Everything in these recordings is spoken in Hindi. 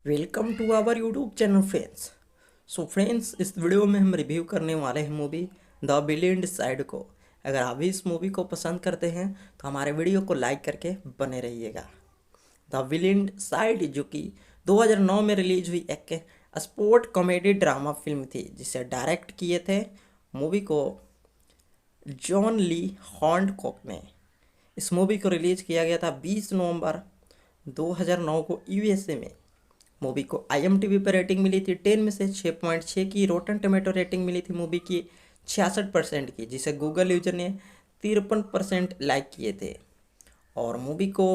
Welcome to our YouTube channel friends. Friends, इस वीडियो में हम रिव्यू करने वाले हैं मूवी द बिलियन साइड को। अगर आप भी इस मूवी को पसंद करते हैं तो हमारे वीडियो को लाइक करके बने रहिएगा। द बिलियन साइड जो कि 2009 में रिलीज हुई एक स्पोर्ट कॉमेडी ड्रामा फिल्म थी, जिसे डायरेक्ट किए थे मूवी को जॉन ली हॉन्डकॉक ने। इस मूवी को रिलीज किया गया था 20 नवंबर 2009 को यूएसए में। मूवी को IMDb पर रेटिंग मिली थी 10 में से 6.6 की। रोटन टमेटो रेटिंग मिली थी मूवी की 66% की, जिसे गूगल यूजर ने 53% लाइक किए थे। और मूवी को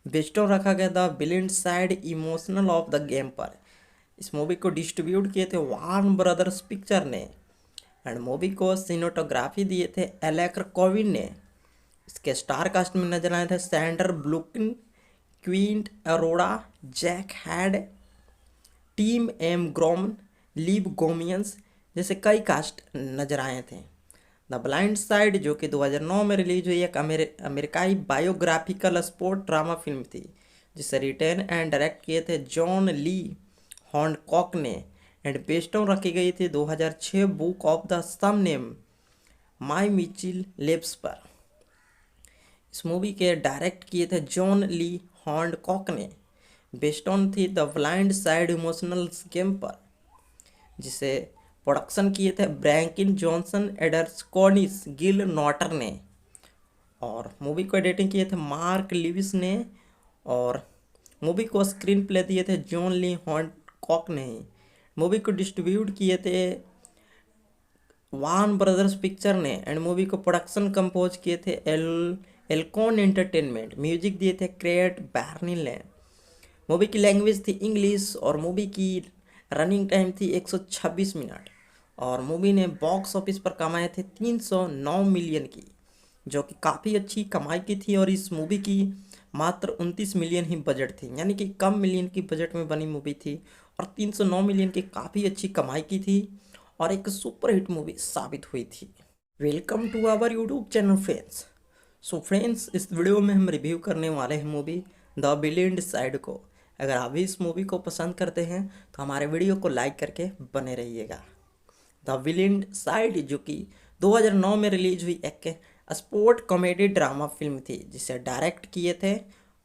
बेस्ड ऑन रखा गया था billion side emotional of the game पर। इस मूवी को डिस्ट्रीब्यूट किए थे वार्न ब्रदर्स पिक्चर ने। एंड मूवी को सिनेटोग्राफी दिए थे एलेक्र कोविन ने। इसके स्टार कास्ट में नजर आए थे Sander ब्लुकिन, Quinn Arora, Jack had, Tim M ग्रोमन, leave गोमियंस जैसे कई कास्ट नजर आए थे। द ब्लाइंड साइड जो कि 2009 में रिलीज हुई एक अमेरिकाई बायोग्राफिकल स्पोर्ट ड्रामा फिल्म थी, जिसे रिटेन एंड डायरेक्ट किए थे जॉन ली हॉन्डकॉक ने। एंड बेस्ड ऑन रखी गई थी 2006 book of the same name my Mitchell labs पर। इस मूवी के डायरेक्ट किए थे जॉन ली हॉन्डकॉक ने। बेस्ड ऑन थी the Blind Side emotional game पर, जिसे प्रोडक्शन किए थे Brankin Johnson, aiders कॉनिस, Gill Netter ने। और मूवी को एडिटिंग किए थे मार्क लिविस ने। और मूवी को स्क्रीन प्ले दिए थे जॉन ली हॉन्डकॉक ने। मूवी को डिस्ट्रीब्यूट किए थे वार्न ब्रदर्स पिक्चर ने। एंड मूवी को प्रोडक्शन कंपोज किए थे एल्कॉन एंटरटेनमेंट। म्यूजिक दिए थे क्रेट बैर्निल ने। मूवी की लैंग्वेज थी इंग्लिश और मूवी की रनिंग टाइम थी 126 मिनट। और मूवी ने बॉक्स ऑफिस पर कमाए थे 309 मिलियन की, जो कि काफ़ी अच्छी कमाई की थी। और इस मूवी की मात्र 29 मिलियन ही बजट थी, यानी कि कम मिलियन की बजट में बनी मूवी थी और 309 मिलियन की काफ़ी अच्छी कमाई की थी और एक सुपर हिट मूवी साबित हुई थी। Welcome to our YouTube channel friends. Friends, इस वीडियो में हम रिव्यू करने वाले हैं मूवी द बिलियन साइड को। अगर आप भी इस मूवी को पसंद करते हैं तो हमारे वीडियो को लाइक करके बने रहिएगा। द बिलियन साइड जो कि 2009 में रिलीज हुई एक स्पोर्ट कॉमेडी ड्रामा फिल्म थी, जिसे डायरेक्ट किए थे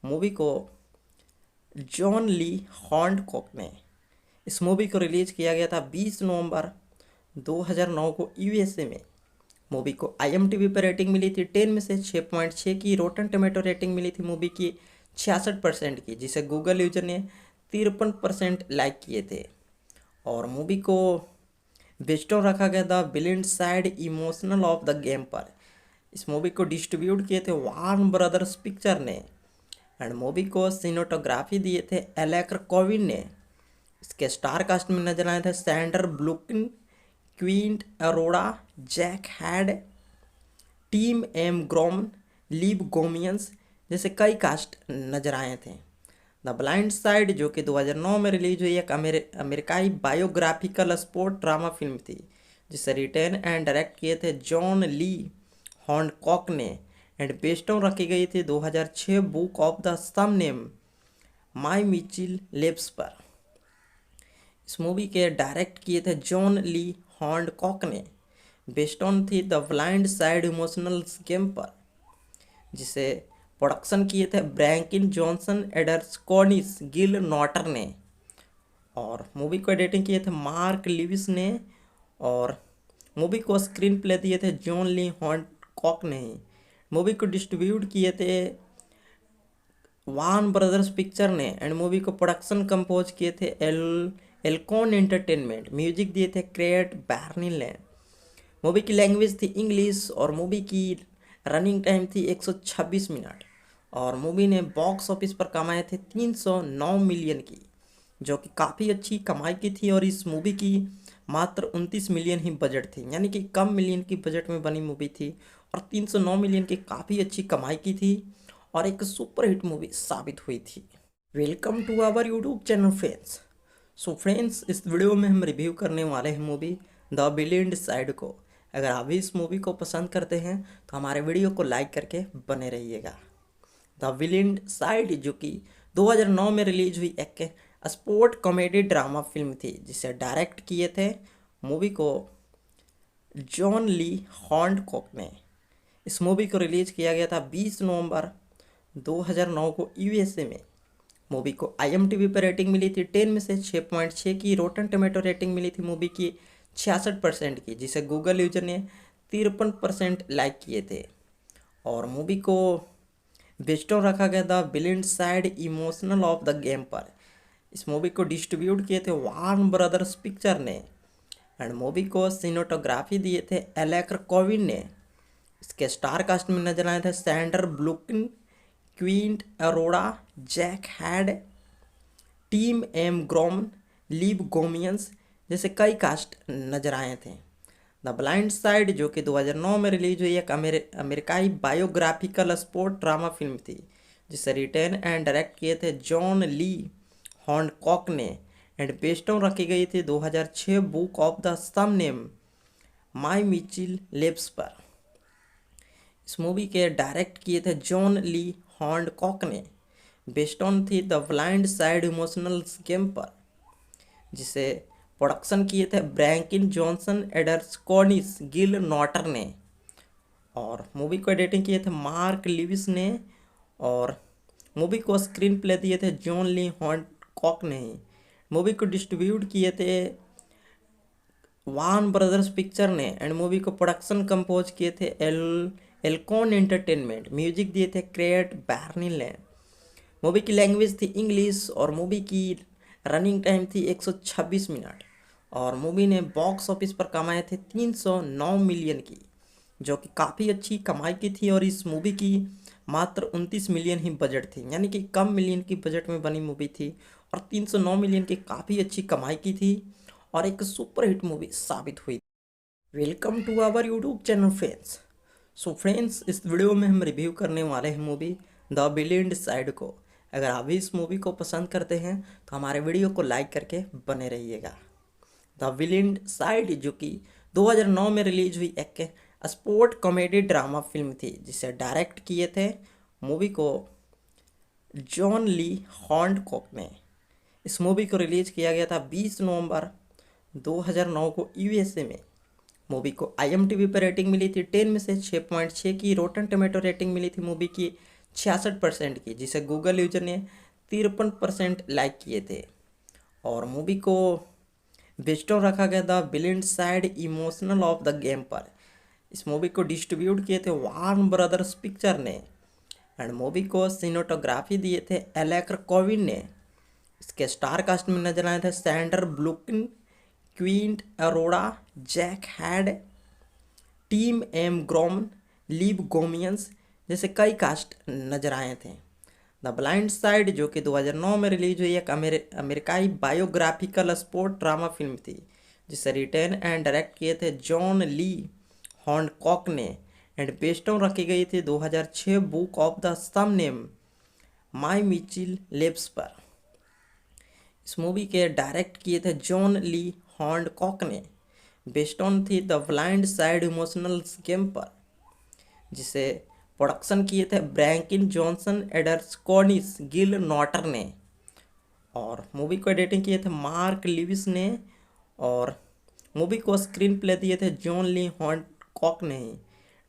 मूवी को जॉन ली हॉन्डकॉक ने। इस मूवी को रिलीज किया गया था 20 नवंबर 2009 को यूएसए में। मूवी को IMDb पर रेटिंग मिली थी 10 में से 6.6 की। रोटन टमेटो रेटिंग मिली थी मूवी की 66% की, जिसे गूगल यूजर ने 53% लाइक किए थे। और मूवी को बेस्ड ऑन रखा गया था billion side emotional of the game पर। इस मूवी को डिस्ट्रीब्यूट किए थे वार्न ब्रदर्स पिक्चर ने। एंड मूवी को सिनेटोग्राफी दिए थे एलेक्र कोविन ने। इसके स्टार कास्ट में नजर आए थे Sander ब्लुकिन, Quinn Arora, Jack had, Tim M ग्रोमन, leave गोमियंस जैसे कई कास्ट नजर आए थे। द ब्लाइंड साइड जो कि 2009 में रिलीज हुई एक अमेरिकाई बायोग्राफिकल स्पोर्ट ड्रामा फिल्म थी, जिसे रिटेन एंड डायरेक्ट किए थे जॉन ली हॉन्डकॉक ने। एंड बेस्ड ऑन रखी गई थी 2006 book of the same name my Mitchell labs पर। इस मूवी के डायरेक्ट किए थे जॉन ली हॉन्डकॉक ने। बेस्ड ऑन थी the Blind Side emotional game पर, जिसे प्रोडक्शन किए थे Brankin Johnson, aiders कॉनिस, Gill Netter ने। और मूवी को एडिटिंग किए थे मार्क लिविस ने। और मूवी को स्क्रीन प्ले दिए थे जॉन ली हॉन्डकॉक ने। मूवी को डिस्ट्रीब्यूट किए थे वार्न ब्रदर्स पिक्चर ने। एंड मूवी को प्रोडक्शन कंपोज किए थे एल्कॉन एंटरटेनमेंट। म्यूजिक दिए थे क्रेट बैर्निल ने। मूवी की लैंग्वेज थी इंग्लिश और मूवी की रनिंग टाइम थी 126 मिनट। और मूवी ने बॉक्स ऑफिस पर कमाए थे 309 मिलियन की, जो कि काफ़ी अच्छी कमाई की थी। और इस मूवी की मात्र 29 मिलियन ही बजट थी, यानी कि कम मिलियन की बजट में बनी मूवी थी और 309 मिलियन की काफ़ी अच्छी कमाई की थी और एक सुपर हिट मूवी साबित हुई थी। Welcome to our YouTube channel friends. Friends, इस वीडियो में हम रिव्यू करने वाले हैं मूवी द बिलियन साइड को। अगर आप भी इस मूवी को पसंद करते हैं तो हमारे वीडियो को लाइक करके बने रहिएगा। द बिलियन साइड जो कि 2009 में रिलीज हुई एक स्पोर्ट कॉमेडी ड्रामा फिल्म थी जिसे डायरेक्ट किए थे मूवी को जॉन ली हॉन्डकॉक ने। इस मूवी को रिलीज किया गया था 20 नवंबर 2009 को यूएसए में। मूवी को IMDb पर रेटिंग मिली थी 10 में से 6.6 की। रोटन टमेटो रेटिंग मिली थी मूवी की 66% की, जिसे गूगल यूजर ने 53% लाइक किए थे। और मूवी को बेस्ड ऑन रखा गया था villain side emotional of the game पर। इस मूवी को डिस्ट्रीब्यूट किए थे वार्न ब्रदर्स पिक्चर ने। एंड मूवी को सिनेटोग्राफी दिए थे एलेक्र कोविन ने। इसके स्टार कास्ट में नजर आए थे Sander ब्लुकिन, Quint Arora, Jack had, Tim M ग्रोमन, leave गोमियंस जैसे कई कास्ट नजर आए थे। द ब्लाइंड साइड जो कि 2009 में रिलीज हुई एक अमेरिकाई बायोग्राफिकल स्पोर्ट ड्रामा फिल्म थी जिसे रिटेन एंड डायरेक्ट किए थे जॉन ली हॉन्डकॉक ने। एंड बेस्ड ऑन रखी गई थी 2006 book of the same name my Mitchell labs पर। इस मूवी के डायरेक्ट किए थे जॉन ली हॉन्डकॉक ने। बेस्ड ऑन थी the Blind Side emotional game पर, जिसे प्रोडक्शन किए थे ब्रैंकिन जॉनसन, एडर्स कॉर्निस, गिल नॉटर ने। और मूवी को एडिटिंग किए थे मार्क लिविस ने। और मूवी को स्क्रीन प्ले दिए थे जॉन ली हॉन्डकॉक ने। मूवी को डिस्ट्रीब्यूट किए थे वार्न ब्रदर्स पिक्चर ने। एंड मूवी को प्रोडक्शन कंपोज किए थे एल्कॉन एंटरटेनमेंट। म्यूजिक दिए थे क्रेट बैर्निल ने। मूवी की लैंग्वेज थी इंग्लिश और मूवी की रनिंग टाइम थी 126 मिनट। और मूवी ने बॉक्स ऑफिस पर कमाए थे 309 मिलियन की, जो कि काफ़ी अच्छी कमाई की थी। और इस मूवी की मात्र 29 मिलियन ही बजट थी, यानी कि कम मिलियन की बजट में बनी मूवी थी और 309 मिलियन की काफ़ी अच्छी कमाई की थी और एक सुपर हिट मूवी साबित हुई। Welcome to our YouTube channel friends. So friends, इस वीडियो में हम रिव्यू करने वाले हैं मूवी द ब्लाइंड साइड को। अगर आप भी इस मूवी को पसंद करते हैं तो हमारे वीडियो को लाइक करके बने रहिएगा। द ब्लाइंड साइड जो कि 2009 में रिलीज हुई एक स्पोर्ट कॉमेडी ड्रामा फिल्म थी जिसे डायरेक्ट किए थे मूवी को जॉन ली हॉन्डकॉक ने। इस मूवी को रिलीज किया गया था 20 नवंबर 2009 को यूएसए में। मूवी को IMDb पर रेटिंग मिली थी 10 में से 6.6 की। रोटन टमेटो रेटिंग मिली थी मूवी की 66% की, जिसे गूगल यूजर ने 53% लाइक किए थे। और मूवी को बेस्ड ऑन रखा गया था villain side emotional of the game पर। इस मूवी को डिस्ट्रीब्यूट किए थे वार्न ब्रदर्स पिक्चर ने। एंड मूवी को सिनेटोग्राफी दिए थे एलेक्र कोविन ने। इसके स्टार कास्ट में नजर आए थे Sander ब्लुकिन, Quint Arora, Jack had, Tim M ग्रोमन, leave गोमियंस जैसे कई कास्ट नजर आए थे। द ब्लाइंड साइड जो कि 2009 में रिलीज हुई एक अमेरिकाई बायोग्राफिकल स्पोर्ट ड्रामा फिल्म थी जिसे रिटेन एंड डायरेक्ट किए थे जॉन ली हॉन्डकॉक ने। एंड बेस्ड ऑन रखी गई थी 2006 book of the same name my Mitchell labs पर। इस मूवी के डायरेक्ट किए थे जॉन ली हॉन्डकॉक ने। बेस्ड ऑन थी the Blind Side emotional game पर, जिसे प्रोडक्शन किए थे ब्रैंकिन जॉनसन, एडर्स कॉर्निस, गिल नॉटर ने। और मूवी को एडिटिंग किए थे मार्क लिविस ने। और मूवी को स्क्रीन प्ले दिए थे जॉन ली हॉन्डकॉक ने।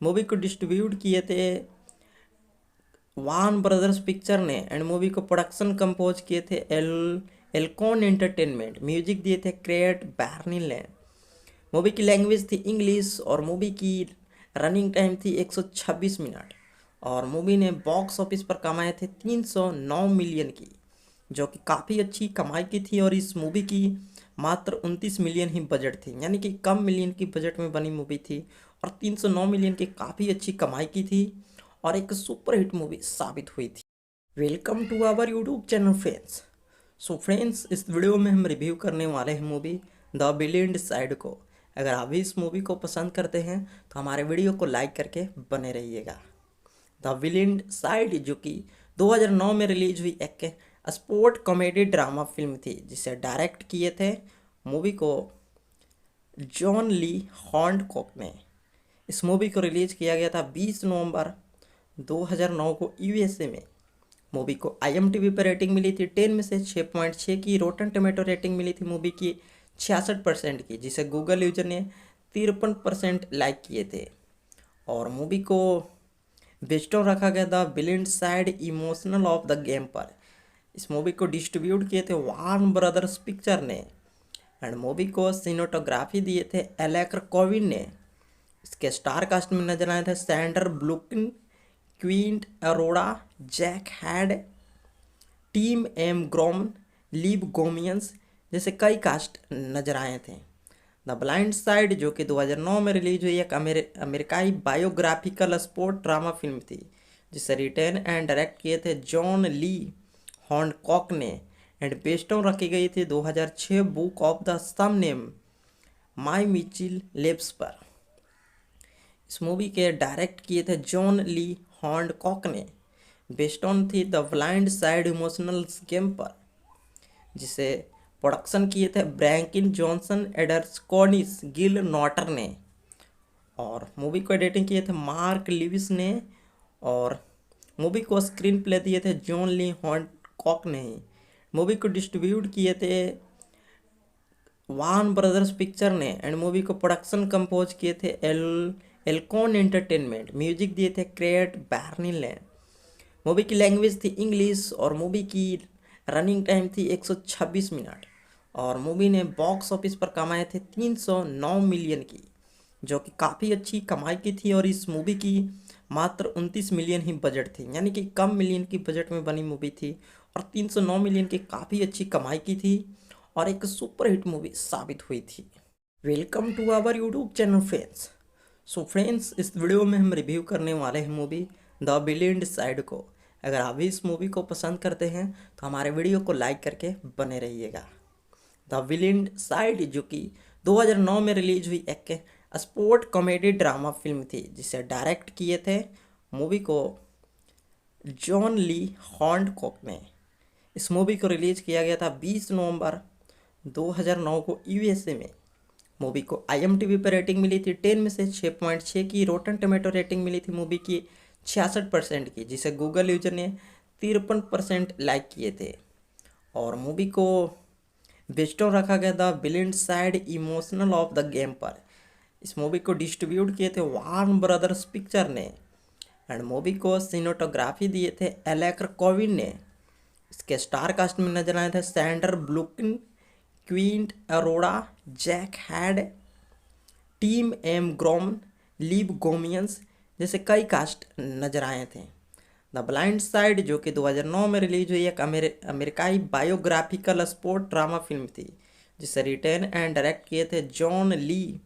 मूवी को डिस्ट्रीब्यूट किए थे वार्न ब्रदर्स पिक्चर ने। एंड मूवी को प्रोडक्शन कंपोज किए थे एल्कॉन एंटरटेनमेंट। म्यूजिक दिए थे क्रेट बैर्निल ने। मूवी की लैंग्वेज थी इंग्लिश और मूवी की रनिंग टाइम थी 126 मिनट। और मूवी ने बॉक्स ऑफिस पर कमाए थे 309 मिलियन की, जो कि काफ़ी अच्छी कमाई की थी। और इस मूवी की मात्र 29 मिलियन ही बजट थी, यानी कि कम मिलियन की बजट में बनी मूवी थी और 309 मिलियन की काफ़ी अच्छी कमाई की थी और एक सुपर हिट मूवी साबित हुई थी। Welcome to our YouTube channel friends. So friends, इस वीडियो में हम रिव्यू करने वाले हैं मूवी द ब्लाइंड साइड को। अगर आप भी इस मूवी को पसंद करते हैं तो हमारे वीडियो को लाइक करके बने रहिएगा। द ब्लाइंड साइड जो कि 2009 में रिलीज हुई एक स्पोर्ट कॉमेडी ड्रामा फिल्म थी जिसे डायरेक्ट किए थे मूवी को जॉन ली हॉन्डकॉक ने। इस मूवी को रिलीज किया गया था 20 नवंबर 2009 को यूएसए में। मूवी को IMDb पर रेटिंग मिली थी 10 में से 6.6 की। रोटन टोमेटो रेटिंग मिली थी मूवी की 66% की, जिसे गूगल यूजर ने 53% लाइक किए थे। और मूवी को बेस्ड ऑन रखा गया the villain side emotional of the game पर। इस मूवी को डिस्ट्रीब्यूट किए थे वार्न ब्रदर्स पिक्चर ने। एंड मूवी को सिनेटोग्राफी दिए थे एलेक कोविन ने। इसके स्टार कास्ट में नजर आए थे Sander ब्लुकिन, Quinn Arora, Jack had, Tim M ग्रोम, लीव गोमियंस जैसे कई कास्ट नजर आए थे। द ब्लाइंड साइड जो कि 2009 में रिलीज हुई एक अमेरिकाई बायोग्राफिकल स्पोर्ट ड्रामा फिल्म थी, जिसे रिटेन एंड डायरेक्ट किए थे जॉन ली हॉर्नकॉक ने। एंड बेस्ड ऑन रखी गई थी 2006 book of the same name my Mitchell labs पर। इस मूवी के डायरेक्ट किए थे जॉन ली हॉर्नकॉक ने। बेस्ड ऑन थी the Blind Side emotional game पर, जिसे प्रोडक्शन किए थे ब्रैंकिन जॉनसन, एडर्स कॉर्निस, गिल नॉटर ने। और मूवी को एडिटिंग किए थे मार्क लिविस ने। और मूवी को स्क्रीन प्ले दिए थे जॉन ली हॉर्नकॉक ने। मूवी को डिस्ट्रीब्यूट किए थे वार्न ब्रदर्स पिक्चर ने। एंड मूवी को प्रोडक्शन कंपोज किए थे एल्कॉन एंटरटेनमेंट। म्यूजिक दिए थे क्रेट बैर्निल ने। मूवी की लैंग्वेज थी इंग्लिश और मूवी की रनिंग टाइम थी 126 मिनट। और मूवी ने बॉक्स ऑफिस पर कमाए थे 309 मिलियन की, जो कि काफ़ी अच्छी कमाई की थी। और इस मूवी की मात्र 29 मिलियन ही बजट थी, यानी कि कम मिलियन की बजट में बनी मूवी थी। और 309 मिलियन की काफ़ी अच्छी कमाई की थी और एक सुपरहिट मूवी साबित हुई थी। Welcome to our YouTube channel friends. So friends, इस वीडियो में हम रिव्यू करने वाले हैं मूवी द विलेन साइड को। अगर आप भी इस मूवी को पसंद करते हैं तो हमारे वीडियो को लाइक करके बने रहिएगा। द विलेन साइड जो कि 2009 में रिलीज हुई एक स्पोर्ट कॉमेडी ड्रामा फिल्म थी, जिसे डायरेक्ट किए थे मूवी को जॉन ली हॉर्नकॉक ने। इस मूवी को रिलीज किया गया था 20 नवंबर 2009 को यूएसए में। मूवी को IMDb पर रेटिंग मिली थी 10 में से 6.6 की। रोटन टोमेटो रेटिंग मिली थी मूवी की 66% की, जिसे गूगल यूजर ने 53% लाइक किए थे। और मूवी को बेस्ड ऑन रखा गया the villain side emotional of the game पर। इस मूवी को डिस्ट्रीब्यूट किए थे वार्न ब्रदर्स पिक्चर ने। एंड मूवी को सिनेटोग्राफी दिए थे एलेक कोविन ने। इसके स्टार कास्ट में नजर आए थे Sander ब्लुकिन, Quinn Arora, Jack had, Tim M ग्रोम, लीव गोमियंस जैसे कई कास्ट नजर आए थे। द ब्लाइंड साइड जो कि 2009 में रिलीज हुई एक अमेरिकाई बायोग्राफिकल स्पोर्ट ड्रामा फिल्म थी, जिसे रिटेन एंड डायरेक्ट किए थे जॉन ली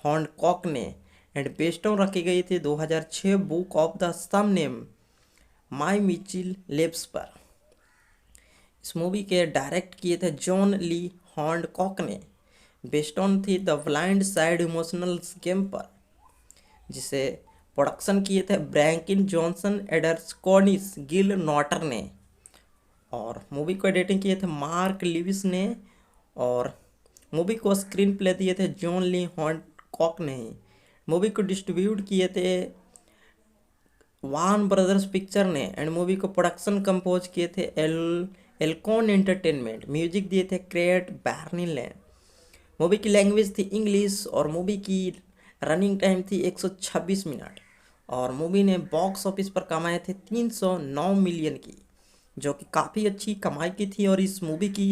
हॉर्नकॉक ने। एंड बेस्ड ऑन रखी गई थी 2006 book of the same name my Mitchell labs पर। इस मूवी के डायरेक्ट किए थे जॉन ली हॉर्नकॉक ने। बेस्ड ऑन थी the Blind Side emotional game पर, जिसे प्रोडक्शन किए थे ब्रैंकिन जॉनसन, एडर्स कॉर्निस, गिल नॉटर ने। और मूवी को एडिटिंग किए थे मार्क लिविस ने। और मूवी को स्क्रीन प्ले दिए थे जॉन ली हॉर्नकॉक ने। मूवी को डिस्ट्रीब्यूट किए थे वार्न ब्रदर्स पिक्चर ने। एंड मूवी को प्रोडक्शन कंपोज किए थे एल्कॉन एंटरटेनमेंट। म्यूजिक दिए थे क्रेट बैर्निल ने। मूवी की लैंग्वेज थी इंग्लिश और मूवी की रनिंग टाइम थी 126 मिनट। और मूवी ने बॉक्स ऑफिस पर कमाए थे 309 मिलियन की, जो कि काफ़ी अच्छी कमाई की थी। और इस मूवी की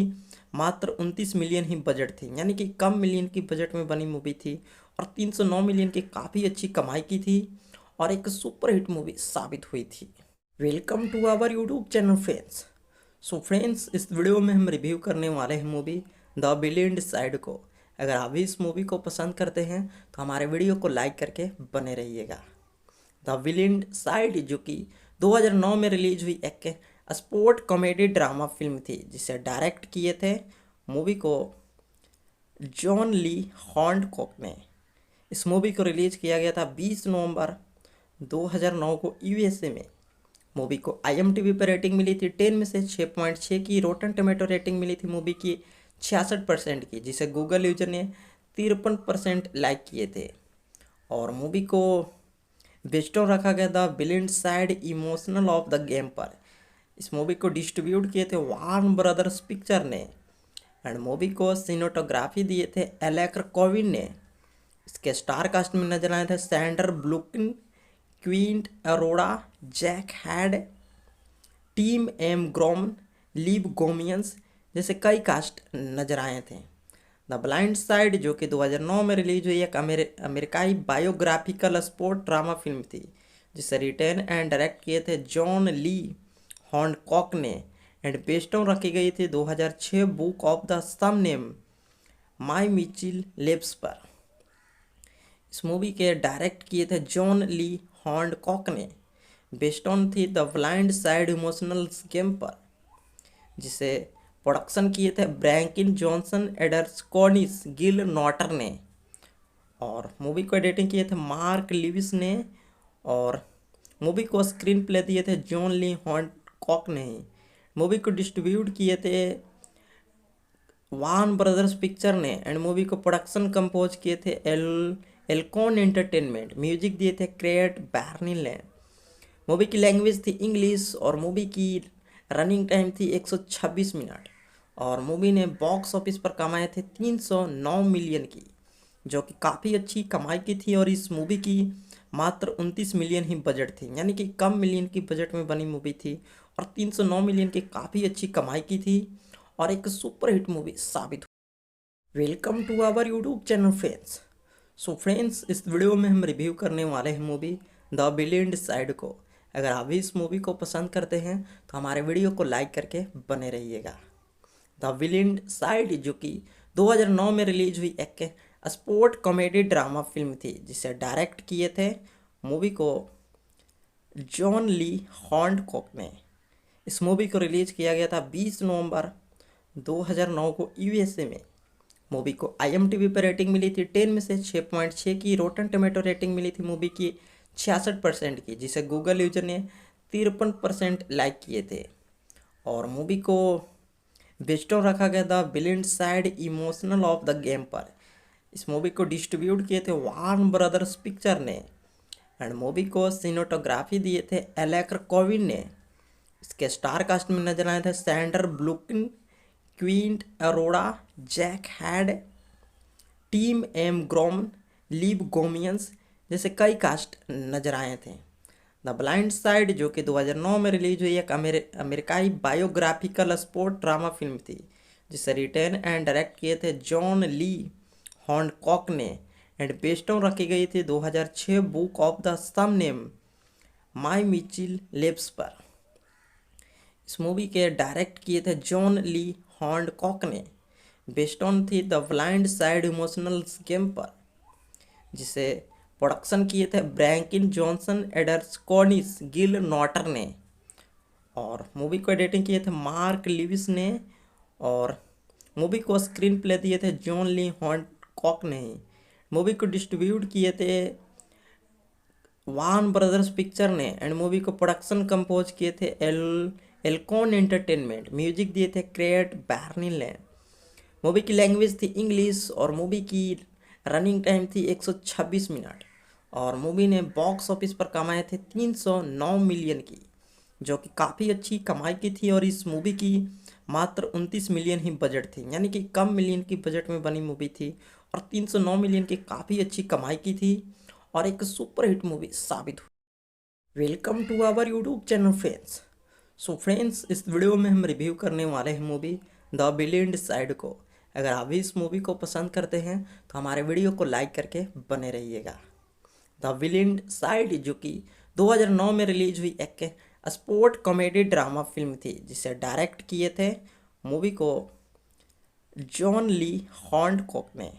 मात्र 29 मिलियन ही बजट थी, यानी कि कम मिलियन की बजट में बनी मूवी थी। और 309 मिलियन की काफ़ी अच्छी कमाई की थी और एक सुपरहिट मूवी साबित हुई थी। Welcome to our YouTube channel friends. So friends, इस वीडियो में हम रिव्यू करने वाले हैं मूवी द विलेन साइड को। अगर आप भी इस मूवी को पसंद करते हैं तो हमारे वीडियो को लाइक करके बने रहिएगा। द विलेन साइड जो कि 2009 में रिलीज हुई एक स्पोर्ट कॉमेडी ड्रामा फिल्म थी, जिसे डायरेक्ट किए थे मूवी को जॉन ली हॉर्नकॉक ने। इस मूवी को रिलीज किया गया था 20 नवंबर 2009 को यूएसए में। मूवी को IMDb पर रेटिंग मिली थी 10 में से 6.6 की। रोटन टोमेटो रेटिंग मिली थी मूवी की 66% की, जिसे गूगल यूजर ने 53% लाइक किए थे। और मूवी को बेस्ड ऑन रखा गया the villain side emotional of the game पर। इस मूवी को डिस्ट्रीब्यूट किए थे वार्न ब्रदर्स पिक्चर ने एंड मूवी को सिनेटोग्राफी दिए थे एलेक्र कोविन ने। इसके स्टार कास्ट में नजर आए थे Sander ब्लुकिन, Quint Arora, Jack had, Tim M ग्रोमन, leave गोमियंस जैसे कई कास्ट नजर आए थे। द ब्लाइंड साइड जो कि 2009 में रिलीज हुई एक अमेरिकाई बायोग्राफिकल स्पोर्ट ड्रामा फिल्म थी जिसे रिटेन एंड डायरेक्ट किए थे जॉन ली हॉन्डकॉक ने एंड बेस्ड ऑन रखी गई थी 2006 book of the same name my Mitchell lips पर। इस मूवी के डायरेक्ट किए थे जॉन ली हॉन्डकॉक ने, बेस्ड ऑन थी the Blind Side emotional game पर, जिसे प्रोडक्शन किए थे ब्रैंकिन जॉनसन, एडर्स कॉर्निस, गिल नॉटर ने और मूवी को एडिटिंग किए थे मार्क लिविस ने और मूवी को स्क्रीन प्ले दिए थे जॉन ली हॉन्डकॉक ने। मूवी को डिस्ट्रीब्यूट किए थे वार्न ब्रदर्स पिक्चर ने एंड मूवी को प्रोडक्शन कंपोज किए थे एल्कॉन एंटरटेनमेंट। म्यूजिक दिए थे क्रेट बैर्निल ने। मूवी की लैंग्वेज थी इंग्लिश और मूवी की रनिंग टाइम थी 126 मिनट और मूवी ने बॉक्स ऑफिस पर कमाए थे 309 मिलियन की, जो कि काफ़ी अच्छी कमाई की थी। और इस मूवी की मात्र 29 मिलियन ही बजट थी, यानी कि कम मिलियन की बजट में बनी मूवी थी और 309 मिलियन की काफ़ी अच्छी कमाई की थी और एक सुपर हिट मूवी साबित हुई। Welcome to our YouTube channel friends. So friends, इस वीडियो में हम रिव्यू करने वाले हैं मूवी द ब्लाइंड साइड को। अगर आप भी इस मूवी को पसंद करते हैं तो हमारे वीडियो को लाइक करके बने रहिएगा। द ब्लाइंड साइड जो कि 2009 में रिलीज हुई एक स्पोर्ट कॉमेडी ड्रामा फिल्म थी जिसे डायरेक्ट किए थे मूवी को जॉन ली हॉन्डकॉक ने। इस मूवी को रिलीज किया गया था 20 नवंबर 2009 को यूएसए में। मूवी को IMDb पर रेटिंग मिली थी 10 में से 6.6 की। रोटन टोमेटो रेटिंग मिली थी मूवी की 66% की, जिसे गूगल यूजर ने 53% लाइक किए थे और मूवी को बेस्ड ऑन रखा गया था blind Side emotional of the game पर। इस मूवी को डिस्ट्रीब्यूट किए थे वार्न ब्रदर्स पिक्चर ने एंड मूवी को सिनेटोग्राफी दिए थे एलेक्र कोविन ने। इसके स्टार कास्ट में नजर आए थे Sander ब्लुकिन, Quint Arora, Jack had, Tim M ग्रोमन, leave गोमियंस जैसे कई कास्ट नजर आए थे। द ब्लाइंड साइड जो कि 2009 में रिलीज हुई एक अमेरिकाई बायोग्राफिकल स्पोर्ट ड्रामा फिल्म थी जिसे रिटेन एंड डायरेक्ट किए थे जॉन ली हॉन्डकॉक ने एंड बेस्ड ऑन रखी गई थी 2006 book of the same name my Mitchell lips पर। इस मूवी के डायरेक्ट किए थे जॉन ली हॉन्डकॉक ने, बेस्ड ऑन थी the Blind Side emotional game पर, जिसे प्रोडक्शन किए थे ब्रैंकिन जॉनसन, एडर्स कॉर्निस, गिल नॉटर ने और मूवी को एडिटिंग किए थे मार्क लिविस ने और मूवी को स्क्रीन प्ले दिए थे जॉन ली हॉन्डकॉक ने। मूवी को डिस्ट्रीब्यूट किए थे वार्न ब्रदर्स पिक्चर ने एंड मूवी को प्रोडक्शन कंपोज किए थे एल्कॉन एंटरटेनमेंट। म्यूजिक दिए थे क्रेट बैर्निल ने। मूवी की लैंग्वेज थी इंग्लिश और मूवी की रनिंग टाइम थी 126 मिनट और मूवी ने बॉक्स ऑफिस पर कमाए थे 309 मिलियन की, जो कि काफ़ी अच्छी कमाई की थी। और इस मूवी की मात्र 29 मिलियन ही बजट थी, यानी कि कम मिलियन की बजट में बनी मूवी थी और 309 मिलियन की काफ़ी अच्छी कमाई की थी और एक सुपर हिट मूवी साबित हुई। Welcome to our YouTube channel friends. So friends, इस वीडियो में हम रिव्यू करने वाले हैं मूवी द ब्लाइंड साइड को। अगर आप भी इस मूवी को पसंद करते हैं तो हमारे वीडियो को लाइक करके बने रहिएगा। द ब्लाइंड साइड जो कि 2009 में रिलीज हुई एक स्पोर्ट कॉमेडी ड्रामा फिल्म थी जिसे डायरेक्ट किए थे मूवी को जॉन ली हॉन्डकॉक ने।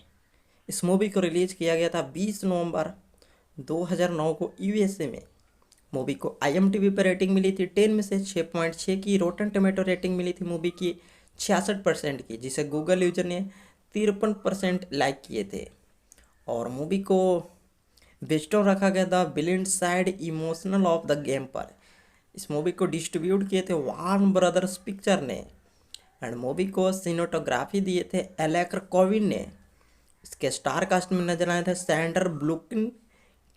इस मूवी को रिलीज किया गया था 20 नवंबर 2009 को यूएसए में। मूवी को IMDb पर रेटिंग मिली थी 10 में से 6.6 की। रोटन टोमेटो रेटिंग मिली थी मूवी की 66% की, जिसे गूगल यूजर ने 53% लाइक किए थे और मूवी को बेस्ड ऑन रखा गया था blind Side emotional of the game पर। इस मूवी को डिस्ट्रीब्यूट किए थे वार्न ब्रदर्स पिक्चर ने एंड मूवी को सिनेटोग्राफी दिए थे एलेक्र कोविन ने। इसके स्टार कास्ट में नजर आए थे Sander ब्लुकिन,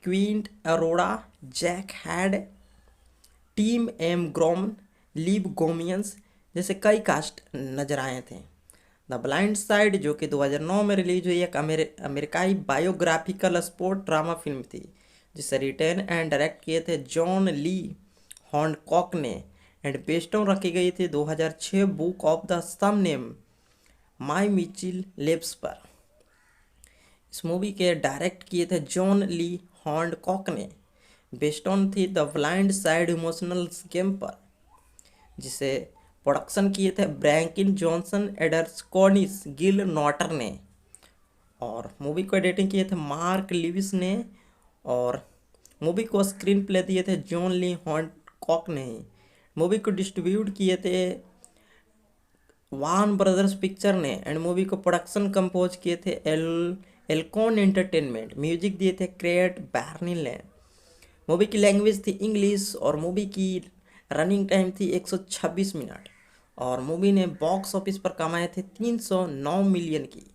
Quint Arora, Jack had, Tim M ग्रोमन, leave गोमियंस जैसे कई कास्ट नजर आए थे। द ब्लाइंड साइड जो कि 2009 में रिलीज हुई एक अमेरिकाई बायोग्राफिकल स्पोर्ट ड्रामा फिल्म थी, जिसे रिटेन एंड डायरेक्ट किए थे जॉन ली हॉन्डकॉक ने एंड बेस्ड ऑन रखी गई थी 2006 book of the same name my Mitchell lips पर। इस मूवी के डायरेक्ट किए थे जॉन ली हॉन्डकॉक ने, बेस्ड ऑन थी the Blind Side emotional game पर, जिसे प्रोडक्शन किए थे ब्रैंकिन जॉनसन एडर्सकोनिस गिल नॉटर ने, और मूवी को एडिटिंग किए थे मार्क लिविस ने, और मूवी को स्क्रीन प्ले दिए थे जॉन ली हॉन्डकॉक ने। मूवी को डिस्ट्रीब्यूट किए थे वान ब्रदर्स पिक्चर ने एंड मूवी को प्रोडक्शन कंपोज किए थे एल्कॉन एंटरटेनमेंट। म्यूजिक दिए थे क्रेट बैर्निल ने। मूवी की लैंग्वेज थी इंग्लिश और मूवी की रनिंग टाइम थी 126 मिनट, और मूवी ने बॉक्स ऑफिस पर कमाए थे 309 मिलियन की,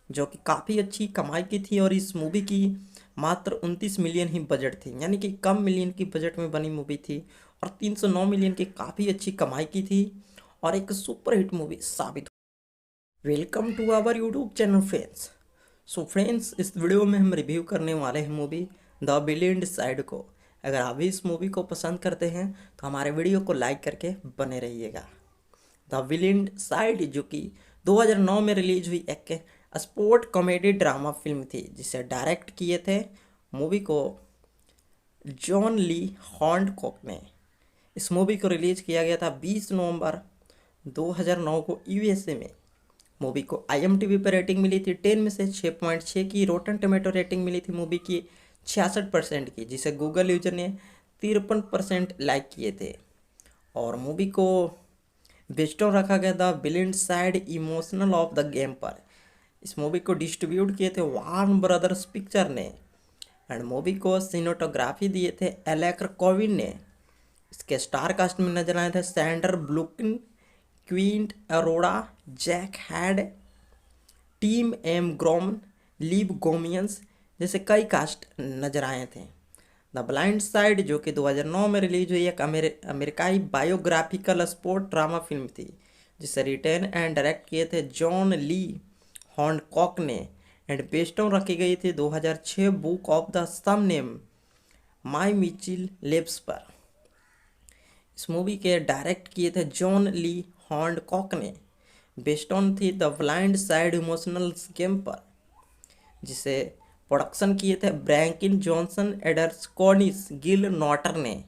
जो कि काफ़ी अच्छी कमाई की थी। और इस मूवी की मात्र 29 मिलियन ही बजट थी, यानी कि कम मिलियन की बजट में बनी मूवी थी और 309 मिलियन की काफ़ी अच्छी कमाई की थी और एक सुपर हिट मूवी साबित हुई। Welcome to our YouTube channel friends. So friends, इस वीडियो में हम रिव्यू करने वाले हैं मूवी द विलेन साइड को। अगर आप भी इस मूवी को पसंद करते हैं तो हमारे वीडियो को लाइक करके बने रहिएगा। द विलेन साइड जो कि 2009 में रिलीज हुई एक स्पोर्ट कॉमेडी ड्रामा फिल्म थी, जिसे डायरेक्ट किए थे मूवी को जॉन ली हॉन्डकॉक ने। इस मूवी को रिलीज किया गया था 20 नवंबर 2009 को यूएसए में। मूवी को IMDb पर रेटिंग मिली थी 10 में से 6.6 की। रोटन टोमेटो रेटिंग मिली थी मूवी की 66% की, जिसे गूगल यूजर ने 53% लाइक किए थे। और मूवी को बेस्ड ऑन रखा गया था villain side emotional of the game पर। इस मूवी को डिस्ट्रीब्यूट किए थे वार्न ब्रदर्स पिक्चर ने एंड मूवी को सिनेमाटोग्राफी दिए थे एलेक्र कोविन ने। इसके स्टार कास्ट में नजर आए थे Sander ब्लुकिन, Quint Arora, Jack had, Tim M ग्रोमन, leave गोमियंस जैसे कई कास्ट नजर आए थे। द ब्लाइंड साइड जो कि 2009 में रिलीज हुई एक अमेरिकाई बायोग्राफिकल स्पोर्ट ड्रामा फिल्म थी, जिसे रिटेन एंड डायरेक्ट किए थे जॉन ली हॉन्डकॉक ने एंड बेस्ड ऑन रखी गई थी 2006 book of the same name my Mitchell lips पर। इस मूवी के डायरेक्ट किए थे जॉन ली हॉन्डकॉक ने, बेस्ड ऑन थी the Blind Side emotional game पर, जिसे प्रोडक्शन किए थे ब्रैंकिन जॉनसन एडर्सकोनिस गिल नॉटर ने,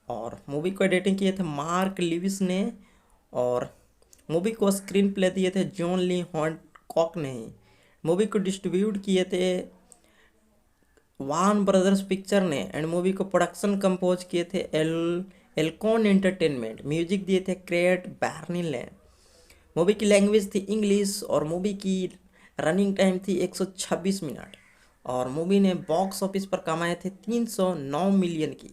और मूवी को एडिटिंग किए थे मार्क लिविस ने, और मूवी को स्क्रीन प्ले दिए थे जॉन ली हॉन्डकॉक ने। मूवी को डिस्ट्रीब्यूट किए थे वान ब्रदर्स पिक्चर ने एंड मूवी को प्रोडक्शन कंपोज किए थे एल्कॉन एंटरटेनमेंट। म्यूजिक दिए थे क्रेट बैर्निल ने। मूवी की लैंग्वेज थी इंग्लिश और मूवी की रनिंग टाइम थी 126 मिनट, और मूवी ने बॉक्स ऑफिस पर कमाए थे 309 मिलियन की,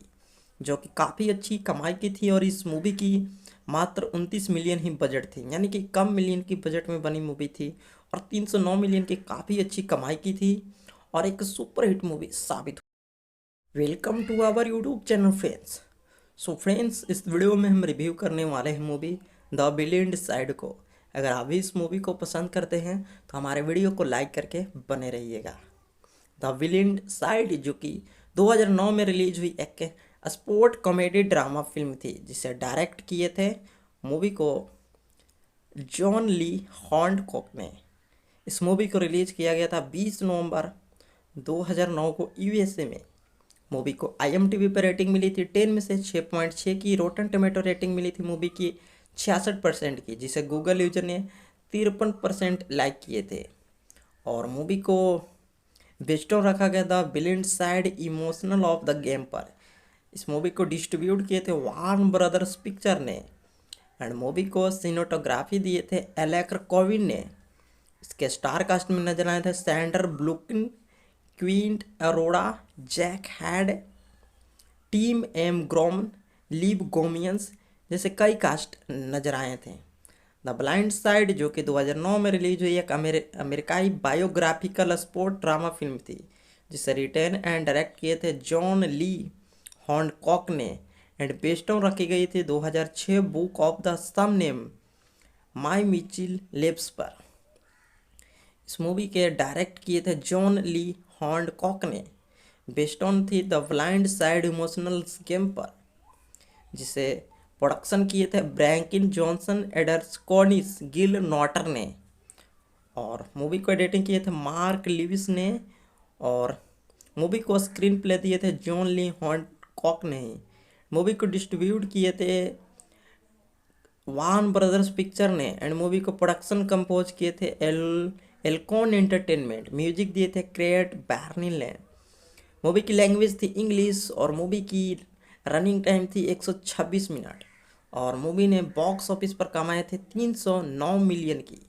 जो कि काफ़ी अच्छी कमाई की थी। और इस मूवी की मात्र 29 मिलियन ही बजट थी, यानी कि कम मिलियन की बजट में बनी मूवी थी और 309 मिलियन की काफ़ी अच्छी कमाई की थी और एक सुपर हिट मूवी साबित हुई। Welcome to our YouTube channel friends. So friends, इस वीडियो में हम रिव्यू करने वाले हैं मूवी द विलेन साइड को। अगर आप भी इस मूवी को पसंद करते हैं तो हमारे वीडियो को लाइक करके बने रहिएगा। द विलेन साइड जो कि 2009 में रिलीज हुई एक स्पोर्ट कॉमेडी ड्रामा फिल्म थी, जिसे डायरेक्ट किए थे मूवी को जॉन ली हॉन्डकॉक ने। इस मूवी को रिलीज किया गया था 20 नवंबर 2009 को यूएसए में। मूवी को IMDb पर रेटिंग मिली थी 10 में से 6.6 की। रोटन टोमेटो रेटिंग मिली थी मूवी की 66% की, जिसे गूगल यूजर ने 53% लाइक किए थे। और मूवी को बेस्ड ऑन रखा गया था villain side emotional of the game पर। इस मूवी को डिस्ट्रीब्यूट किए थे वार्न ब्रदर्स पिक्चर ने एंड मूवी को सिनेमाटोग्राफी दिए थे एलेक्र कोविन ने। इसके स्टार कास्ट में नजर आए थे Sander ब्लुकिन, Quint Arora, Jack had, Tim M ग्रोमन, leave गोमियंस जैसे कई कास्ट नजर आए थे। द ब्लाइंड साइड जो कि 2009 में रिलीज हुई एक अमेरिकाई बायोग्राफिकल स्पोर्ट ड्रामा फिल्म थी, जिसे रिटेन एंड डायरेक्ट किए थे जॉन ली हॉन्डकॉक ने एंड बेस्ड ऑन रखी गई थी 2006 book of the same name my Mitchell lips पर। इस मूवी के डायरेक्ट किए थे जॉन ली हॉन्डकॉक ने, बेस्ड ऑन थी the Blind Side emotional game पर, जिसे प्रोडक्शन किए थे ब्रैंकिन जॉनसन एडर्स कॉर्निस गिल नॉटर ने, और मूवी को एडिटिंग किए थे मार्क लिविस ने, और मूवी को स्क्रीन प्ले दिए थे जॉन ली हॉन्डकॉक ने ही। मूवी को डिस्ट्रीब्यूट किए थे वान ब्रदर्स पिक्चर ने, एंड मूवी को प्रोडक्शन कंपोज किए थे एल्कॉन एंटरटेनमेंट। म्यूजिक दिए थे क्रेट बैर्निल ने। मूवी की लैंग्वेज थी इंग्लिश और मूवी की रनिंग टाइम थी 126 मिनट, और मूवी ने बॉक्स ऑफिस पर कमाए थे 309 मिलियन की,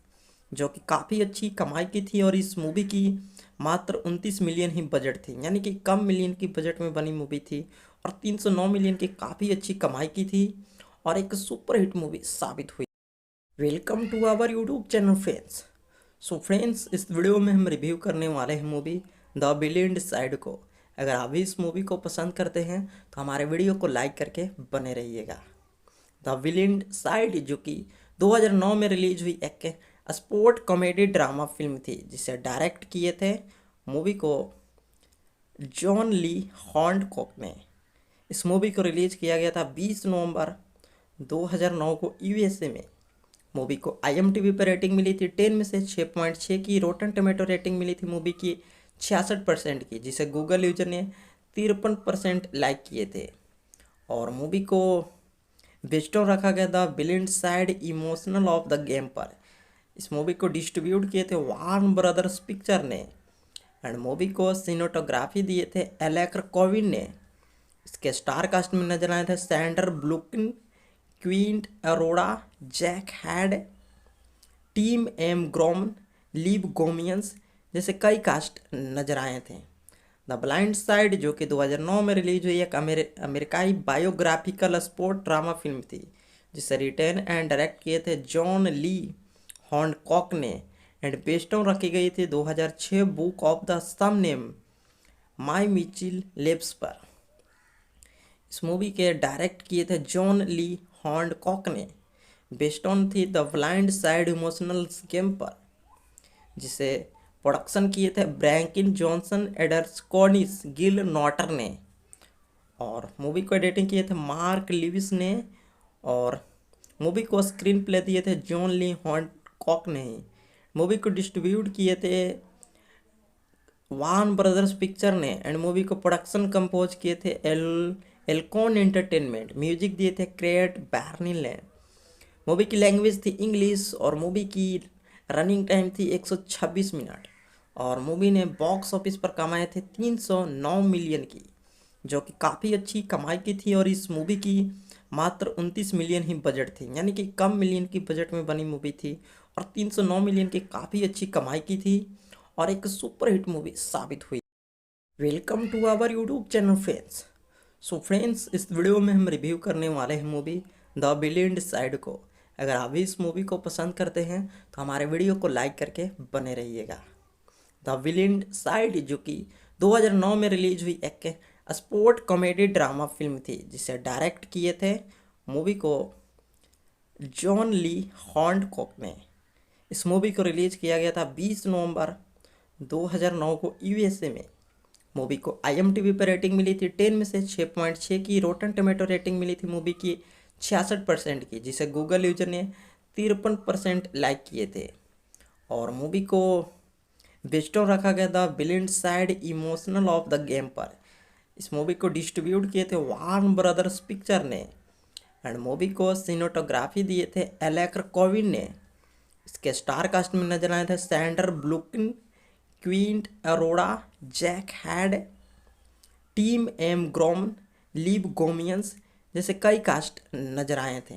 जो कि काफ़ी अच्छी कमाई की थी। और इस मूवी की मात्र 29 मिलियन ही बजट थी, यानी कि कम मिलियन की बजट में बनी मूवी थी, और 309 मिलियन की काफ़ी अच्छी कमाई की थी, और एक सुपर हिट मूवी साबित हुई। Welcome to our YouTube channel friends. So friends, इस वीडियो में हम रिव्यू करने वाले हैं मूवी द विलेन साइड को। अगर आप भी इस मूवी को पसंद करते हैं तो हमारे वीडियो को लाइक करके बने रहिएगा। द विलेन साइड जो कि 2009 में रिलीज हुई एक स्पोर्ट कॉमेडी ड्रामा फिल्म थी, जिसे डायरेक्ट किए थे मूवी को जॉन ली हॉन्डकॉक ने। इस मूवी को रिलीज किया गया था 20 नवंबर 2009 को यूएसए में। मूवी को IMDb पर रेटिंग मिली थी 10 में से 6.6 की। रोटन टोमेटो रेटिंग मिली थी मूवी की 66% की, जिसे गूगल यूजर ने 53% लाइक किए थे। और मूवी को बेस्ड ऑन रखा गया था villain side emotional of the game पर। इस मूवी को डिस्ट्रीब्यूट किए थे वार्न ब्रदर्स पिक्चर ने, एंड मूवी को सिनेमाटोग्राफी दिए थे एलेक्र कोविन ने। इसके स्टार कास्ट में नजर आए थे Sander ब्लुकिन, Quint Arora, Jack had, Tim M ग्रोमन, leave गोमियंस जैसे कई कास्ट नजर आए थे। द ब्लाइंड साइड जो कि 2009 में रिलीज हुई एक अमेरिकाई बायोग्राफिकल स्पोर्ट ड्रामा फिल्म थी, जिसे रिटेन एंड डायरेक्ट किए थे जॉन ली हॉन्डकॉक ने, एंड बेस्ड ऑन रखी गई थी 2006 book of the same name my Mitchell lips पर। इस मूवी के डायरेक्ट किए थे जॉन ली हॉन्डकॉक ने, बेस्ड ऑन थी the Blind Side emotional game पर, जिसे प्रोडक्शन किए थे ब्रैंकिन जॉनसन एडर्स कॉर्निस गिल नॉटर ने, और मूवी को एडिटिंग किए थे मार्क लिविस ने, और मूवी को स्क्रीन प्ले दिए थे जॉन ली हॉन्डकॉक ने ही। मूवी को डिस्ट्रीब्यूट किए थे वान ब्रदर्स पिक्चर ने, एंड मूवी को प्रोडक्शन कंपोज किए थे एल्कॉन एंटरटेनमेंट। म्यूजिक दिए थे क्रेट बैर्निल ने। मूवी की लैंग्वेज थी इंग्लिश और मूवी की रनिंग टाइम थी 126 मिनट, और मूवी ने बॉक्स ऑफिस पर कमाए थे 309 मिलियन की, जो कि काफ़ी अच्छी कमाई की थी। और इस मूवी की मात्र 29 मिलियन ही बजट थी, यानी कि कम मिलियन की बजट में बनी मूवी थी, और 309 मिलियन की काफ़ी अच्छी कमाई की थी, और एक सुपर हिट मूवी साबित हुई। Welcome to our YouTube channel friends. So friends, इस वीडियो में हम रिव्यू करने वाले हैं मूवी द विलेन साइड को। अगर आप भी इस मूवी को पसंद करते हैं तो हमारे वीडियो को लाइक करके बने रहिएगा। द विलेन साइड जो कि 2009 में रिलीज हुई एक स्पोर्ट कॉमेडी ड्रामा फिल्म थी, जिसे डायरेक्ट किए थे मूवी को जॉन ली हॉन्डकॉक ने। इस मूवी को रिलीज किया गया था 20 नवंबर 2009 को यूएसए में। मूवी को IMDb पर रेटिंग मिली थी 10 में से 6.6 की। रोटन टोमेटो रेटिंग मिली थी मूवी की 66% की, जिसे गूगल यूजर ने 53% लाइक किए थे। और मूवी को बेस्ड ऑन रखा गया था villain side emotional of the game पर। इस मूवी को डिस्ट्रीब्यूट किए थे वार्न ब्रदर्स पिक्चर ने, एंड मूवी को सिनेमाटोग्राफी दिए थे एलेक्र कोविन ने। इसके स्टार कास्ट में नजर आए थे Sander ब्लुकिन, Quint Arora, Jack had, Tim M ग्रोमन, leave गोमियंस जैसे कई कास्ट नजर आए थे।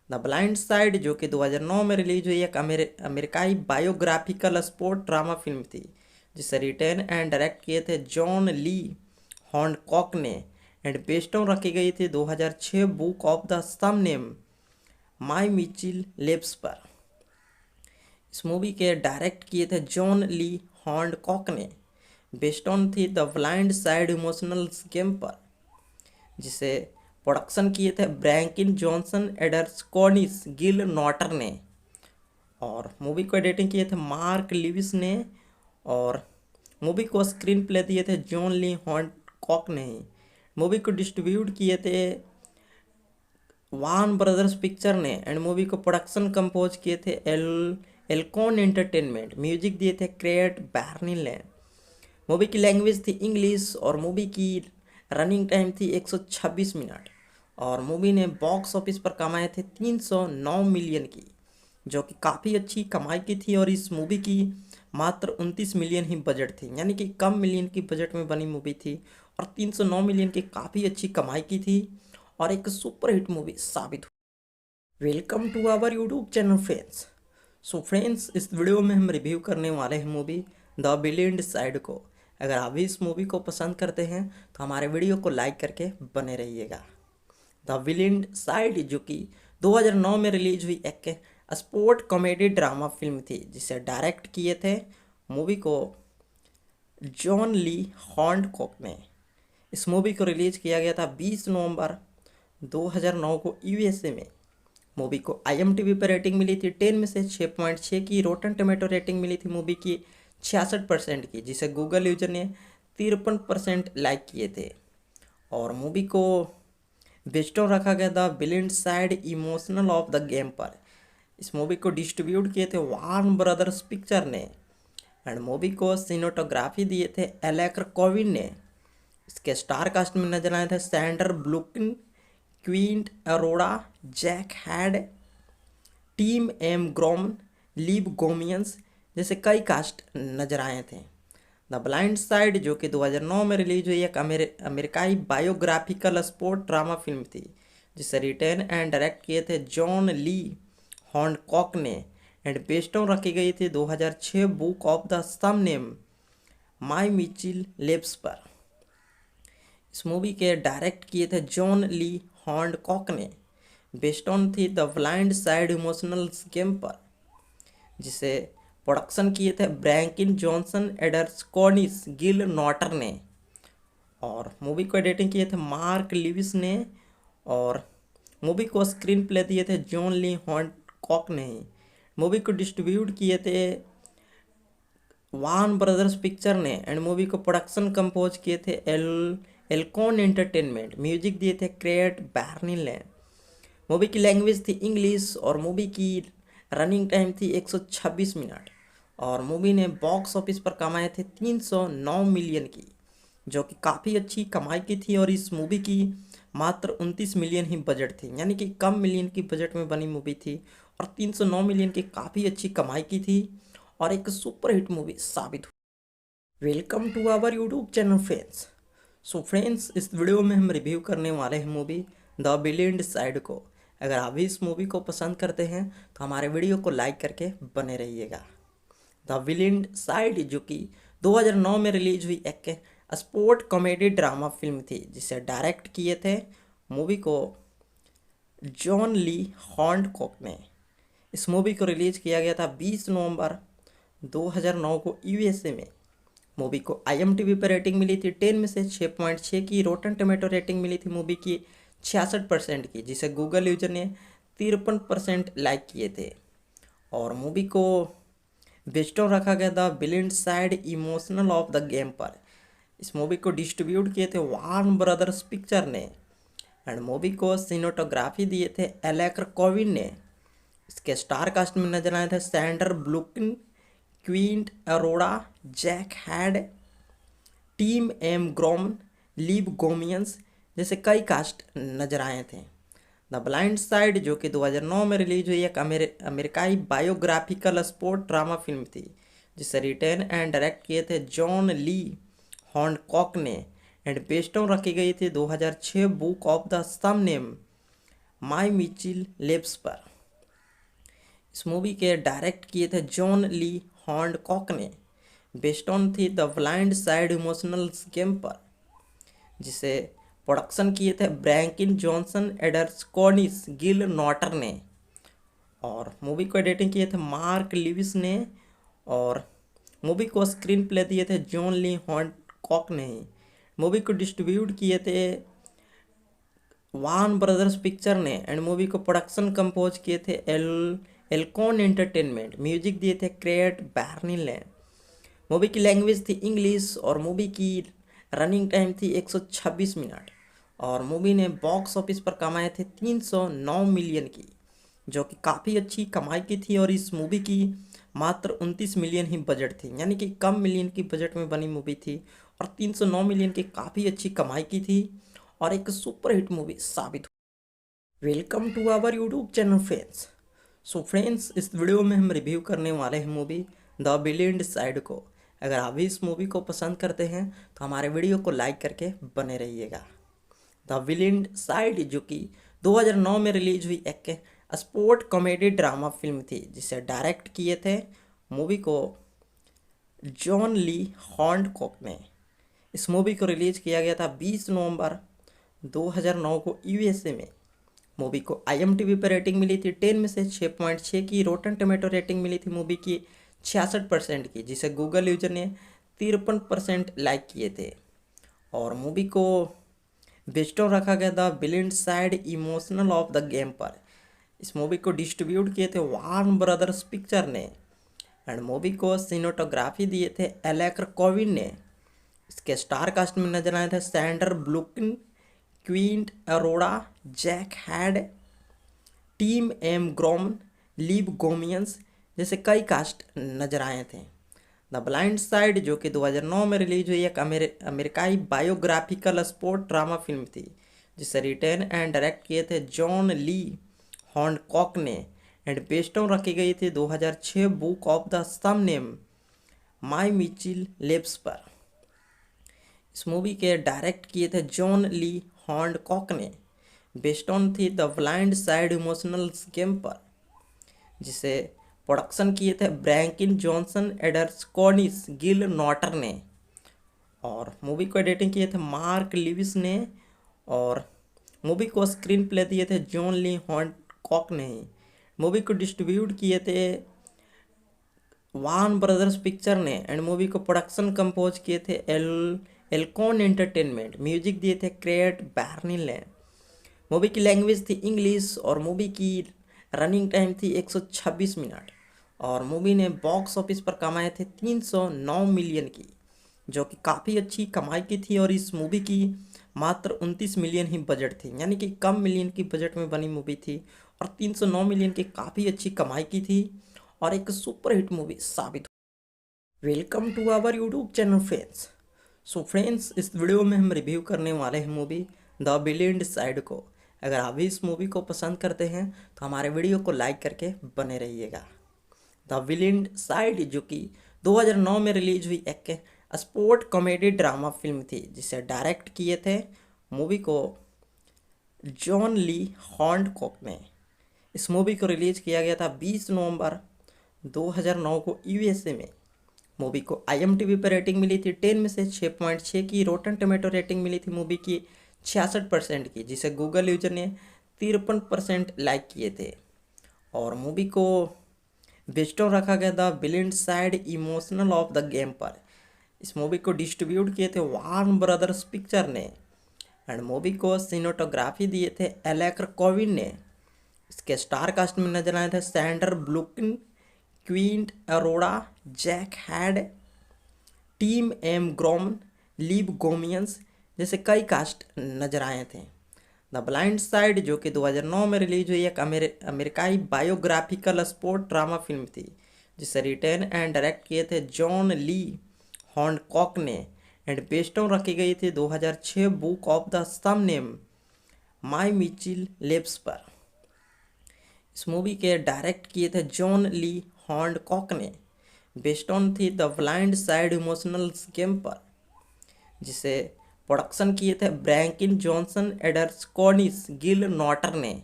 द ब्लाइंड साइड जो कि 2009 में रिलीज हुई एक अमेरिकाई बायोग्राफिकल स्पोर्ट ड्रामा फिल्म थी, जिसे रिटेन एंड डायरेक्ट किए थे जॉन ली हॉन्डकॉक ने, एंड बेस्ड ऑन रखी गई थी 2006 book of the same name my Mitchell lips पर। इस मूवी के डायरेक्ट किए थे जॉन ली हॉन्डकॉक ने, बेस्ड ऑन थी the Blind Side emotional game पर, जिसे प्रोडक्शन किए थे ब्रैंकिन जॉनसन एडर्सकोनिस गिल नॉटर ने, और मूवी को एडिटिंग किए थे मार्क लिविस ने, और मूवी को स्क्रीन प्ले दिए थे जॉन ली हॉन्कॉक ने। मूवी को डिस्ट्रीब्यूट किए थे वान ब्रदर्स पिक्चर ने, एंड मूवी को प्रोडक्शन कंपोज किए थे एल्कॉन एंटरटेनमेंट। म्यूजिक दिए थे क्रेट बैर्निल ने। मूवी की लैंग्वेज थी इंग्लिश और मूवी की रनिंग टाइम थी 126 मिनट, और मूवी ने बॉक्स ऑफिस पर कमाए थे 309 मिलियन की, जो कि काफ़ी अच्छी कमाई की थी। और इस मूवी की मात्र 29 मिलियन ही बजट थी, यानी कि कम मिलियन की बजट में बनी मूवी थी, और 309 मिलियन की काफ़ी अच्छी कमाई की थी, और एक सुपर हिट मूवी साबित हुई। Welcome to our YouTube channel friends. So friends, इस वीडियो में हम रिव्यू करने वाले हैं मूवी द विलेन साइड को। अगर आप भी इस मूवी को पसंद करते हैं तो हमारे वीडियो को लाइक करके बने रहिएगा। द विलेन साइड जो कि 2009 में रिलीज हुई एक स्पोर्ट कॉमेडी ड्रामा फिल्म थी, जिसे डायरेक्ट किए थे मूवी को जॉन ली हॉन्कॉक ने। इस मूवी को रिलीज किया गया था 20 नवंबर 2009 को यूएसए में। मूवी को IMDb पर रेटिंग मिली थी 10 में से 6.6 की। रोटन टोमेटो रेटिंग मिली थी मूवी की 66% की, जिसे गूगल यूजर ने 53% लाइक किए थे। और मूवी को बेस्ड ऑन रखा गया था villain side emotional of the game पर। इस मूवी को डिस्ट्रीब्यूट किए थे वार्न ब्रदर्स पिक्चर ने, एंड मूवी को सिनेटोग्राफी दिए थे एलेक्र कोविन ने। इसके स्टार कास्ट में नजर आए थे Sander ब्लुकिन, Quint Arora, Jack had, Tim M ग्रोम, लीव गोमियंस जैसे कई कास्ट नजर आए थे। द ब्लाइंड साइड जो कि 2009 में रिलीज हुई एक अमेरिकाई बायोग्राफिकल स्पोर्ट ड्रामा फिल्म थी, जिसे रिटेन एंड डायरेक्ट किए थे जॉन ली हॉन्कॉक ने, एंड बेस्ड ऑन रखी गई थी 2006 book of the same name my Mitchell labs पर। इस मूवी के डायरेक्ट किए थे जॉन ली हॉन्कॉक ने, बेस्ड ऑन थी the Blind Side emotional game पर, जिसे प्रोडक्शन किए थे ब्रैंकिन जॉनसन एडर्सकोनिस गिल नॉटर ने, और मूवी को एडिटिंग किए थे मार्क लिविस ने, और मूवी को स्क्रीन प्ले दिए थे जॉन ली हॉन्कॉक ने। मूवी को डिस्ट्रीब्यूट किए थे वान ब्रदर्स पिक्चर ने, एंड मूवी को प्रोडक्शन कंपोज किए थे एल्कॉन एंटरटेनमेंट। म्यूजिक दिए थे क्रेट बैर्निल ने। मूवी की लैंग्वेज थी इंग्लिश और मूवी की रनिंग टाइम थी 126 मिनट, और मूवी ने बॉक्स ऑफिस पर कमाए थे 309 मिलियन की, जो कि काफ़ी अच्छी कमाई की थी। और इस मूवी की मात्र 29 मिलियन ही बजट थी, यानी कि कम मिलियन की बजट में बनी मूवी थी, और 309 मिलियन की काफ़ी अच्छी कमाई की थी, और एक सुपर हिट मूवी साबित हुई। Welcome to our YouTube channel friends. So friends, इस वीडियो में हम रिव्यू करने वाले हैं मूवी द विलेन साइड को। अगर आप भी इस मूवी को पसंद करते हैं तो हमारे वीडियो को लाइक करके बने रहिएगा। द विलेन साइड जो कि 2009 में रिलीज हुई एक स्पोर्ट कॉमेडी ड्रामा फिल्म थी, जिसे डायरेक्ट किए थे मूवी को जॉन ली हॉन्कॉक ने। इस मूवी को रिलीज किया गया था 20 नवंबर 2009 को यूएसए में। मूवी को IMDb पर रेटिंग मिली थी 10 में से 6.6 की। रोटन टोमेटो रेटिंग मिली थी मूवी की 66% की, जिसे गूगल यूजर ने 53% लाइक किए थे। और मूवी को बेस्ड ऑन रखा गया था villain side emotional of the game पर। इस मूवी को डिस्ट्रीब्यूट किए थे वार्न ब्रदर्स पिक्चर ने, एंड मूवी को सिनेटोग्राफी दिए थे एलेक्र कोविन ने। इसके स्टार कास्ट में नजर आए थे Sander ब्लुकिन, Quint Arora, Jack had, Tim M ग्रोम, लीव गोमियंस जैसे कई कास्ट नजर आए थे। द ब्लाइंड साइड जो कि 2009 में रिलीज हुई एक अमेरिकाई बायोग्राफिकल स्पोर्ट ड्रामा फिल्म थी, जिसे रिटेन एंड डायरेक्ट किए थे जॉन ली हॉन्कॉक ने, एंड बेस्ड ऑन रखी गई थी 2006 book of the same name my Mitchell labs पर। इस मूवी के डायरेक्ट किए थे जॉन ली हॉन्कॉक ने, बेस्ड ऑन थी the Blind Side emotional game पर, जिसे प्रोडक्शन किए थे ब्रैंकिन जॉनसन एडर्सकोनिस गिल नॉटर ने, और मूवी को एडिटिंग किए थे मार्क लिविस ने, और मूवी को स्क्रीन प्ले दिए थे जॉन ली हॉन्कॉक ने। मूवी को डिस्ट्रीब्यूट किए थे वान ब्रदर्स पिक्चर ने एंड मूवी को प्रोडक्शन कंपोज किए थे एल्कॉन एंटरटेनमेंट। म्यूजिक दिए थे क्रेट बैर्निल ने। मूवी की लैंग्वेज थी इंग्लिश और मूवी की रनिंग टाइम थी 126 मिनट। और मूवी ने बॉक्स ऑफिस पर कमाए थे 309 मिलियन की, जो कि काफ़ी अच्छी कमाई की थी। और इस मूवी की मात्र 29 मिलियन ही बजट थी, यानी कि कम मिलियन की बजट में बनी मूवी थी और 309 मिलियन की काफ़ी अच्छी कमाई की थी और एक सुपरहिट मूवी साबित हुई। Welcome to our YouTube channel friends. So friends, इस वीडियो में हम रिव्यू करने वाले हैं मूवी द विलेन साइड को। अगर आप भी इस मूवी को पसंद करते हैं तो हमारे वीडियो को लाइक करके बने रहिएगा। द विलेन साइड जो कि 2009 में रिलीज हुई एक स्पोर्ट कॉमेडी ड्रामा फिल्म थी, जिसे डायरेक्ट किए थे मूवी को जॉन ली हॉन्डकॉक ने। इस मूवी को रिलीज किया गया था 20 नवंबर 2009 को यूएसए में। मूवी को IMDb पर रेटिंग मिली थी 10 में से 6.6 की। रोटन टोमेटो रेटिंग मिली थी मूवी की 66% की, जिसे गूगल यूजर ने 53% लाइक किए थे। और मूवी को बेस्ड ऑन रखा गया था villain side emotional of the game पर। इस मूवी को डिस्ट्रीब्यूट किए थे वार्न ब्रदर्स पिक्चर ने एंड मूवी को सिनेटोग्राफी दिए थे एलेक कोविन ने। इसके स्टार कास्ट में नजर आए थे Sander ब्लुकिन, Quinn Arora, Jack had, Tim M ग्रोमन, leave गोमियंस जैसे कई कास्ट नजर आए थे। द ब्लाइंड साइड जो कि 2009 में रिलीज हुई एक अमेरिकाई बायोग्राफिकल स्पोर्ट ड्रामा फिल्म थी, जिसे रिटेन एंड डायरेक्ट किए थे जॉन ली हॉन्डकॉक ने एंड बेस्ड ऑन रखी गई थी 2006 book of the same name my Mitchell labs पर। इस मूवी के डायरेक्ट किए थे जॉन ली हॉन्डकॉक ने। बेस्ड ऑन थी the Blind Side emotional game पर, जिसे प्रोडक्शन किए थे ब्रैंकिन जॉनसन, एडर्स कॉर्निस, गिल नॉटर ने। और मूवी को एडिटिंग किए थे मार्क लिविस ने। और मूवी को स्क्रीन प्ले दिए थे जॉन ली हॉन्डकॉक ने। मूवी को डिस्ट्रीब्यूट किए थे वान ब्रदर्स पिक्चर ने एंड मूवी को प्रोडक्शन कंपोज किए थे एल्कॉन एंटरटेनमेंट। म्यूजिक दिए थे क्रेट बैर्निल ने। मूवी की लैंग्वेज थी इंग्लिश और मूवी की रनिंग टाइम थी 126 मिनट। और मूवी ने बॉक्स ऑफिस पर कमाए थे 309 मिलियन की, जो कि काफ़ी अच्छी कमाई की थी। और इस मूवी की मात्र 29 मिलियन ही बजट थी, यानी कि कम मिलियन की बजट में बनी मूवी थी और 309 मिलियन की काफ़ी अच्छी कमाई की थी और एक सुपरहिट मूवी साबित हुई। Welcome to our YouTube channel friends. So friends, इस वीडियो में हम रिव्यू करने वाले हैं मूवी द विलेन साइड को। अगर आप भी इस मूवी को पसंद करते हैं तो हमारे वीडियो को लाइक करके बने रहिएगा। द विलेन साइड जो कि 2009 में रिलीज हुई एक स्पोर्ट कॉमेडी ड्रामा फिल्म थी, जिसे डायरेक्ट किए थे मूवी को जॉन ली हॉन्डकॉक ने। इस मूवी को रिलीज किया गया था 20 नवंबर 2009 को यूएसए में। मूवी को IMDb पर रेटिंग मिली थी 10 में से 6.6 की। रोटन टोमेटो रेटिंग मिली थी मूवी की 66% की, जिसे गूगल यूजर ने 53% लाइक किए थे। और मूवी को बेस्ड ऑन रखा गया था villain side emotional of the game पर। इस मूवी को डिस्ट्रीब्यूट किए थे वार्न ब्रदर्स पिक्चर ने एंड मूवी को सिनेटोग्राफी दिए थे एलेक कोविन ने। इसके स्टार कास्ट में नजर आए थे Sander ब्लुकिन, Quinn Arora, Jack had, Tim M ग्रोमन, leave गोमियंस जैसे कई कास्ट नजर आए थे। द ब्लाइंड साइड जो कि 2009 में रिलीज हुई एक अमेरिकाई बायोग्राफिकल स्पोर्ट ड्रामा फिल्म थी, जिसे रिटेन एंड डायरेक्ट किए थे जॉन ली हॉन्डकॉक ने एंड बेस्ड ऑन रखी गई थी 2006 book of the same name my Mitchell labs पर। इस मूवी के डायरेक्ट किए थे जॉन ली हॉन्डकॉक ने। बेस्ड ऑन थी the Blind Side emotional game पर, जिसे प्रोडक्शन किए थे ब्रैंकिन जॉनसन, एडर्स कॉर्निस, गिल नॉटर ने।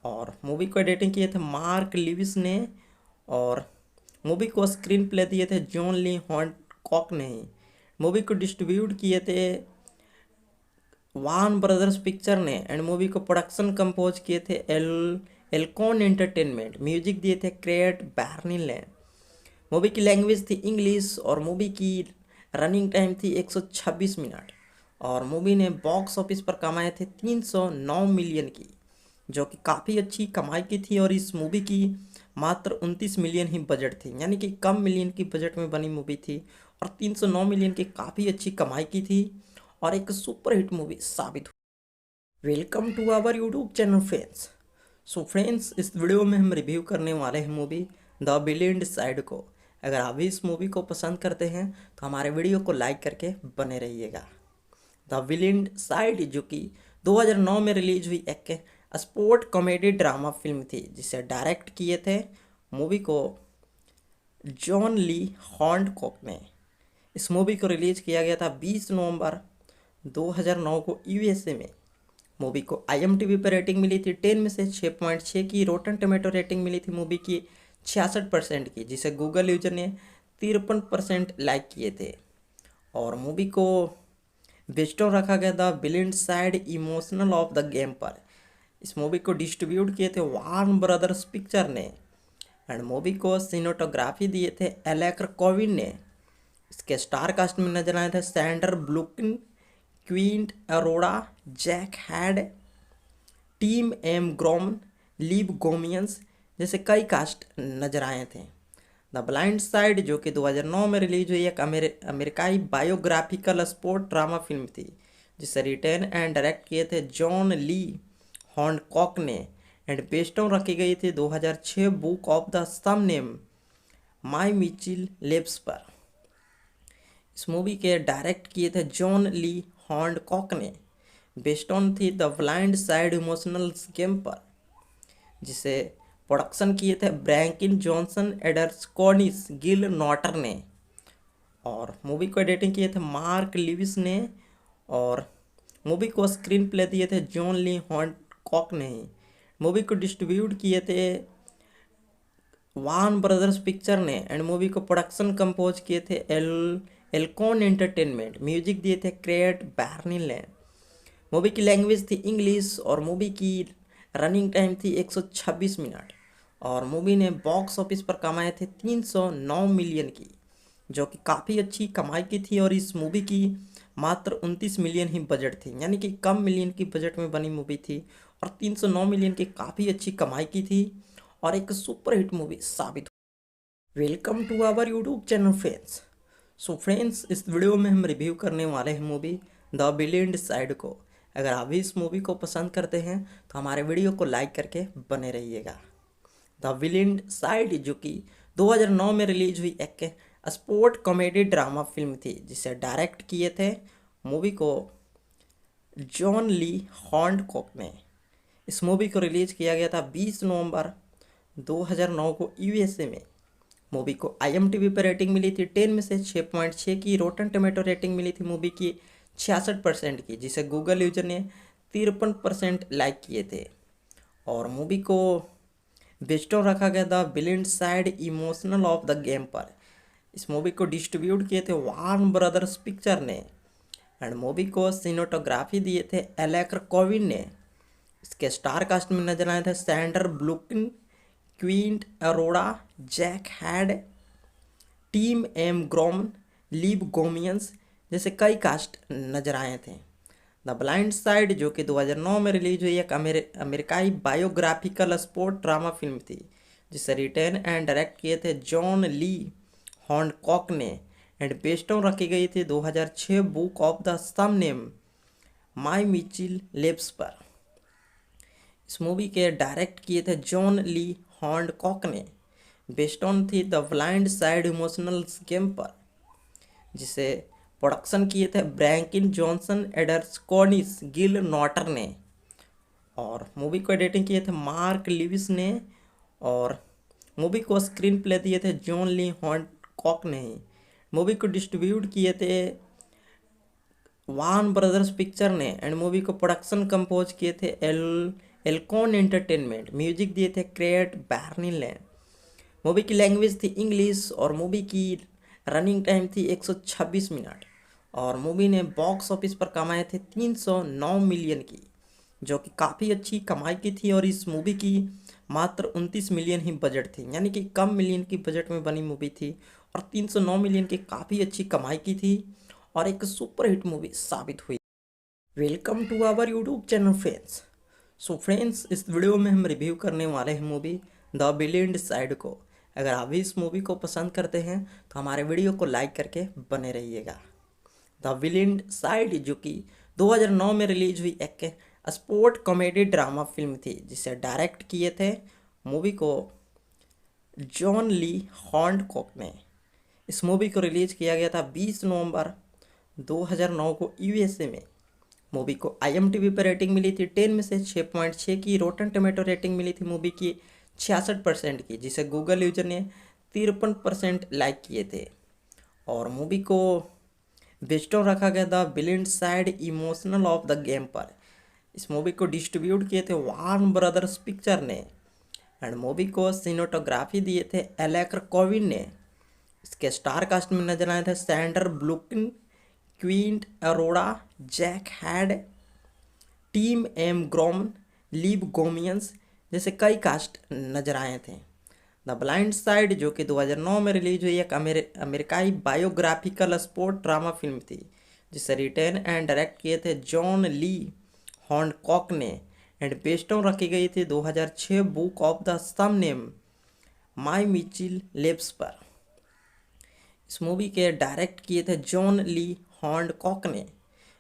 और मूवी को एडिटिंग किए थे मार्क लिविस ने। और मूवी को स्क्रीन प्ले दिए थे जॉन ली हॉन्डकॉक ने। मूवी को डिस्ट्रीब्यूट किए थे वार्न ब्रदर्स पिक्चर ने एंड मूवी को प्रोडक्शन कंपोज किए थे एल्कॉन एंटरटेनमेंट। म्यूजिक दिए थे क्रेट बैर्निल ने। मूवी की लैंग्वेज थी इंग्लिश और मूवी की रनिंग टाइम थी 126 मिनट। और मूवी ने बॉक्स ऑफिस पर कमाए थे 309 मिलियन की, जो कि काफ़ी अच्छी कमाई की थी। और इस मूवी की मात्र 29 मिलियन ही बजट थी, यानी कि कम मिलियन की बजट में बनी मूवी थी और 309 मिलियन की काफ़ी अच्छी कमाई की थी और एक सुपरहिट मूवी साबित हुई। Welcome to our YouTube channel friends. So friends, इस वीडियो में हम रिव्यू करने वाले हैं मूवी द विलेन साइड को। अगर आप भी इस मूवी को पसंद करते हैं तो हमारे वीडियो को लाइक करके बने रहिएगा। द विलेन साइड जो कि 2009 में रिलीज हुई एक स्पोर्ट कॉमेडी ड्रामा फिल्म थी, जिसे डायरेक्ट किए थे मूवी को जॉन ली हॉन्डकॉक ने। इस मूवी को रिलीज किया गया था 20 नवंबर 2009 को यूएसए में। मूवी को IMDb पर रेटिंग मिली थी 10 में से 6.6 की। रोटन टोमेटो रेटिंग मिली थी मूवी की 66% की, जिसे गूगल यूजर ने 53% लाइक किए थे। और मूवी को बेस्ड ऑन रखा गया था villain side emotional of the game पर। इस मूवी को डिस्ट्रीब्यूट किए थे वार्न ब्रदर्स पिक्चर ने। एंड मूवी को सिनेमाटोग्राफी दिए थे एलेक कोविन ने। इसके स्टार कास्ट में नजर आए थे Sander ब्लुकिन, Quinn Arora, Jack had, Tim M ग्रोमन, leave गोमियंस जैसे कई कास्ट नजर आए थे। द ब्लाइंड साइड जो कि 2009 में रिलीज हुई एक अमेरिकाई बायोग्राफिकल स्पोर्ट ड्रामा फिल्म थी, जिसे रिटेन एंड डायरेक्ट किए थे जॉन ली हॉन्डकॉक ने। एंड बेस्ड ऑन रखी गई थी 2006 book of the same name my Mitchell labs पर। इस मूवी के डायरेक्ट किए थे जॉन ली हॉन्डकॉक ने। बेस्ड ऑन थी the Blind Side emotional game पर, जिसे प्रोडक्शन किए थे ब्रैंकिन जॉनसन, एडर्स कॉर्निस, गिल नॉटर ने। और मूवी को एडिटिंग किए थे मार्क लिविस ने। और मूवी को स्क्रीन प्ले दिए थे जॉन ली हॉन्डकॉक ने ही। मूवी को डिस्ट्रीब्यूट किए थे वार्न ब्रदर्स पिक्चर ने। एंड मूवी को प्रोडक्शन कंपोज किए थे एल्कॉन एंटरटेनमेंट। म्यूजिक दिए थे क्रेट बैर्निल ने। मूवी की लैंग्वेज थी इंग्लिश और मूवी की रनिंग टाइम थी 126 मिनट। और मूवी ने बॉक्स ऑफिस पर कमाए थे 309 मिलियन की, जो कि काफ़ी अच्छी कमाई की थी। और इस मूवी की मात्र 29 मिलियन ही बजट थी, यानी कि कम मिलियन की बजट में बनी मूवी थी और 309 मिलियन की काफ़ी अच्छी कमाई की थी और एक सुपरहिट मूवी साबित हुई। Welcome to our YouTube channel friends. So friends, इस वीडियो में हम रिव्यू करने वाले हैं मूवी द विलेन साइड को। अगर आप भी इस मूवी को पसंद करते हैं तो हमारे वीडियो को लाइक करके बने रहिएगा। द विलेन साइड जो कि 2009 में रिलीज हुई एक स्पोर्ट कॉमेडी ड्रामा फिल्म थी, जिसे डायरेक्ट किए थे मूवी को जॉन ली हॉन्डकॉक ने। इस मूवी को रिलीज किया गया था 20 नवंबर 2009 को यूएसए में। मूवी को IMDb पर रेटिंग मिली थी 10 में से 6.6 की। रोटन टोमेटो रेटिंग मिली थी मूवी की 66% की, जिसे गूगल यूजर ने 53% लाइक किए थे। और मूवी को बेस्ड ऑन रखा गया था villain side emotional of the game पर। इस मूवी को डिस्ट्रीब्यूट किए थे वार्न ब्रदर्स पिक्चर ने। एंड मूवी को सिनेमाटोग्राफी दिए थे एलेक कोविन ने। इसके स्टार कास्ट में नजर आए थे Sander ब्लुकिन, Quinn Arora, Jack had, Tim M ग्रोमन, leave गोमियंस जैसे कई कास्ट नजर आए थे। द ब्लाइंड साइड जो कि 2009 में रिलीज हुई एक अमेरिकाई बायोग्राफिकल स्पोर्ट ड्रामा फिल्म थी, जिसे रिटेन एंड डायरेक्ट किए थे जॉन ली हॉन्डकॉक ने। एंड बेस्ड ऑन रखी गई थी 2006 book of the same name my Mitchell labs पर। इस मूवी के डायरेक्ट किए थे जॉन ली हॉन्डकॉक ने। बेस्ड ऑन थी the Blind Side emotional game पर, जिसे प्रोडक्शन किए थे ब्रैंकिन जॉनसन, एडर्स कॉर्निस, गिल नॉटर ने। और मूवी को एडिटिंग किए थे मार्क लिविस ने। और मूवी को स्क्रीन प्ले दिए थे जॉन ली हॉन्डकॉक ने ही। मूवी को डिस्ट्रीब्यूट किए थे वार्न ब्रदर्स पिक्चर ने। एंड मूवी को प्रोडक्शन कंपोज किए थे एल्कॉन एंटरटेनमेंट। म्यूजिक दिए थे क्रेट बैर्निल ने। मूवी की लैंग्वेज थी इंग्लिश और मूवी की रनिंग टाइम थी 126 मिनट। और मूवी ने बॉक्स ऑफिस पर कमाए थे 309 मिलियन की, जो कि काफ़ी अच्छी कमाई की थी। और इस मूवी की मात्र 29 मिलियन ही बजट थी, यानी कि कम मिलियन की बजट में बनी मूवी थी और 309 मिलियन की काफ़ी अच्छी कमाई की थी और एक सुपरहिट मूवी साबित हुई। Welcome to our YouTube channel friends. So friends, इस वीडियो में हम रिव्यू करने वाले हैं मूवी द विलेन साइड को। अगर आप भी इस मूवी को पसंद करते हैं तो हमारे वीडियो को लाइक करके बने रहिएगा। द विलेन साइड जो कि 2009 में रिलीज हुई एक स्पोर्ट कॉमेडी ड्रामा फिल्म थी, जिसे डायरेक्ट किए थे मूवी को जॉन ली हैंडकॉक ने। इस मूवी को रिलीज किया गया था 20 नवंबर 2009 को यूएसए में। मूवी को IMDb पर रेटिंग मिली थी 10 में से 6.6 की। रोटन टोमेटो रेटिंग मिली थी मूवी की 66% की, जिसे गूगल यूजर ने 53% लाइक किए थे। और मूवी को बेस्ड ऑन रखा गया था villain side emotional of the game पर। इस मूवी को डिस्ट्रीब्यूट किए थे वार्न ब्रदर्स पिक्चर ने। एंड मूवी को सिनेमाटोग्राफी दिए थे एलेक्र कोविन ने। इसके स्टार कास्ट में नजर आए थे Sander ब्लुकिन, Quint Arora, Jack had, Tim M ग्रोमन, leave गोमियंस जैसे कई कास्ट नजर आए थे। द ब्लाइंड साइड जो कि 2009 में रिलीज हुई एक अमेरिकाई बायोग्राफिकल स्पोर्ट ड्रामा फिल्म थी, जिसे रिटेन एंड डायरेक्ट किए थे जॉन ली हैंडकॉक ने। एंड बेस्ड ऑन रखी गई थी 2006 book of the same name my Mitchell labs पर। इस मूवी के डायरेक्ट किए थे जॉन ली हैंडकॉक ने।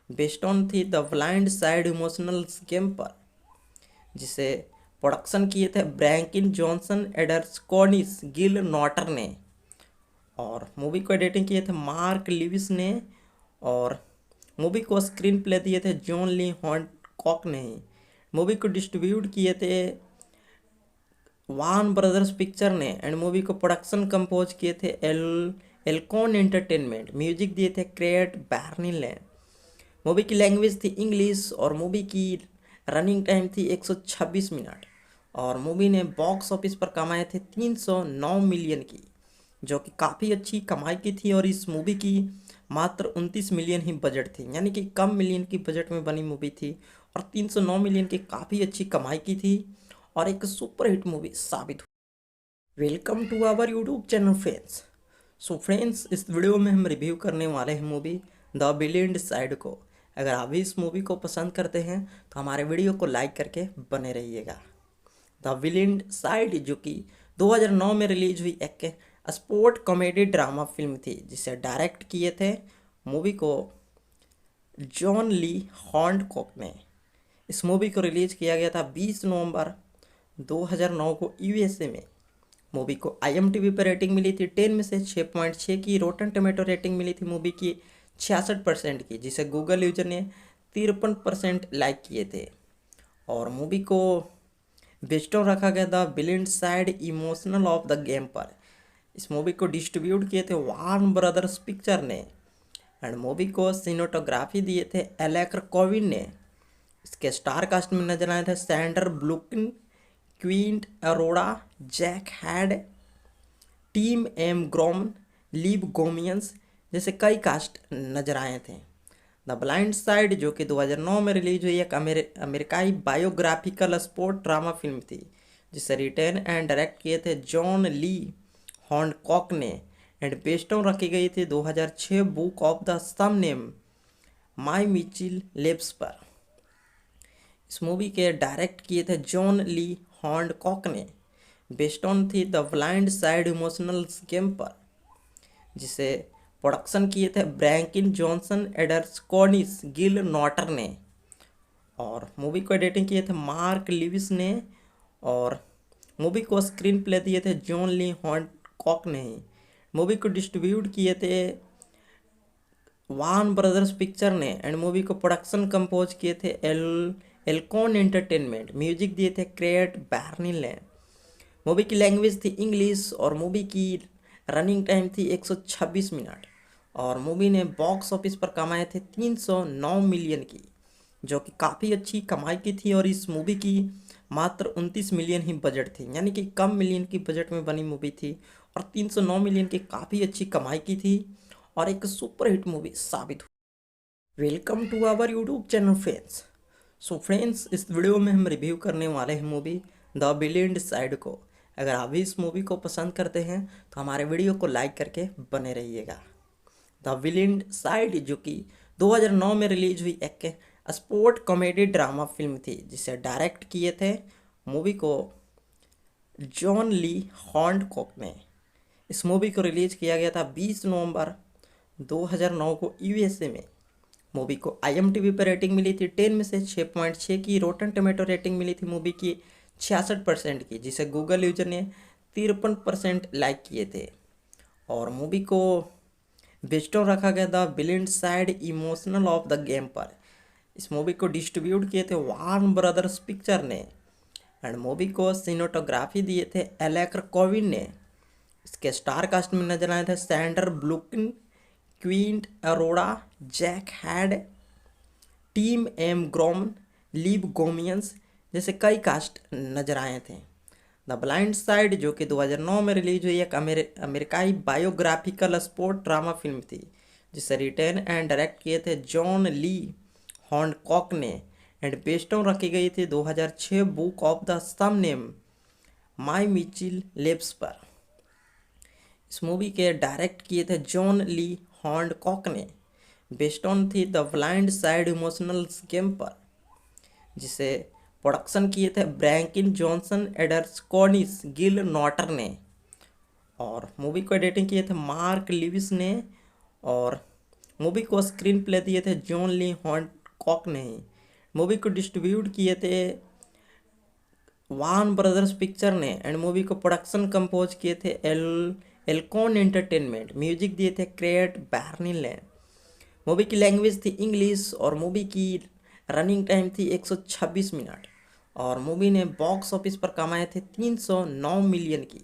बेस्ड ऑन थी the Blind Side emotional game पर, जिसे प्रोडक्शन किए थे ब्रैंकिन जॉनसन, एडर्स कॉर्निस, गिल नॉटर ने। और मूवी को एडिटिंग किए थे मार्क लिविस ने। और मूवी को स्क्रीन प्ले दिए थे जॉन ली हैंडकॉक ने। मूवी को डिस्ट्रीब्यूट किए थे वार्न ब्रदर्स पिक्चर ने। एंड मूवी को प्रोडक्शन कंपोज किए थे एल्कॉन एंटरटेनमेंट। म्यूजिक दिए थे क्रेट बैर्निल ने। मूवी की लैंग्वेज थी इंग्लिश और मूवी की रनिंग टाइम थी 126 मिनट। और मूवी ने बॉक्स ऑफिस पर कमाए थे 309 मिलियन की, जो कि काफ़ी अच्छी कमाई की थी। और इस मूवी की मात्र 29 मिलियन ही बजट थी, यानी कि कम मिलियन की बजट में बनी मूवी थी और 309 मिलियन की काफ़ी अच्छी कमाई की थी और एक सुपर हिट मूवी साबित हुई। Welcome to our YouTube channel friends. So friends, इस वीडियो में हम रिव्यू करने वाले हैं मूवी द विलेन साइड को। अगर आप भी इस मूवी को पसंद करते हैं तो हमारे वीडियो को लाइक करके बने रहिएगा। द विलेन साइड जो कि 2009 में रिलीज हुई एक स्पोर्ट कॉमेडी ड्रामा फिल्म थी, जिसे डायरेक्ट किए थे मूवी को जॉन ली हैंडकॉक ने। इस मूवी को रिलीज किया गया था 20 नवंबर 2009 को यूएसए में। मूवी को IMDb पर रेटिंग मिली थी 10 में से 6.6 की। रोटन टोमेटो रेटिंग मिली थी मूवी की 66% की, जिसे गूगल यूजर ने 53% लाइक किए थे। और मूवी को बेस्ड ऑन रखा गया था villain side emotional of the game पर। इस मूवी को डिस्ट्रीब्यूट किए थे वार्न ब्रदर्स पिक्चर ने। एंड मूवी को सिनेमाटोग्राफी दिए थे एलेक्र कोविन ने। इसके स्टार कास्ट में नजर आए थे Sander ब्लुकिन, Quint Arora, Jack had, Tim M ग्रोमन, leave गोमियंस जैसे कई कास्ट नजर आए थे। द ब्लाइंड साइड जो कि 2009 में रिलीज हुई एक अमेरिकाई बायोग्राफिकल स्पोर्ट ड्रामा फिल्म थी, जिसे रिटेन एंड डायरेक्ट किए थे जॉन ली हैंडकॉक ने। एंड बेस्ड ऑन रखी गई थी 2006 book of the same name my Mitchell labs पर। इस मूवी के डायरेक्ट किए थे जॉन ली हैंडकॉक ने। बेस्ड ऑन थी the Blind Side emotional game पर, जिसे प्रोडक्शन किए थे ब्रैंकिन जॉनसन, एडर्स कॉर्निस, गिल नॉटर ने। और मूवी को एडिटिंग किए थे मार्क लिविस ने। और मूवी को स्क्रीन प्ले दिए थे जॉन ली हैंडकॉक ने। मूवी को डिस्ट्रीब्यूट किए थे वार्न ब्रदर्स पिक्चर ने। एंड मूवी को प्रोडक्शन कंपोज किए थे एल्कॉन एंटरटेनमेंट। म्यूजिक दिए थे क्रेट बैर्निल ने। मूवी की लैंग्वेज थी इंग्लिश और मूवी की रनिंग टाइम थी 126 मिनट। और मूवी ने बॉक्स ऑफिस पर कमाए थे 309 मिलियन की, जो कि काफ़ी अच्छी कमाई की थी। और इस मूवी की मात्र 29 मिलियन ही बजट थी, यानी कि कम मिलियन की बजट में बनी मूवी थी और 309 मिलियन की काफ़ी अच्छी कमाई की थी और एक सुपर हिट मूवी साबित हुई। Welcome to our YouTube channel friends. So friends, इस वीडियो में हम रिव्यू करने वाले हैं मूवी द विलेन साइड को। अगर आप भी इस मूवी को पसंद करते हैं तो हमारे वीडियो को लाइक करके बने रहिएगा। द विलेन साइड जो कि 2009 में रिलीज हुई एक स्पोर्ट कॉमेडी ड्रामा फिल्म थी जिसे डायरेक्ट किए थे मूवी को जॉन ली हॉन्डकॉक ने। इस मूवी को रिलीज किया गया था 20 नवंबर 2009 को यूएसए में। मूवी को आईएमडीबी पर रेटिंग मिली थी 10 में से 6.6 की। रोटन टोमेटो रेटिंग मिली थी मूवी की 66% की, जिसे गूगल यूजर ने 53% लाइक किए थे। और मूवी को बेस्ड ऑन रखा गया था villain side emotional of the game पर। इस मूवी को डिस्ट्रीब्यूट किए थे वार्न ब्रदर्स पिक्चर ने। एंड मूवी को सिनेटोग्राफी दिए थे एलेक्र कोविन ने। इसके स्टार कास्ट में नजर आए थे Sander ब्लूकिन, Quint Arora, Jack had, Tim M ग्रोमन, leave गोमियंस जैसे कई कास्ट नजर आए थे। द ब्लाइंड साइड जो कि 2009 में रिलीज हुई एक अमेरिकाई बायोग्राफिकल स्पोर्ट ड्रामा फिल्म थी जिसे रिटेन एंड डायरेक्ट किए थे जॉन ली हॉन्डकॉक ने। एंड बेस्ड ऑन रखी गई थी 2006 book of the same name my Mitchell labs पर। इस मूवी के डायरेक्ट किए थे जॉन ली हॉन्डकॉक ने। बेस्ड ऑन थी the Blind Side emotional game पर, जिसे प्रोडक्शन किए थे ब्रैंकिन जॉनसन, एडर्स कॉर्निस, गिल नॉटर ने। और मूवी को एडिटिंग किए थे मार्क लिविस ने। और मूवी को स्क्रीन प्ले दिए थे जॉन ली हॉन्डकॉक ने। मूवी को डिस्ट्रीब्यूट किए थे वार्न ब्रदर्स पिक्चर ने। एंड मूवी को प्रोडक्शन कंपोज किए थे एल्कॉन एंटरटेनमेंट। म्यूजिक दिए थे क्रेट बैर्निल। मूवी की लैंग्वेज थी इंग्लिश और मूवी की रनिंग टाइम थी 126 मिनट। और मूवी ने बॉक्स ऑफिस पर कमाए थे 309 मिलियन की,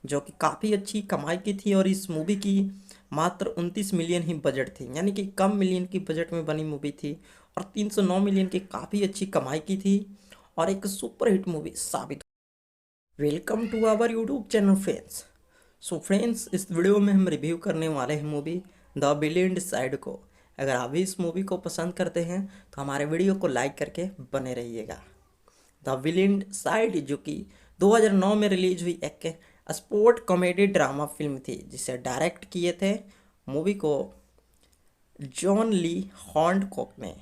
जो कि काफ़ी अच्छी कमाई की थी। और इस मूवी की मात्र 29 मिलियन ही बजट थी, यानी कि कम मिलियन की बजट में बनी मूवी थी और 309 मिलियन की काफ़ी अच्छी कमाई की थी और एक सुपर हिट मूवी साबित। Welcome to our YouTube channel friends. So friends, इस वीडियो में हम रिव्यू करने वाले हैं मूवी द विलेन साइड को। अगर आप भी इस मूवी को पसंद करते हैं तो हमारे वीडियो को लाइक करके बने रहिएगा। द विलेन साइड जो कि 2009 में रिलीज हुई एक स्पोर्ट कॉमेडी ड्रामा फिल्म थी जिसे डायरेक्ट किए थे मूवी को जॉन ली हॉन्डकॉक ने।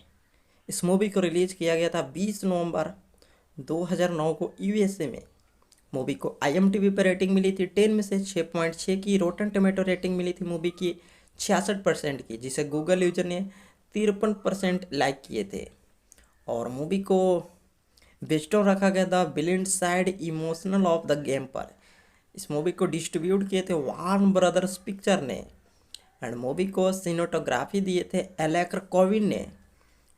इस मूवी को रिलीज किया गया था 20 नवंबर 2009 को यूएसए में। मूवी को आईएमडीबी पर रेटिंग मिली थी 10 में से 6.6 की। रोटन टोमेटो रेटिंग मिली थी मूवी की 66% की, जिसे गूगल यूजर ने 53% लाइक किए थे। और मूवी को बेस्ड ऑन रखा गया था villain side emotional of the game पर। इस मूवी को डिस्ट्रीब्यूट किए थे वार्न ब्रदर्स पिक्चर ने। एंड मूवी को सिनेटोग्राफी दिए थे एलेक्र कोविन ने।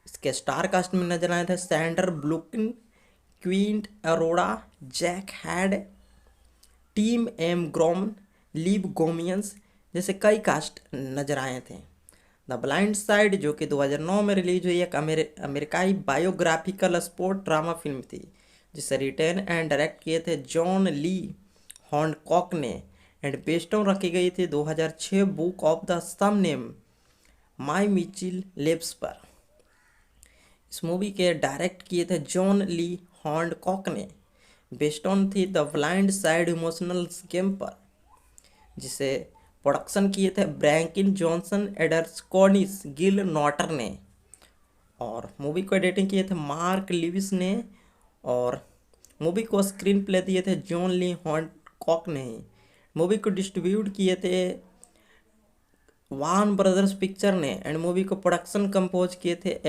इसके स्टार कास्ट में नजर आए थे Sander ब्लूकिन, Quint Arora, Jack had, Tim M ग्रोमन, leave गोमियंस जैसे कई कास्ट नजर आए थे। द ब्लाइंड साइड जो कि 2009 में रिलीज हुई एक अमेरिकाई बायोग्राफिकल स्पोर्ट ड्रामा फिल्म थी जिसे रिटेन एंड डायरेक्ट किए थे जॉन ली हॉन्डकॉक ने। एंड बेस्ड ऑन रखी गई थी 2006 book of the same name my Mitchell labs पर। इस मूवी के डायरेक्ट किए थे जॉन ली हॉन्डकॉक ने। बेस्ड ऑन थी the Blind Side emotional game पर, जिसे प्रोडक्शन किए थे ब्रैंकिन जॉनसन, एडर्स कॉर्निस, गिल नॉटर ने। और मूवी को एडिटिंग किए थे मार्क लिविस ने। और मूवी को स्क्रीन प्ले दिए थे जॉन ली हॉन्डकॉक ने। मूवी को डिस्ट्रीब्यूट किए थे वार्न ब्रदर्स पिक्चर ने। एंड मूवी को प्रोडक्शन कंपोज किए थे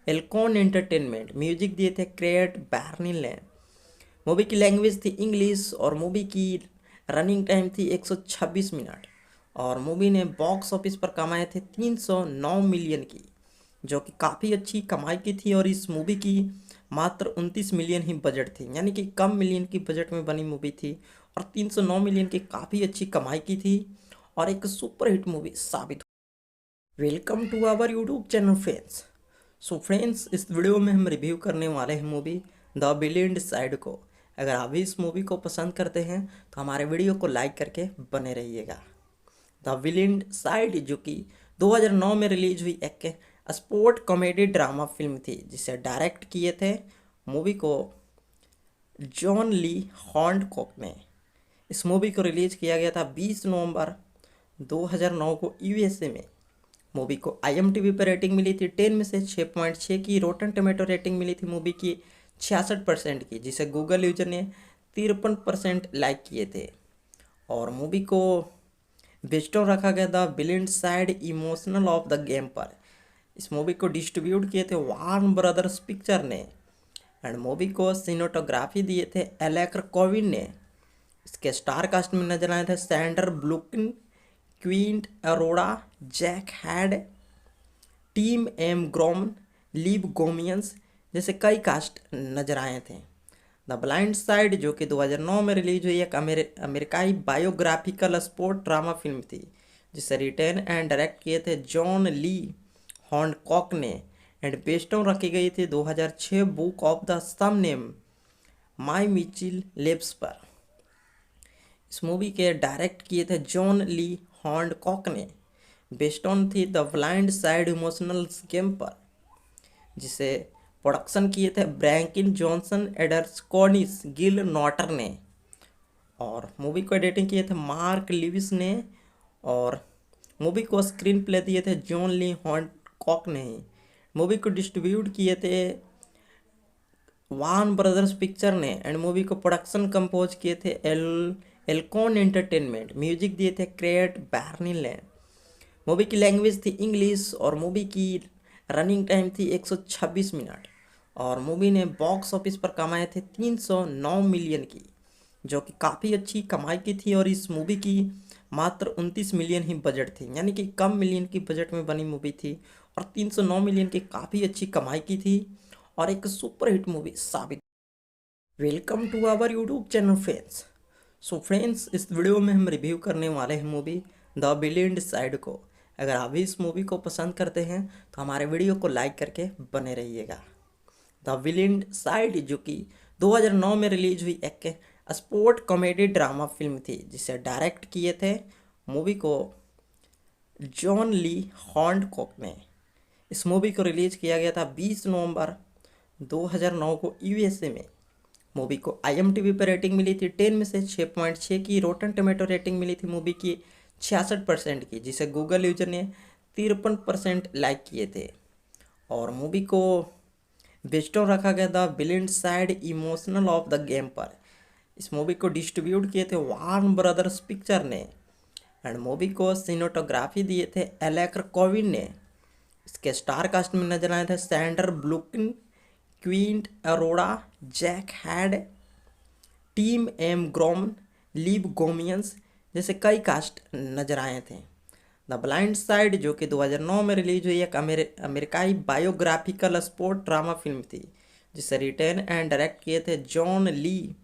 एल्कॉन एंटरटेनमेंट। म्यूजिक दिए थे क्रेट बैर्निल ने। मूवी की लैंग्वेज थी इंग्लिश और मूवी की रनिंग टाइम थी 126 मिनट। और मूवी ने बॉक्स ऑफिस पर कमाए थे 309 मिलियन की, जो कि काफ़ी अच्छी कमाई की थी। और इस मूवी की मात्र 29 मिलियन ही बजट थी, यानी कि कम मिलियन की बजट में बनी मूवी थी और 309 मिलियन की काफ़ी अच्छी कमाई की थी और एक सुपर हिट मूवी साबित हुई। Welcome to our YouTube channel friends. So friends, इस वीडियो में हम रिव्यू करने वाले हैं मूवी द विलेन साइड को। अगर आप भी इस मूवी को पसंद करते हैं तो हमारे वीडियो को लाइक करके बने रहिएगा। द विलेन साइड जो कि 2009 में रिलीज हुई एक स्पोर्ट कॉमेडी ड्रामा फिल्म थी जिसे डायरेक्ट किए थे मूवी को जॉन ली हॉन्डकॉक ने। इस मूवी को रिलीज किया गया था 20 नवंबर 2009 को यूएसए में। मूवी को IMDb पर रेटिंग मिली थी 10 में से 6.6 की। रोटन टोमेटो रेटिंग मिली थी मूवी की 66% की, जिसे गूगल यूजर ने 53% लाइक किए थे। और मूवी को बेस्ट ऑन रखा गया था villain side emotional of the game पर। इस मूवी को डिस्ट्रीब्यूट किए थे वार्न ब्रदर्स पिक्चर ने। एंड मूवी को सिनेमाटोग्राफी दिए थे एलेक्र कोविन ने। इसके स्टार कास्ट में नजर आए थे Sander ब्लुकिन, Quint Arora, Jack had, Tim M ग्रोमन, leave गोमियंस जैसे कई कास्ट नजर आए थे। द ब्लाइंड साइड जो कि 2009 में रिलीज हुई एक अमेरिकाई बायोग्राफिकल स्पोर्ट ड्रामा फिल्म थी, जिसे रिटेन एंड डायरेक्ट किए थे जॉन ली हॉन्डकॉक ने। एंड बेस्ड ऑन रखी गई थी 2006 book of the same name my Mitchell lips पर। इस मूवी के डायरेक्ट किए थे जॉन ली हॉन्डकॉक ने। बेस्ड ऑन थी the Blind Side emotional game पर, जिसे प्रोडक्शन किए थे ब्रैंकिन जॉनसन, एडर्स कॉर्निस, गिल नॉटर ने। और मूवी को एडिटिंग किए थे मार्क लिविस ने। और मूवी को स्क्रीन प्ले दिए थे जॉन ली हॉन्डकॉक ने। मूवी को डिस्ट्रीब्यूट किए थे वार्न ब्रदर्स पिक्चर ने। एंड मूवी को प्रोडक्शन कंपोज किए थे एल्कॉन एंटरटेनमेंट। म्यूजिक दिए थे क्रेट बैर्निल ने। मूवी की लैंग्वेज थी इंग्लिश और मूवी की रनिंग टाइम थी 126 मिनट। और मूवी ने बॉक्स ऑफिस पर कमाए थे 309 मिलियन की, जो कि काफ़ी अच्छी कमाई की थी। और इस मूवी की मात्र 29 मिलियन ही बजट थी, यानी कि कम मिलियन की बजट में बनी मूवी थी। और 309 मिलियन की काफ़ी अच्छी कमाई की थी और एक सुपर हिट मूवी साबित। Welcome to our YouTube channel friends. So friends, इस वीडियो में हम रिव्यू करने वाले हैं मूवी द विलेन साइड को। अगर आप भी इस मूवी को पसंद करते हैं तो हमारे वीडियो को लाइक करके बने रहिएगा। द विलेन साइड जो कि 2009 में रिलीज हुई एक स्पोर्ट कॉमेडी ड्रामा फिल्म थी, जिसे डायरेक्ट किए थे मूवी को जॉन ली हॉन्डकॉक ने। इस मूवी को रिलीज किया गया था 20 नवंबर 2009 को यूएसए में। मूवी को IMDb पर रेटिंग मिली थी 10 में से 6.6 की। रोटन टोमेटो रेटिंग मिली थी मूवी की 66% की, जिसे गूगल यूजर ने 53% लाइक किए थे। और मूवी को बेस्ट ऑन रखा गया था villain side emotional of the game पर। इस मूवी को डिस्ट्रीब्यूट किए थे वार्न ब्रदर्स पिक्चर ने। एंड मूवी को सिनेमाटोग्राफी दिए थे एलेक्र कोविन ने। इसके स्टार कास्ट में नजर आए थे Sander ब्लुकिन, Quint Arora, Jack had, Tim M ग्रोमन, leave गोमियंस जैसे कई कास्ट नजर आए थे। द ब्लाइंड साइड जो कि 2009 में रिलीज हुई एक अमेरिकाई बायोग्राफिकल स्पोर्ट ड्रामा फिल्म थी, जिसे रिटेन एंड डायरेक्ट किए थे जॉन ली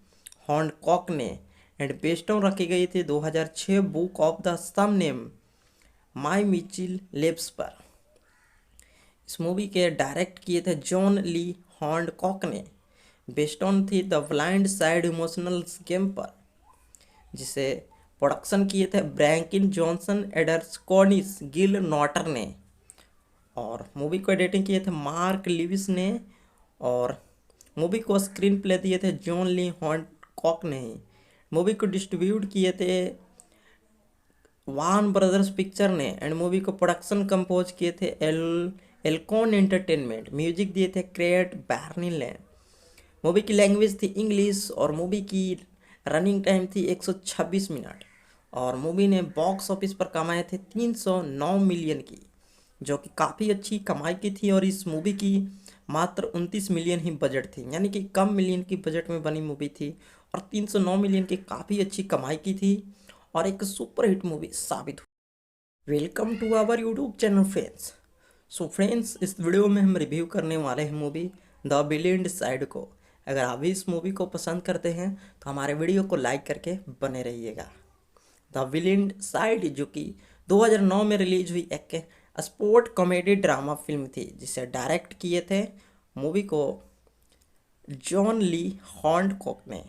हॉन्डकॉक ने। एंड बेस्ड ऑन रखी गई थी 2006 book of the same name my Mitchell lips पर। इस मूवी के डायरेक्ट किए थे जॉन ली हॉन्डकॉक ने। बेस्ड ऑन थी the Blind Side emotional game पर, जिसे प्रोडक्शन किए थे ब्रैंकिन जॉनसन, एडर्स कॉर्निस, गिल नॉटर ने। और मूवी को एडिटिंग किए थे मार्क लिविस ने। और मूवी को स्क्रीन प्ले दिए थे जॉन ली हॉन्डकॉक ने। मूवी को डिस्ट्रीब्यूट किए थे वार्न ब्रदर्स पिक्चर ने। एंड मूवी को प्रोडक्शन कंपोज किए थे एल्कॉन एंटरटेनमेंट। म्यूजिक दिए थे क्रेट बैर्निल ने। मूवी की लैंग्वेज थी इंग्लिश और मूवी की रनिंग टाइम थी 126 मिनट। और मूवी ने बॉक्स ऑफिस पर कमाए थे 309 मिलियन की, जो कि काफ़ी अच्छी कमाई की थी। और इस मूवी की मात्र 29 मिलियन ही बजट थी, यानी कि कम मिलियन की बजट में बनी मूवी थी। और 309 मिलियन की काफ़ी अच्छी कमाई की थी और एक सुपर हिट मूवी साबित हुई। Welcome to our YouTube channel friends. So friends, इस वीडियो में हम रिव्यू करने वाले हैं मूवी द विलेन साइड को। अगर आप भी इस मूवी को पसंद करते हैं तो हमारे वीडियो को लाइक करके बने रहिएगा। द विलेन साइड जो कि 2009 में रिलीज हुई एक स्पोर्ट कॉमेडी ड्रामा फिल्म थी, जिसे डायरेक्ट किए थे मूवी को जॉन ली हॉन्डकॉक ने।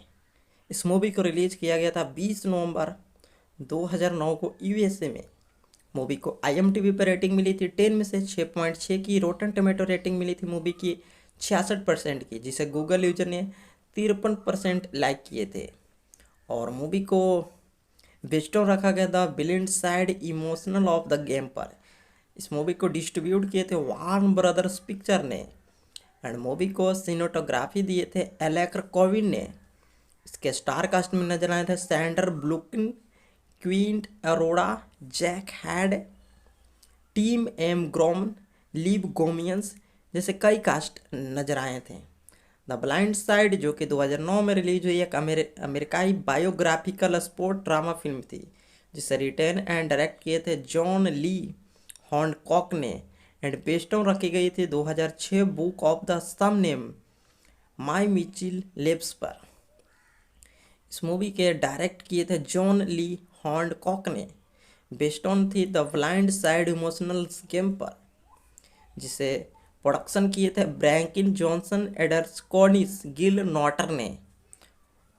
इस मूवी को रिलीज किया गया था 20 नवंबर 2009 को यूएसए में। मूवी को IMDb पर रेटिंग मिली थी 10 में से 6.6 की। रोटन टोमेटो रेटिंग मिली थी मूवी की 66% की, जिसे गूगल यूजर ने 53% लाइक किए थे। और मूवी को बेस्ट ऑन रखा गया था villain side emotional of the game पर। इस मूवी को डिस्ट्रीब्यूट किए थे वार्न ब्रदर्स पिक्चर ने एंड मूवी को सिनेटोग्राफी दिए थे एलेक कोविन ने। इसके स्टार कास्ट में नजर आए थे Sander ब्लुकिन, Quinn Arora, Jack had, Tim M ग्रोमन, leave गोमियंस जैसे कई कास्ट नजर आए थे। द ब्लाइंड साइड जो कि 2009 में रिलीज हुई एक अमेरिकाई बायोग्राफिकल स्पोर्ट ड्रामा फिल्म थी जिसे रिटेन एंड डायरेक्ट किए थे जॉन ली हॉन्डकॉक ने एंड बेस्ड ऑन रखी गई थी 2006 book of the same name my Mitchell labs पर। इस मूवी के डायरेक्ट किए थे जॉन ली हॉन्डकॉक ने, बेस्ड ऑन थी the Blind Side emotional game पर, जिसे प्रोडक्शन किए थे ब्रैंकिन जॉनसन, एडर्स कॉर्निस, गिल नॉटर ने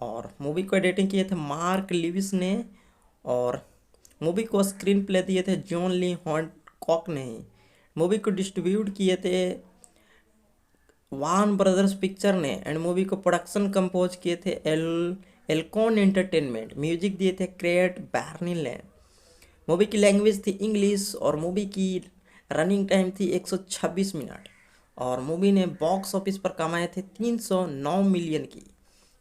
और मूवी को एडिटिंग किए थे मार्क लिविस ने और मूवी को स्क्रीन प्ले दिए थे जॉन ली हॉन्डकॉक ने। मूवी को डिस्ट्रीब्यूट किए थे वार्न ब्रदर्स पिक्चर ने एंड मूवी को प्रोडक्शन कंपोज किए थे एल्कॉन एंटरटेनमेंट। म्यूजिक दिए थे क्रेट बैर्निल ने। मूवी की लैंग्वेज थी इंग्लिश और मूवी की रनिंग टाइम थी 126 मिनट और मूवी ने बॉक्स ऑफिस पर कमाए थे 309 मिलियन की,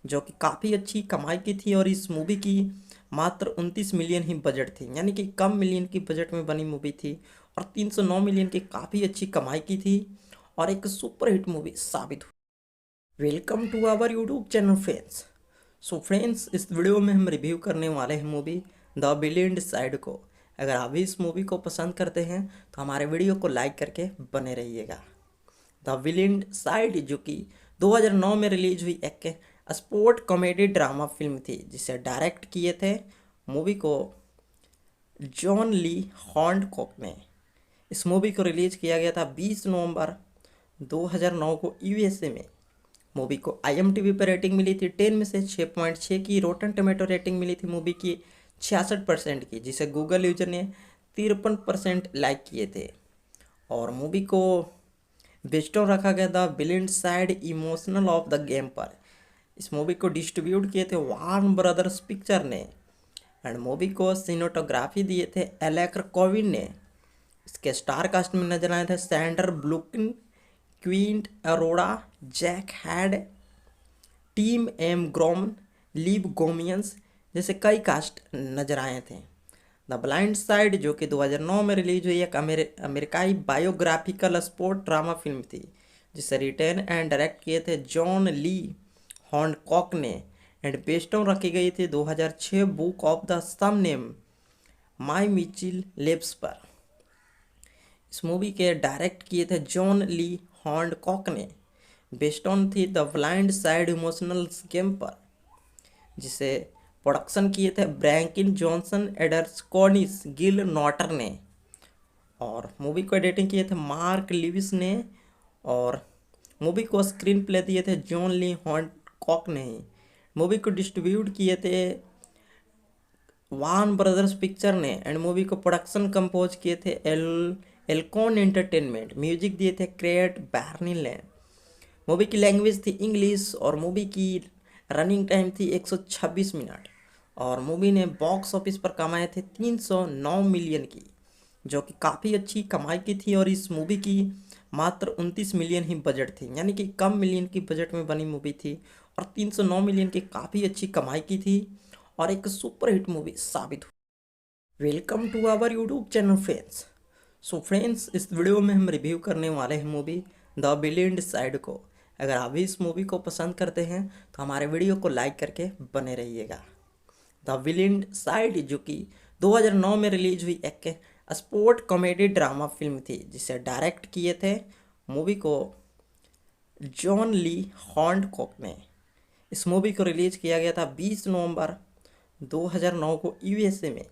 जो कि काफ़ी अच्छी कमाई की थी। और इस मूवी की मात्र 29 मिलियन ही बजट थी, यानी कि कम मिलियन की बजट में बनी मूवी थी और 309 मिलियन की काफ़ी अच्छी कमाई की थी और एक सुपर हिट मूवी साबित हुई। Welcome to our YouTube channel friends. So friends, इस वीडियो में हम रिव्यू करने वाले हैं मूवी द ब्लाइंड साइड को। अगर आप भी इस मूवी को पसंद करते हैं तो हमारे वीडियो को लाइक करके बने रहिएगा। द ब्लाइंड साइड जो कि 2009 में रिलीज हुई एक स्पोर्ट कॉमेडी ड्रामा फिल्म थी जिसे डायरेक्ट किए थे मूवी को जॉन ली हॉन्डकॉक ने। इस मूवी को रिलीज किया गया था 20 नवंबर 2009 को यूएसए में। मूवी को IMDb पर रेटिंग मिली थी 10 में से 6.6 की। रोटन टोमेटो रेटिंग मिली थी मूवी की 66% की, जिसे गूगल यूजर ने 53% लाइक किए थे। और मूवी को बेस्ड ऑन रखा गया था blind Side emotional of the game पर। इस मूवी को डिस्ट्रीब्यूट किए थे वार्न ब्रदर्स पिक्चर ने एंड मूवी को सिनेटोग्राफी दिए थे एलेक कोविन ने। इसके स्टार कास्ट में नजर आए थे Sander ब्लुकिन, Quinn Arora, Jack had, Tim M ग्रोमन, leave गोमियंस जैसे कई कास्ट नजर आए थे। द ब्लाइंड साइड जो कि 2009 में रिलीज हुई एक अमेरिकाई बायोग्राफिकल स्पोर्ट ड्रामा फिल्म थी जिसे रिटेन एंड डायरेक्ट किए थे जॉन ली हॉन्डकॉक ने एंड बेस्ड ऑन रखी गई थी 2006 book of the same name my Mitchell labs पर। इस मूवी के डायरेक्ट किए थे जॉन ली हॉन्डकॉक ने, बेस्ड ऑन थी the Blind Side emotional game पर, जिसे प्रोडक्शन किए थे ब्रैंकिन जॉनसन, एडर्स कॉर्निस, गिल नॉटर ने और मूवी को एडिटिंग किए थे मार्क लिविस ने और मूवी को स्क्रीन प्ले दिए थे जॉन ली हॉन्डकॉक ने। मूवी को डिस्ट्रीब्यूट किए थे वार्न ब्रदर्स पिक्चर ने एंड मूवी को प्रोडक्शन कंपोज किए थे एल्कॉन एंटरटेनमेंट। म्यूजिक दिए थे क्रेट बैर्निल ने। मूवी की लैंग्वेज थी इंग्लिश और मूवी की रनिंग टाइम थी 126 मिनट और मूवी ने बॉक्स ऑफिस पर कमाए थे 309 मिलियन की, जो कि काफ़ी अच्छी कमाई की थी। और इस मूवी की मात्र 29 मिलियन ही बजट थी, यानी कि कम मिलियन की बजट में बनी मूवी थी और 309 मिलियन की काफ़ी अच्छी कमाई की थी और एक सुपर हिट मूवी साबित हुई। Welcome to our YouTube channel friends. So friends, इस वीडियो में हम रिव्यू करने वाले हैं मूवी द ब्लाइंड साइड को। अगर आप भी इस मूवी को पसंद करते हैं तो हमारे वीडियो को लाइक करके बने रहिएगा। द ब्लाइंड साइड जो कि 2009 में रिलीज हुई एक स्पोर्ट कॉमेडी ड्रामा फिल्म थी जिसे डायरेक्ट किए थे मूवी को जॉन ली हॉन्डकॉक ने। इस मूवी को रिलीज किया गया था 20 नवंबर 2009 को यूएसए में।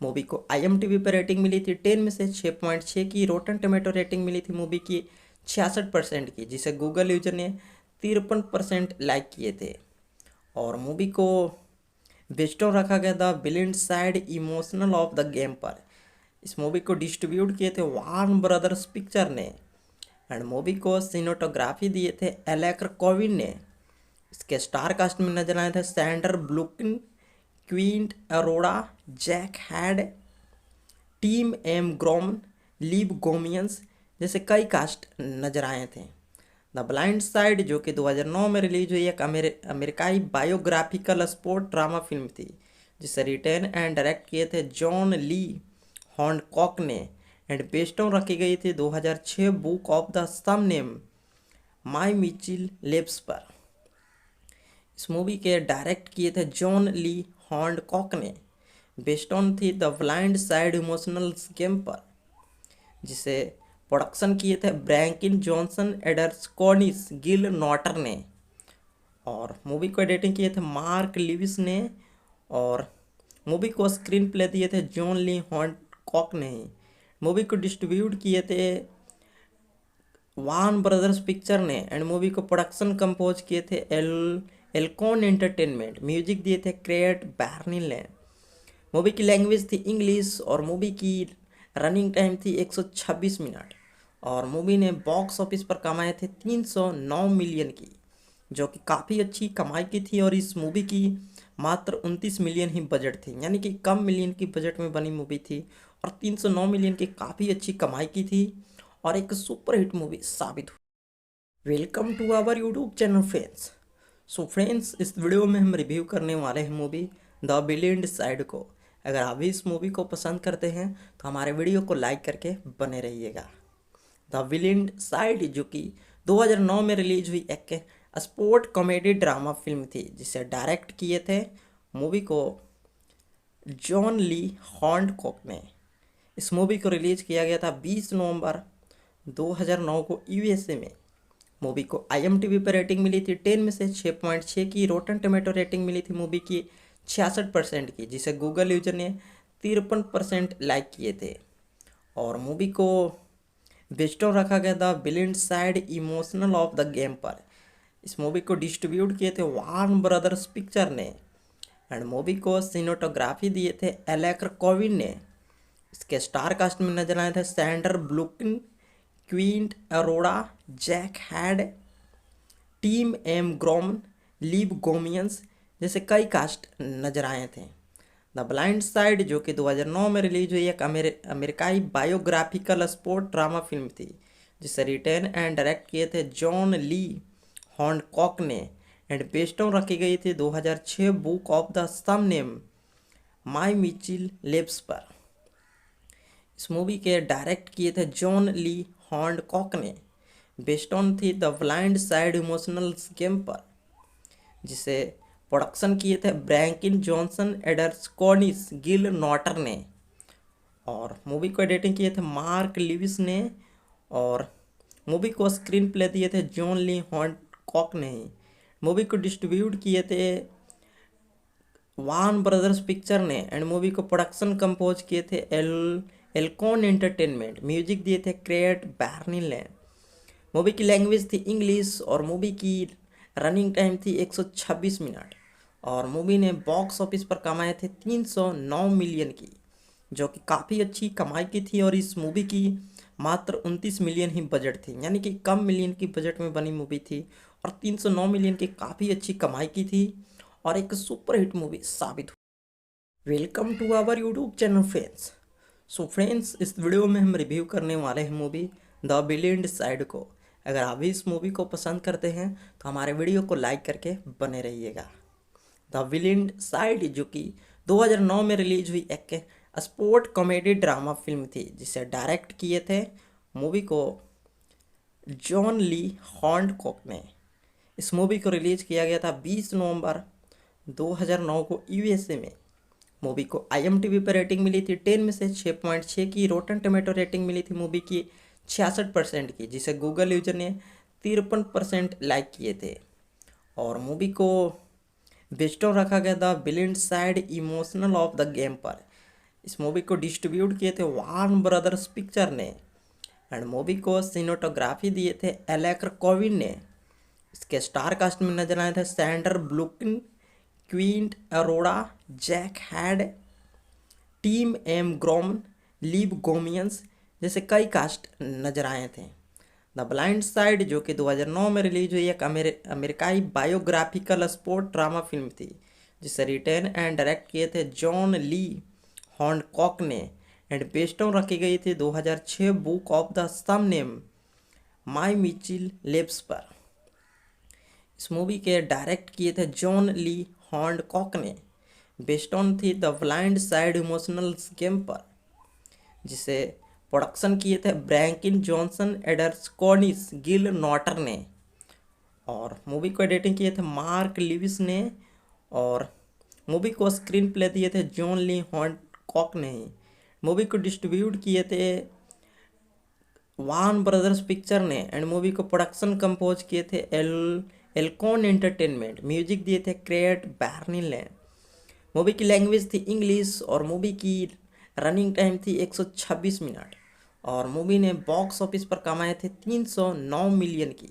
मूवी को IMDb पर रेटिंग मिली थी 10 में से 6.6 की। रोटन टोमेटो रेटिंग मिली थी मूवी की 66% की, जिसे गूगल यूजर ने 53% लाइक किए थे। और मूवी को बेस्ड ऑन रखा गया था blind Side emotional of the game पर। इस मूवी को डिस्ट्रीब्यूट किए थे वार्न ब्रदर्स पिक्चर ने एंड मूवी को सिनेटोग्राफी दिए थे एलेक कोविन ने। इसके स्टार कास्ट में नजर आए थे Sander ब्लुकिन, Quinn Arora, Jack had, Tim M ग्रोमन, leave गोमियंस जैसे कई कास्ट नजर आए थे। द ब्लाइंड साइड जो कि 2009 में रिलीज हुई एक अमेरिकाई बायोग्राफिकल स्पोर्ट ड्रामा फिल्म थी, जिसे रिटेन एंड डायरेक्ट किए थे जॉन ली हॉन्डकॉक ने एंड बेस्ड ऑन रखी गई थी 2006 book of the same name my Mitchell lips पर। इस मूवी के डायरेक्ट किए थे जॉन ली हॉन्डकॉक ने, बेस्ड ऑन थी the Blind Side emotional game पर, जिसे प्रोडक्शन किए थे ब्रैंकिन जॉनसन एडर्स कॉर्निस गिल नॉटर ने, और मूवी को एडिटिंग किए थे मार्क लिविस ने, और मूवी को स्क्रीन प्ले दिए थे जॉन ली हॉन्डकॉक ने। मूवी को डिस्ट्रीब्यूट किए थे वान ब्रदर्स पिक्चर ने, एंड मूवी को प्रोडक्शन कंपोज किए थे एल्कॉन एंटरटेनमेंट। म्यूजिक दिए थे क्रेट बैर्निल ने। मूवी की लैंग्वेज थी इंग्लिश और मूवी की रनिंग टाइम थी 126 मिनट, और मूवी ने बॉक्स ऑफिस पर कमाए थे 309 मिलियन की, जो कि काफ़ी अच्छी कमाई की थी। और इस मूवी की मात्र 29 मिलियन ही बजट थी, यानी कि कम मिलियन की बजट में बनी मूवी थी, और 309 मिलियन की काफ़ी अच्छी कमाई की थी और एक सुपरहिट मूवी साबित हुई। Welcome to our YouTube channel friends. So friends, इस वीडियो में हम रिव्यू करने वाले हैं मूवी द ब्लाइंड साइड को। अगर आप भी इस मूवी को पसंद करते हैं तो हमारे वीडियो को लाइक करके बने रहिएगा। द ब्लाइंड साइड जो कि 2009 में रिलीज हुई एक स्पोर्ट कॉमेडी ड्रामा फिल्म थी, जिसे डायरेक्ट किए थे मूवी को जॉन ली हॉन्डकॉक ने। इस मूवी को रिलीज किया गया था 20 नवंबर 2009 को यूएसए में। मूवी को IMDb पर रेटिंग मिली थी 10 में से 6.6 की। रोटन टोमेटो रेटिंग मिली थी मूवी की 66% की, जिसे गूगल यूजर ने 53% लाइक किए थे। और मूवी को बेस्ड ऑन रखा गया था blind Side emotional of the game पर। इस मूवी को डिस्ट्रीब्यूट किए थे वार्न ब्रदर्स पिक्चर ने, एंड मूवी को सिनेमेटोग्राफी दिए थे एलेक्र कोविन ने। इसके स्टार कास्ट में नजर आए थे Sander ब्लुकिन, Quint Arora, Jack had, Tim M ग्रोमन, leave गोमियंस जैसे कई कास्ट नजर आए थे। द ब्लाइंड साइड जो कि 2009 में रिलीज हुई एक अमेरिकाई बायोग्राफिकल स्पोर्ट ड्रामा फिल्म थी, जिसे रिटेन एंड डायरेक्ट किए थे जॉन ली हॉन्डकॉक ने, एंड बेस्ड ऑन रखी गई थी 2006 book of the same name my Mitchell lips पर। इस मूवी के डायरेक्ट किए थे जॉन ली हॉन्डकॉक ने, बेस्ड ऑन थी the Blind Side emotional game पर, जिसे प्रोडक्शन किए थे ब्रैंकिन जॉनसन एडर्स कॉर्निस गिल नॉटर ने, और मूवी को एडिटिंग किए थे मार्क लिविस ने, और मूवी को स्क्रीन प्ले दिए थे जॉन ली हॉन्डकॉक ने। मूवी को डिस्ट्रीब्यूट किए थे वान ब्रदर्स पिक्चर ने, एंड मूवी को प्रोडक्शन कंपोज किए थे एल्कॉन एंटरटेनमेंट। म्यूजिक दिए थे क्रेट बैर्निल ने। मूवी की लैंग्वेज थी इंग्लिश और मूवी की रनिंग टाइम थी 126 मिनट, और मूवी ने बॉक्स ऑफिस पर कमाए थे 309 मिलियन की, जो कि काफ़ी अच्छी कमाई की थी। और इस मूवी की मात्र 29 मिलियन ही बजट थी, यानी कि कम मिलियन की बजट में बनी मूवी थी, और 309 मिलियन की काफ़ी अच्छी कमाई की थी और एक सुपरहिट मूवी साबित हुई। Welcome to our YouTube channel friends. So friends, इस वीडियो में हम रिव्यू करने वाले हैं मूवी द ब्लाइंड साइड को। अगर आप भी इस मूवी को पसंद करते हैं तो हमारे वीडियो को लाइक करके बने रहिएगा। द ब्लाइंड साइड जो कि 2009 में रिलीज हुई एक स्पोर्ट कॉमेडी ड्रामा फिल्म थी, जिसे डायरेक्ट किए थे मूवी को जॉन ली हॉन्डकॉक ने। इस मूवी को रिलीज किया गया था 20 नवंबर 2009 को यूएसए में। मूवी को IMDb पर रेटिंग मिली थी 10 में से 6.6 की। रोटन टोमेटो रेटिंग मिली थी मूवी की 66% की, जिसे गूगल यूजर ने 53% लाइक किए थे। और मूवी को बेस्ड ऑन रखा गया था blind Side emotional of the game पर। इस मूवी को डिस्ट्रीब्यूट किए थे वार्न ब्रदर्स पिक्चर ने, एंड मूवी को सिनेमेटोग्राफी दिए थे एलेक्र कोविन ने। इसके स्टार कास्ट में नजर आए थे Sander ब्लुकिन, Quint Arora, Jack had, Tim M ग्रोमन, leave गोमियंस जैसे कई कास्ट नजर आए थे। द ब्लाइंड साइड जो कि 2009 में रिलीज हुई एक अमेरिकाई बायोग्राफिकल स्पोर्ट ड्रामा फिल्म थी, जिसे रिटेन एंड डायरेक्ट किए थे जॉन ली हॉन्डकॉक ने, एंड बेस्ड ऑन रखी गई थी 2006 book of the same name my Mitchell lips पर। इस मूवी के डायरेक्ट किए थे जॉन ली हॉन्डकॉक ने। बेस्ड ऑन थी the Blind Side emotional game पर, जिसे प्रोडक्शन किए थे ब्रैंकिन जॉनसन, एडर्स कॉर्निस, गिल नॉटर ने। और मूवी को एडिटिंग किए थे मार्क लिविस ने। और मूवी को स्क्रीन प्ले दिए थे जॉन ली हॉन्डकॉक ने ही। मूवी को डिस्ट्रीब्यूट किए थे वान ब्रदर्स पिक्चर ने। एंड मूवी को प्रोडक्शन कंपोज किए थे एल्कॉन एंटरटेनमेंट। म्यूजिक दिए थे क्रेट बैर्निल ने। मूवी की लैंग्वेज थी इंग्लिश और मूवी की रनिंग टाइम थी 126 मिनट। और मूवी ने बॉक्स ऑफिस पर कमाए थे 309 मिलियन की,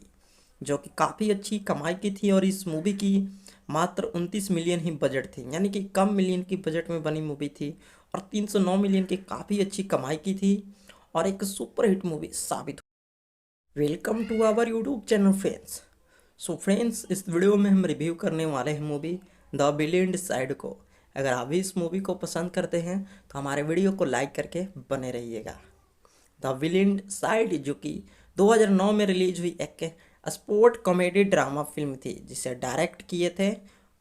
जो कि काफ़ी अच्छी कमाई की थी। और इस मूवी की मात्र 29 मिलियन ही बजट थी, यानी कि कम मिलियन की बजट में बनी मूवी थी और 309 मिलियन की काफ़ी अच्छी कमाई की थी और एक सुपर हिट मूवी साबित हुई। Welcome to our YouTube channel friends. So friends, इस वीडियो में हम रिव्यू करने वाले हैं मूवी द विलेन साइड को। अगर आप भी इस मूवी को पसंद करते हैं तो हमारे वीडियो को लाइक करके बने रहिएगा। द विलेन साइड जो कि 2009 में रिलीज हुई एक स्पोर्ट कॉमेडी ड्रामा फिल्म थी, जिसे डायरेक्ट किए थे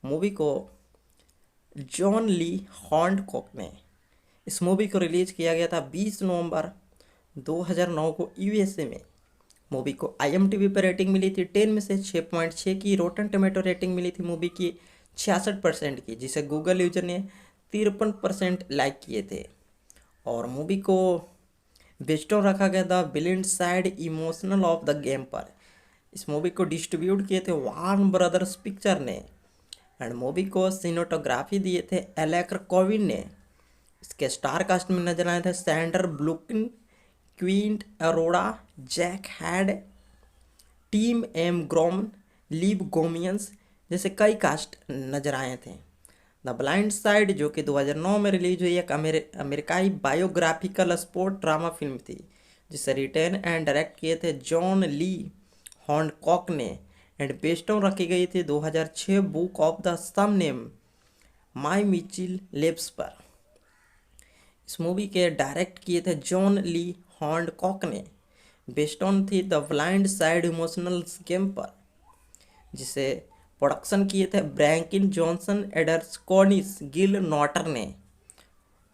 मूवी को जॉन ली हॉन्डकॉक ने। इस मूवी को रिलीज किया गया था 20 नवंबर 2009 को यूएसए में। मूवी को IMDb पर रेटिंग मिली थी 10 में से 6.6 की। रोटन टोमेटो रेटिंग मिली थी मूवी की 66% की, जिसे गूगल यूजर ने 53% लाइक किए थे। और मूवी को बेस्ड ऑन रखा गया था brilliant side emotional of the game पर। इस मूवी को डिस्ट्रीब्यूट किए थे वार्न ब्रदर्स पिक्चर ने। एंड मूवी को सिनेमाटोग्राफी दिए थे एलेक्र कोविन ने। इसके स्टार कास्ट में नजर आए थे Sander ब्लुकिन, Quint Arora, Jack had, Tim M ग्रोमन, leave गोमियंस जैसे कई कास्ट नजर आए थे। द ब्लाइंड साइड जो कि 2009 में रिलीज हुई एक अमेरिकाई बायोग्राफिकल स्पोर्ट ड्रामा फिल्म थी, जिसे रिटेन एंड डायरेक्ट किए थे जॉन ली हॉन्डकॉक ने। एंड बेस्ड ऑन रखी गई थी 2006 book of the same name my Mitchell lips पर। इस मूवी के डायरेक्ट किए थे जॉन ली हॉन्डकॉक ने। बेस्ड ऑन थी the Blind Side emotional game पर, जिसे प्रोडक्शन किए थे ब्रैंकिन जॉनसन, एडर्स कॉर्निस, गिल नॉटर ने।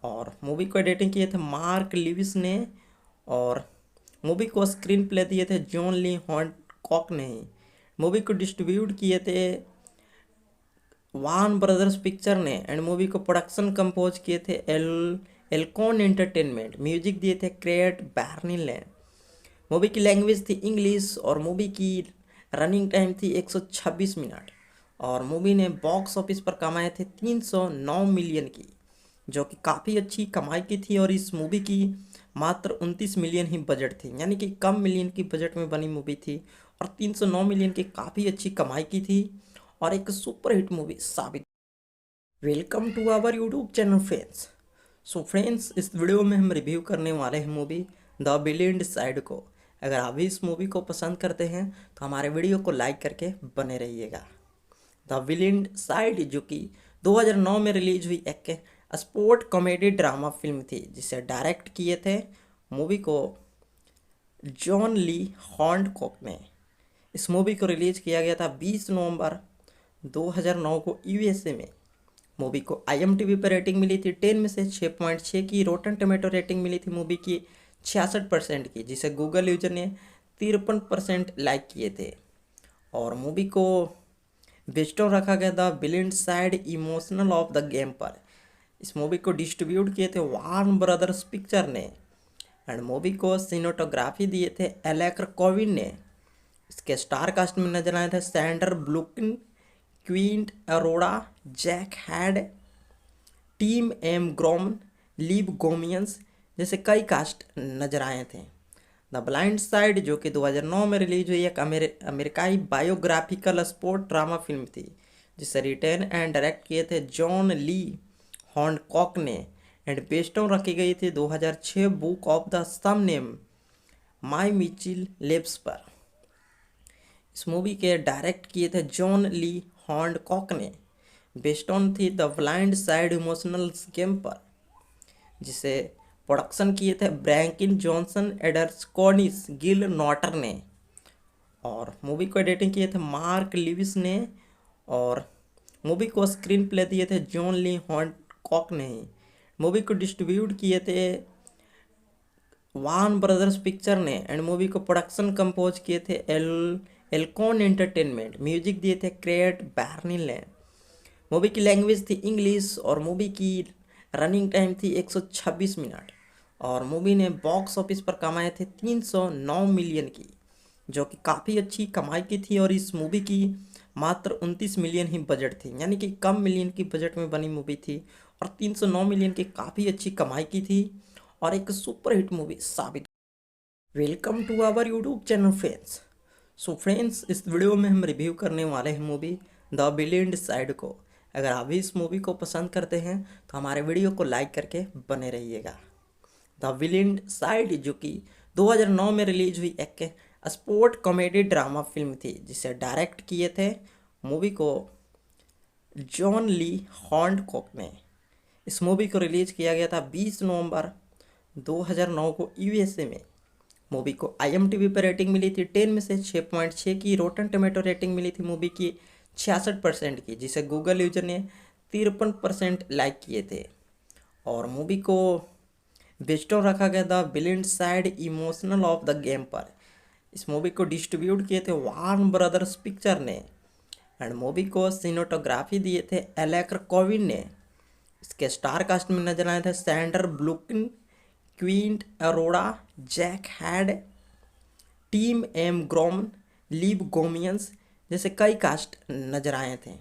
और मूवी को एडिटिंग किए थे मार्क लिविस ने। और मूवी को स्क्रीन प्ले दिए थे जॉन ली हॉन्डकॉक ने ही। मूवी को डिस्ट्रीब्यूट किए थे वान ब्रदर्स पिक्चर ने। एंड मूवी को प्रोडक्शन कंपोज किए थे एल्कॉन एंटरटेनमेंट। म्यूजिक दिए थे क्रेट बैर्निल ने। मूवी की लैंग्वेज थी इंग्लिश और मूवी की रनिंग टाइम थी 126 मिनट। और मूवी ने बॉक्स ऑफिस पर कमाए थे 309 मिलियन की, जो कि काफ़ी अच्छी कमाई की थी। और इस मूवी की मात्र 29 मिलियन ही बजट थी, यानी कि कम मिलियन की बजट में बनी मूवी थी और 309 मिलियन की काफ़ी अच्छी कमाई की थी और एक सुपर हिट मूवी साबित। Welcome to our YouTube channel friends. So friends, इस वीडियो में हम रिव्यू करने वाले हैं मूवी द विलेन साइड को। अगर आप भी इस मूवी को पसंद करते हैं तो हमारे वीडियो को लाइक करके बने रहिएगा। द विलेन साइड जो कि 2009 में रिलीज हुई एक स्पोर्ट कॉमेडी ड्रामा फिल्म थी, जिसे डायरेक्ट किए थे मूवी को जॉन ली हॉन्डकॉक ने। इस मूवी को रिलीज किया गया था 20 नवंबर 2009 को यूएसए में। मूवी को IMDb पर रेटिंग मिली थी 10 में से 6.6 की। रोटन टोमेटो रेटिंग मिली थी मूवी की 66% की, जिसे गूगल यूजर ने 53% लाइक किए थे। और मूवी को बेस्ड ऑन रखा गया था brilliant side emotional of the game पर। इस मूवी को डिस्ट्रीब्यूट किए थे वार्न ब्रदर्स पिक्चर ने। एंड मूवी को सिनेमाटोग्राफी दिए थे एलेक्र कोविन ने। इसके स्टार कास्ट में नजर आए थे Sander ब्लुकिन, Quint Arora, Jack had, Tim M ग्रोमन, leave गोमियंस जैसे कई कास्ट नजर आए थे। द ब्लाइंड साइड जो कि 2009 में रिलीज हुई एक अमेरिकाई बायोग्राफिकल स्पोर्ट ड्रामा फिल्म थी, जिसे रिटेन एंड डायरेक्ट किए थे जॉन ली हॉन्डकॉक ने। एंड बेस्ड ऑन रखी गई थी 2006 book of the same name my Mitchell lips पर। इस मूवी के डायरेक्ट किए थे जॉन ली हॉन्डकॉक ने। बेस्ड ऑन थी the Blind Side emotional game पर, जिसे प्रोडक्शन किए थे ब्रैंकिन जॉनसन, एडर्सकोनिस, गिल नॉटर ने। और मूवी को एडिटिंग किए थे मार्क लिविस ने। और मूवी को स्क्रीन प्ले दिए थे जॉन ली हॉन्कॉक ने। मूवी को डिस्ट्रीब्यूट किए थे वान ब्रदर्स पिक्चर ने। एंड मूवी को प्रोडक्शन कंपोज किए थे एल्कॉन एंटरटेनमेंट। म्यूजिक दिए थे क्रेट बैर्निल ने। मूवी की लैंग्वेज थी इंग्लिश और मूवी की रनिंग टाइम थी 126 मिनट। और मूवी ने बॉक्स ऑफिस पर कमाए थे 309 मिलियन की, जो कि काफ़ी अच्छी कमाई की थी। और इस मूवी की मात्र 29 मिलियन ही बजट थी, यानी कि कम मिलियन की बजट में बनी मूवी थी और 309 मिलियन की काफ़ी अच्छी कमाई की थी और एक सुपर हिट मूवी साबित। Welcome to our YouTube channel friends. So friends, इस वीडियो में हम रिव्यू करने वाले हैं मूवी द विलेन साइड को। अगर आप भी इस मूवी को पसंद करते हैं तो हमारे वीडियो को लाइक करके बने रहिएगा। द विलेन साइड जो कि 2009 में रिलीज हुई एक स्पोर्ट कॉमेडी ड्रामा फिल्म थी, जिसे डायरेक्ट किए थे मूवी को जॉन ली हॉन्कॉक ने। इस मूवी को रिलीज किया गया था 20 नवंबर 2009 को यूएसए में। मूवी को IMDb पर रेटिंग मिली थी 10 में से 6.6 की। रोटन टोमेटो रेटिंग मिली थी मूवी की 66% की, जिसे गूगल यूजर ने 53% लाइक किए थे। और मूवी को बेस्ड ऑन रखा गया था villain side emotional of the game पर। इस मूवी को डिस्ट्रीब्यूट किए थे वार्न ब्रदर्स पिक्चर ने। एंड मूवी को सिनेटोग्राफी दिए थे एलेक्र कोविन ने। इसके स्टार कास्ट में नजर आए थे Sander ब्लूकिन, Quint Arora, Jack had, Tim M ग्रोमन, leave गोमियंस जैसे कई कास्ट नजर आए थे।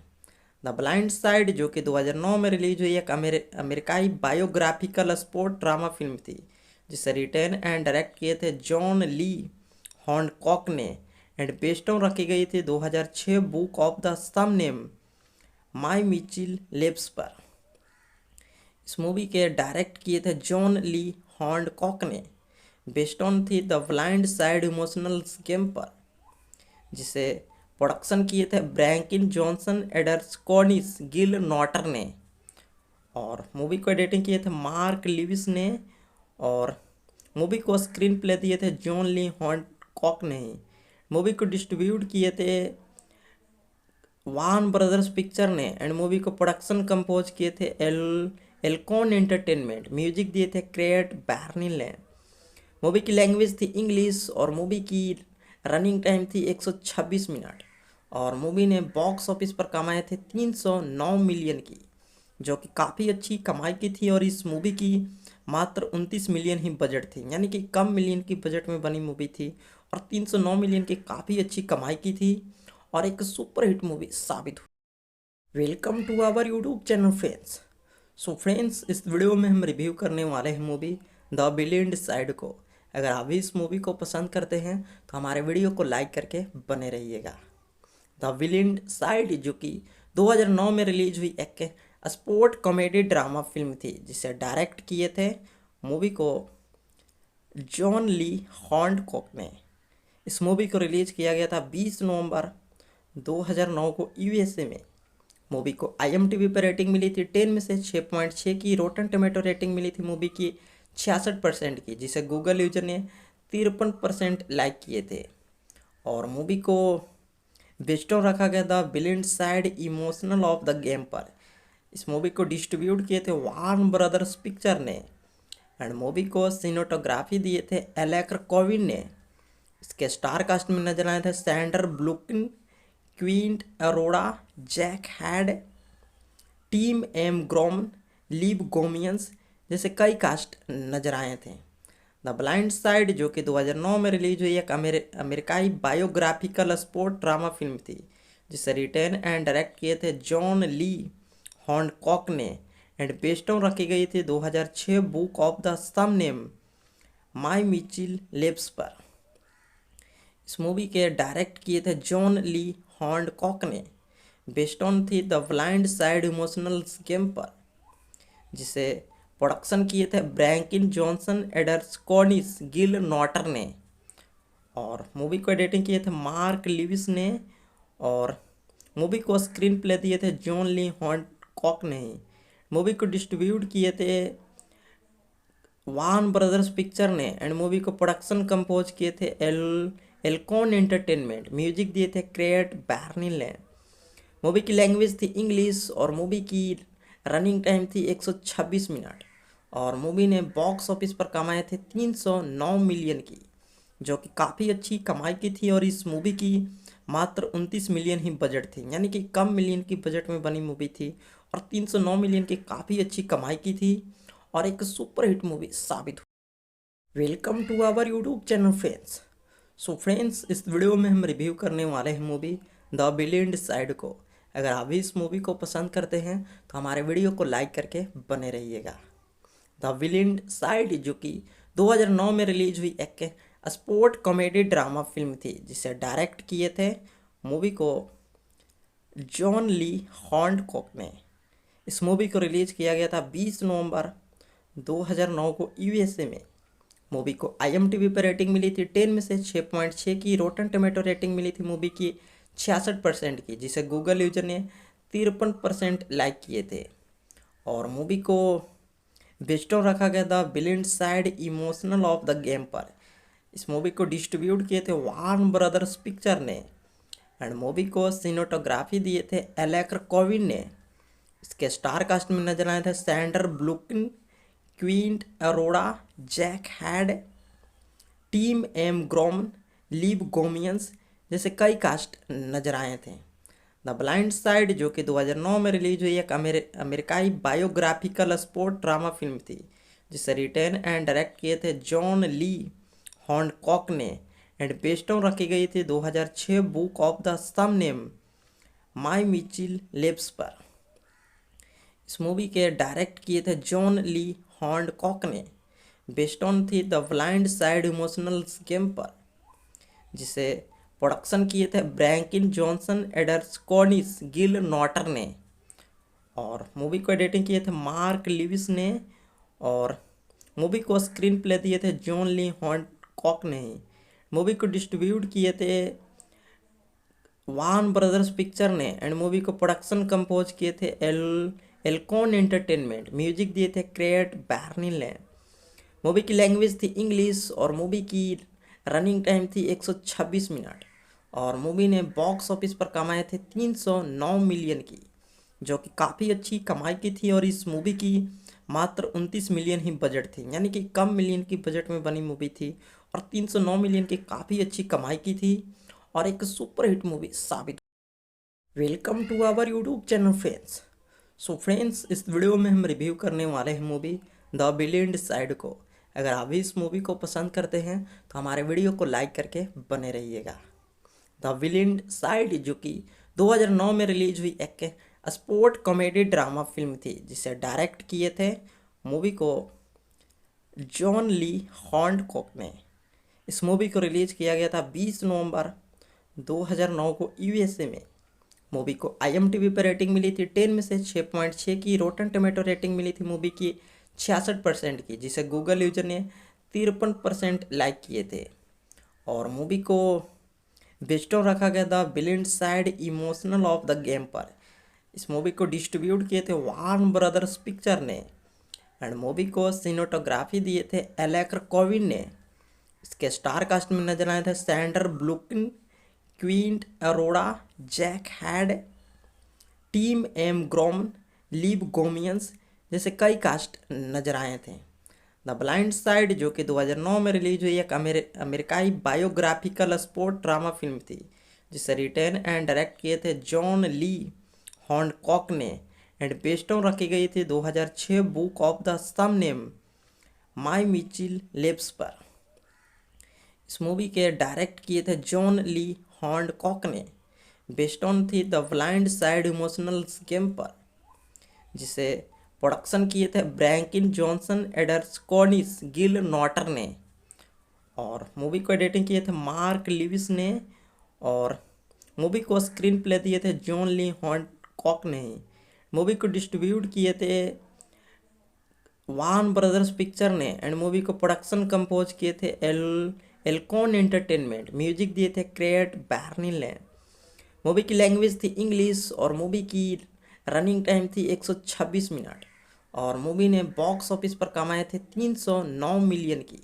द ब्लाइंड साइड जो कि 2009 में रिलीज हुई एक अमेरिकाई बायोग्राफिकल स्पोर्ट ड्रामा फिल्म थी, जिसे रिटेन एंड डायरेक्ट किए थे जॉन ली हॉन्कॉक ने। एंड बेस्ड ऑन रखी गई थी 2006 book of the same name my Mitchell labs पर। इस मूवी के डायरेक्ट किए थे जॉन ली हॉन्कॉक ने। बेस्ड ऑन थी the Blind Side emotional game पर, जिसे प्रोडक्शन किए थे ब्रैंकिन जॉनसन, एडर्सकोनिस, गिल नॉटर ने। और मूवी को एडिटिंग किए थे मार्क लिविस ने। और मूवी को स्क्रीन प्ले दिए थे जॉन ली हॉन्कॉक ने। मूवी को डिस्ट्रीब्यूट किए थे वान ब्रदर्स पिक्चर ने। एंड मूवी को प्रोडक्शन कंपोज किए थे एल्कॉन एंटरटेनमेंट। म्यूजिक दिए थे क्रेट बैर्निल ने। मूवी की लैंग्वेज थी इंग्लिश और मूवी की रनिंग टाइम थी 126 मिनट। और मूवी ने बॉक्स ऑफिस पर कमाए थे 309 मिलियन की, जो कि काफ़ी अच्छी कमाई की थी। और इस मूवी की मात्र 29 मिलियन ही बजट थी, यानी कि कम मिलियन की बजट में बनी मूवी थी और 309 मिलियन की काफ़ी अच्छी कमाई की थी और एक सुपर हिट मूवी साबित हुई। Welcome to our YouTube channel friends. So friends, इस वीडियो में हम रिव्यू करने वाले हैं मूवी द विलेन साइड को। अगर आप भी इस मूवी को पसंद करते हैं तो हमारे वीडियो को लाइक करके बने रहिएगा। द विलेन साइड जो कि 2009 में रिलीज हुई एक स्पोर्ट कॉमेडी ड्रामा फिल्म थी, जिसे डायरेक्ट किए थे मूवी को जॉन ली हॉन्कॉक ने। इस मूवी को रिलीज किया गया था 20 नवंबर 2009 को यूएसए में। मूवी को IMDb पर रेटिंग मिली थी 10 में से 6.6 की। रोटन टोमेटो रेटिंग मिली थी मूवी की 66% की, जिसे गूगल यूजर ने 53% लाइक किए थे। और मूवी को बेस्ड ऑन रखा गया था villain side emotional of the game पर। इस मूवी को डिस्ट्रीब्यूट किए थे वार्न ब्रदर्स पिक्चर ने। एंड मूवी को सिनेटोग्राफी दिए थे एलेक्र कोविन ने। इसके स्टार कास्ट में नजर आए थे Sander ब्लूकिन, Quint Arora, Jack had, Tim M ग्रोमन, leave गोमियंस जैसे कई कास्ट नजर आए थे। द ब्लाइंड साइड जो कि 2009 में रिलीज हुई एक अमेरिकाई बायोग्राफिकल स्पोर्ट ड्रामा फिल्म थी, जिसे रिटेन एंड डायरेक्ट किए थे जॉन ली हॉन्कॉक ने। एंड बेस्ड ऑन रखी गई थी 2006 book of the same name my Mitchell labs पर। इस मूवी के डायरेक्ट किए थे जॉन ली हॉन्कॉक ने। बेस्ड ऑन थी the Blind Side emotional game पर, जिसे प्रोडक्शन किए थे ब्रैंकिन जॉनसन, एडर्सकोनिस, गिल नॉटर ने। और मूवी को एडिटिंग किए थे मार्क लिविस ने। और मूवी को स्क्रीन प्ले दिए थे जॉन ली हॉन्कॉक ने। मूवी को डिस्ट्रीब्यूट किए थे वान ब्रदर्स पिक्चर ने एंड मूवी को प्रोडक्शन कंपोज किए थे एल्कॉन एंटरटेनमेंट। म्यूजिक दिए थे क्रेट बैर्निल ने। मूवी की लैंग्वेज थी इंग्लिश और मूवी की रनिंग टाइम थी 126 मिनट। और मूवी ने बॉक्स ऑफिस पर कमाए थे 309 मिलियन की, जो कि काफ़ी अच्छी कमाई की थी। और इस मूवी की मात्र 29 मिलियन ही बजट थी, यानी कि कम मिलियन की बजट में बनी मूवी थी और 309 मिलियन की काफ़ी अच्छी कमाई की थी और एक सुपर हिट मूवी साबित हुई। Welcome to our YouTube channel friends. So friends, इस वीडियो में हम रिव्यू करने वाले हैं मूवी द विलेन साइड को। अगर आप भी इस मूवी को पसंद करते हैं तो हमारे वीडियो को लाइक करके बने रहिएगा। द विलेन साइड जो कि 2009 में रिलीज हुई एक स्पोर्ट कॉमेडी ड्रामा फिल्म थी, जिसे डायरेक्ट किए थे मूवी को जॉन ली हॉन्डकॉक ने। इस मूवी को रिलीज किया गया था 20 नवंबर 2009 को यूएसए में। मूवी को IMDb पर रेटिंग मिली थी 10 में से 6.6 की। रोटन टोमेटो रेटिंग मिली थी मूवी की 66% की, जिसे गूगल यूजर ने 53% लाइक किए थे। और मूवी को बेस्ड ऑन रखा गया था villain side emotional of the game पर। इस मूवी को डिस्ट्रीब्यूट किए थे वार्न ब्रदर्स पिक्चर ने एंड मूवी को सिनेमाटोग्राफी दिए थे एलेक्र कोविन ने। इसके स्टार कास्ट में नजर आए थे Sander ब्लूकिन, Quinn Arora, Jack had, Tim M ग्रोमन, leave गोमियंस जैसे कई कास्ट नजर आए थे। द ब्लाइंड साइड जो कि 2009 में रिलीज हुई एक अमेरिकाई बायोग्राफिकल स्पोर्ट ड्रामा फिल्म थी, जिसे रिटेन एंड डायरेक्ट किए थे जॉन ली हॉन्डकॉक ने एंड बेस्ड ऑन रखी गई थी 2006 book of the same name my Mitchell labs पर। इस मूवी के डायरेक्ट किए थे जॉन ली हॉन्डकॉक ने, बेस्ड ऑन थी the Blind Side emotional game पर, जिसे प्रोडक्शन किए थे ब्रैंकिन जॉनसन, एडर्स कॉर्निस, गिल नॉटर ने। और मूवी को एडिटिंग किए थे मार्क लिविस ने। और मूवी को स्क्रीन प्ले दिए थे जॉन ली हॉन्डकॉक ने ही। मूवी को डिस्ट्रीब्यूट किए थे वान ब्रदर्स पिक्चर ने एंड मूवी को प्रोडक्शन कंपोज किए थे एल्कॉन एंटरटेनमेंट। म्यूजिक दिए थे क्रेट बैर्निल ने। मूवी की लैंग्वेज थी इंग्लिश और मूवी की रनिंग टाइम थी 126 मिनट। और मूवी ने बॉक्स ऑफिस पर कमाए थे 309 मिलियन की, जो कि काफ़ी अच्छी कमाई की थी। और इस मूवी की मात्र 29 मिलियन ही बजट थी, यानी कि कम मिलियन की बजट में बनी मूवी थी और 309 मिलियन की काफ़ी अच्छी कमाई की थी और एक सुपर हिट मूवी साबित हुई। और मूवी ने बॉक्स ऑफिस पर कमाए थे 309 मिलियन की, जो कि काफ़ी अच्छी कमाई की थी। और इस मूवी की मात्र 29 मिलियन ही बजट थी, यानी कि कम मिलियन की बजट में बनी मूवी थी और 309 मिलियन की काफ़ी अच्छी कमाई की थी और एक सुपर हिट मूवी साबित। Welcome to our YouTube channel friends. So friends, इस वीडियो में हम रिव्यू करने वाले हैं मूवी द विलेन साइड को। अगर आप भी इस मूवी को पसंद करते हैं तो हमारे वीडियो को लाइक करके बने रहिएगा। द विलेन साइड जो कि 2009 में रिलीज हुई एक स्पोर्ट कॉमेडी ड्रामा फिल्म थी, जिसे डायरेक्ट किए थे मूवी को जॉन ली हॉन्डकॉक ने। इस मूवी को रिलीज किया गया था 20 नवंबर 2009 को यूएसए में। मूवी को IMDb पर रेटिंग मिली थी 10 में से 6.6 की। रोटन टोमेटो रेटिंग मिली थी मूवी की 66% की, जिसे गूगल यूजर ने 53% लाइक किए थे। और मूवी को बेस्ड ऑन रखा गया था villain side emotional of the game पर। इस मूवी को डिस्ट्रीब्यूट किए थे वार्न ब्रदर्स पिक्चर ने एंड मूवी को सिनेमाटोग्राफी दिए थे एलेक्र कोविन ने। इसके स्टार कास्ट में नजर आए थे Sander ब्लूकिन, Quinn Arora, Jack had, Tim M ग्रोमन, leave गोमियंस जैसे कई कास्ट नजर आए थे। द ब्लाइंड साइड जो कि 2009 में रिलीज हुई एक अमेरिकाई बायोग्राफिकल स्पोर्ट ड्रामा फिल्म थी, जिसे रिटेन एंड डायरेक्ट किए थे जॉन ली हॉन्डकॉक ने एंड बेस्ड ऑन रखी गई थी 2006 book of the same name my Mitchell labs पर। इस मूवी के डायरेक्ट किए थे जॉन ली हॉन्डकॉक ने, बेस्ड ऑन थी the Blind Side emotional game पर, जिसे प्रोडक्शन किए थे ब्रैंकिन जॉनसन, एडर्स कॉर्निस, गिल नॉटर ने। और मूवी को एडिटिंग किए थे मार्क लिविस ने। और मूवी को स्क्रीन प्ले दिए थे जॉन ली हॉन्डकॉक ने ही। मूवी को डिस्ट्रीब्यूट किए थे वान ब्रदर्स पिक्चर ने एंड मूवी को प्रोडक्शन कंपोज किए थे एल्कॉन एंटरटेनमेंट। म्यूजिक दिए थे क्रेट बैर्निल ने। मूवी की लैंग्वेज थी इंग्लिश और मूवी की रनिंग टाइम थी 126 मिनट। और मूवी ने बॉक्स ऑफिस पर कमाए थे 309 मिलियन की,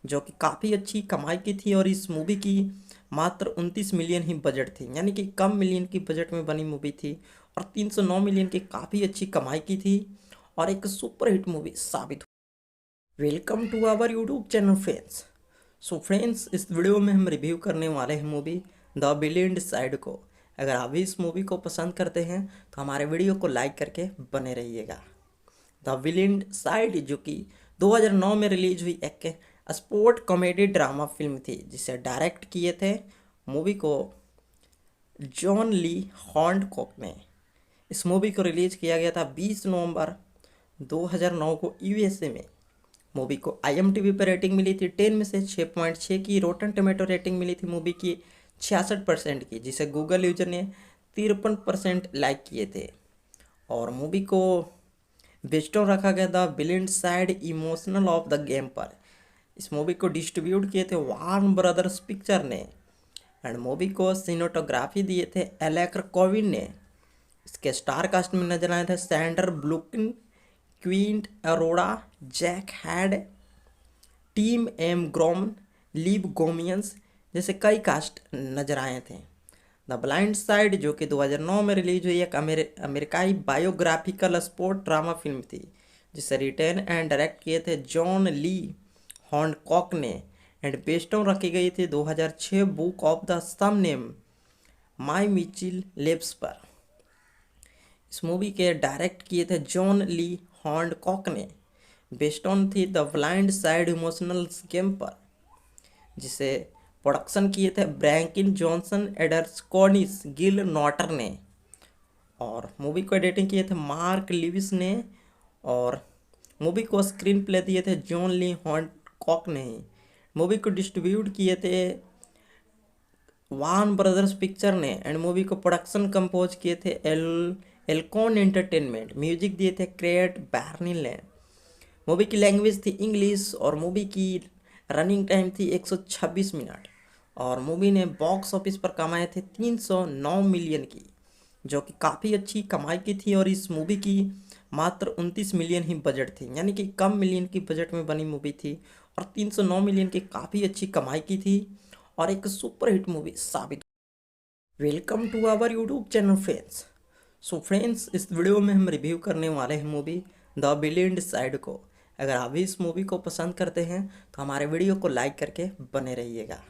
जो कि काफ़ी अच्छी कमाई की थी। और इस मूवी की मात्र 29 मिलियन ही बजट थी, यानी कि कम मिलियन की बजट में बनी मूवी थी और 309 मिलियन की काफ़ी अच्छी कमाई की थी और एक सुपरहिट मूवी साबित हुई। Welcome to our YouTube channel friends. So friends, इस वीडियो में हम रिव्यू करने वाले हैं मूवी द विलेन साइड को। अगर आप भी इस मूवी को पसंद करते हैं तो हमारे वीडियो को लाइक करके बने रहिएगा। द विलेन साइड जो कि 2009 में रिलीज हुई एक स्पोर्ट कॉमेडी ड्रामा फिल्म थी, जिसे डायरेक्ट किए थे मूवी को जॉन ली हॉन्डकॉक ने। इस मूवी को रिलीज किया गया था 20 नवंबर 2009 को यूएसए में। मूवी को IMDb पर रेटिंग मिली थी 10 में से 6.6 की। रोटन टोमेटो रेटिंग मिली थी मूवी की 66% की, जिसे गूगल यूजर ने 53% लाइक किए थे। और मूवी को बेस्ड ऑन रखा गया था villain side emotional of the game पर। इस मूवी को डिस्ट्रीब्यूट किए थे वार्न ब्रदर्स पिक्चर ने एंड मूवी को सिनेटोग्राफी दिए थे एलेक्र कोविन ने। इसके स्टार कास्ट में नजर आए थे Sander ब्लुकिन, Quinn Arora, Jack had, Tim M ग्रोम, लीव गोमियंस जैसे कई कास्ट नजर आए थे। द ब्लाइंड साइड जो कि 2009 में रिलीज हुई एक अमेरिकाई बायोग्राफिकल स्पोर्ट ड्रामा फिल्म थी, जिसे रिटेन एंड डायरेक्ट किए थे जॉन ली हॉन्डकॉक ने एंड बेस्ड ऑन रखी गई थी 2006 book of the same name my Mitchell labs पर। इस मूवी के डायरेक्ट किए थे जॉन ली हॉन्डकॉक ने, बेस्ड ऑन थी the Blind Side emotional game पर, जिसे प्रोडक्शन किए थे ब्रैंकिन जॉनसन, एडर्स कॉर्निस, गिल नॉटर ने। और मूवी को एडिटिंग किए थे मार्क लिविस ने और मूवी को स्क्रीन प्ले दिए थे जॉन ली हॉन्डकॉक ने ही। मूवी को डिस्ट्रीब्यूट किए थे वार्न ब्रदर्स पिक्चर ने एंड मूवी को प्रोडक्शन कंपोज किए थे एल्कॉन एंटरटेनमेंट। म्यूजिक दिए थे क्रेट बैर्निल ने। मूवी की लैंग्वेज थी इंग्लिश और मूवी की रनिंग टाइम थी 126 मिनट। और मूवी ने बॉक्स ऑफिस पर कमाए थे 309 मिलियन की, जो कि काफ़ी अच्छी कमाई की थी। और इस मूवी की मात्र 29 मिलियन ही बजट थी, यानी कि कम मिलियन की बजट में बनी मूवी थी और 309 मिलियन की काफ़ी अच्छी कमाई की थी और एक सुपरहिट मूवी साबित। Welcome to our YouTube channel friends. So friends, इस वीडियो में हम रिव्यू करने वाले हैं मूवी द विलेन साइड को। अगर आप भी इस मूवी को पसंद करते हैं तो हमारे वीडियो को लाइक करके बने रहिएगा।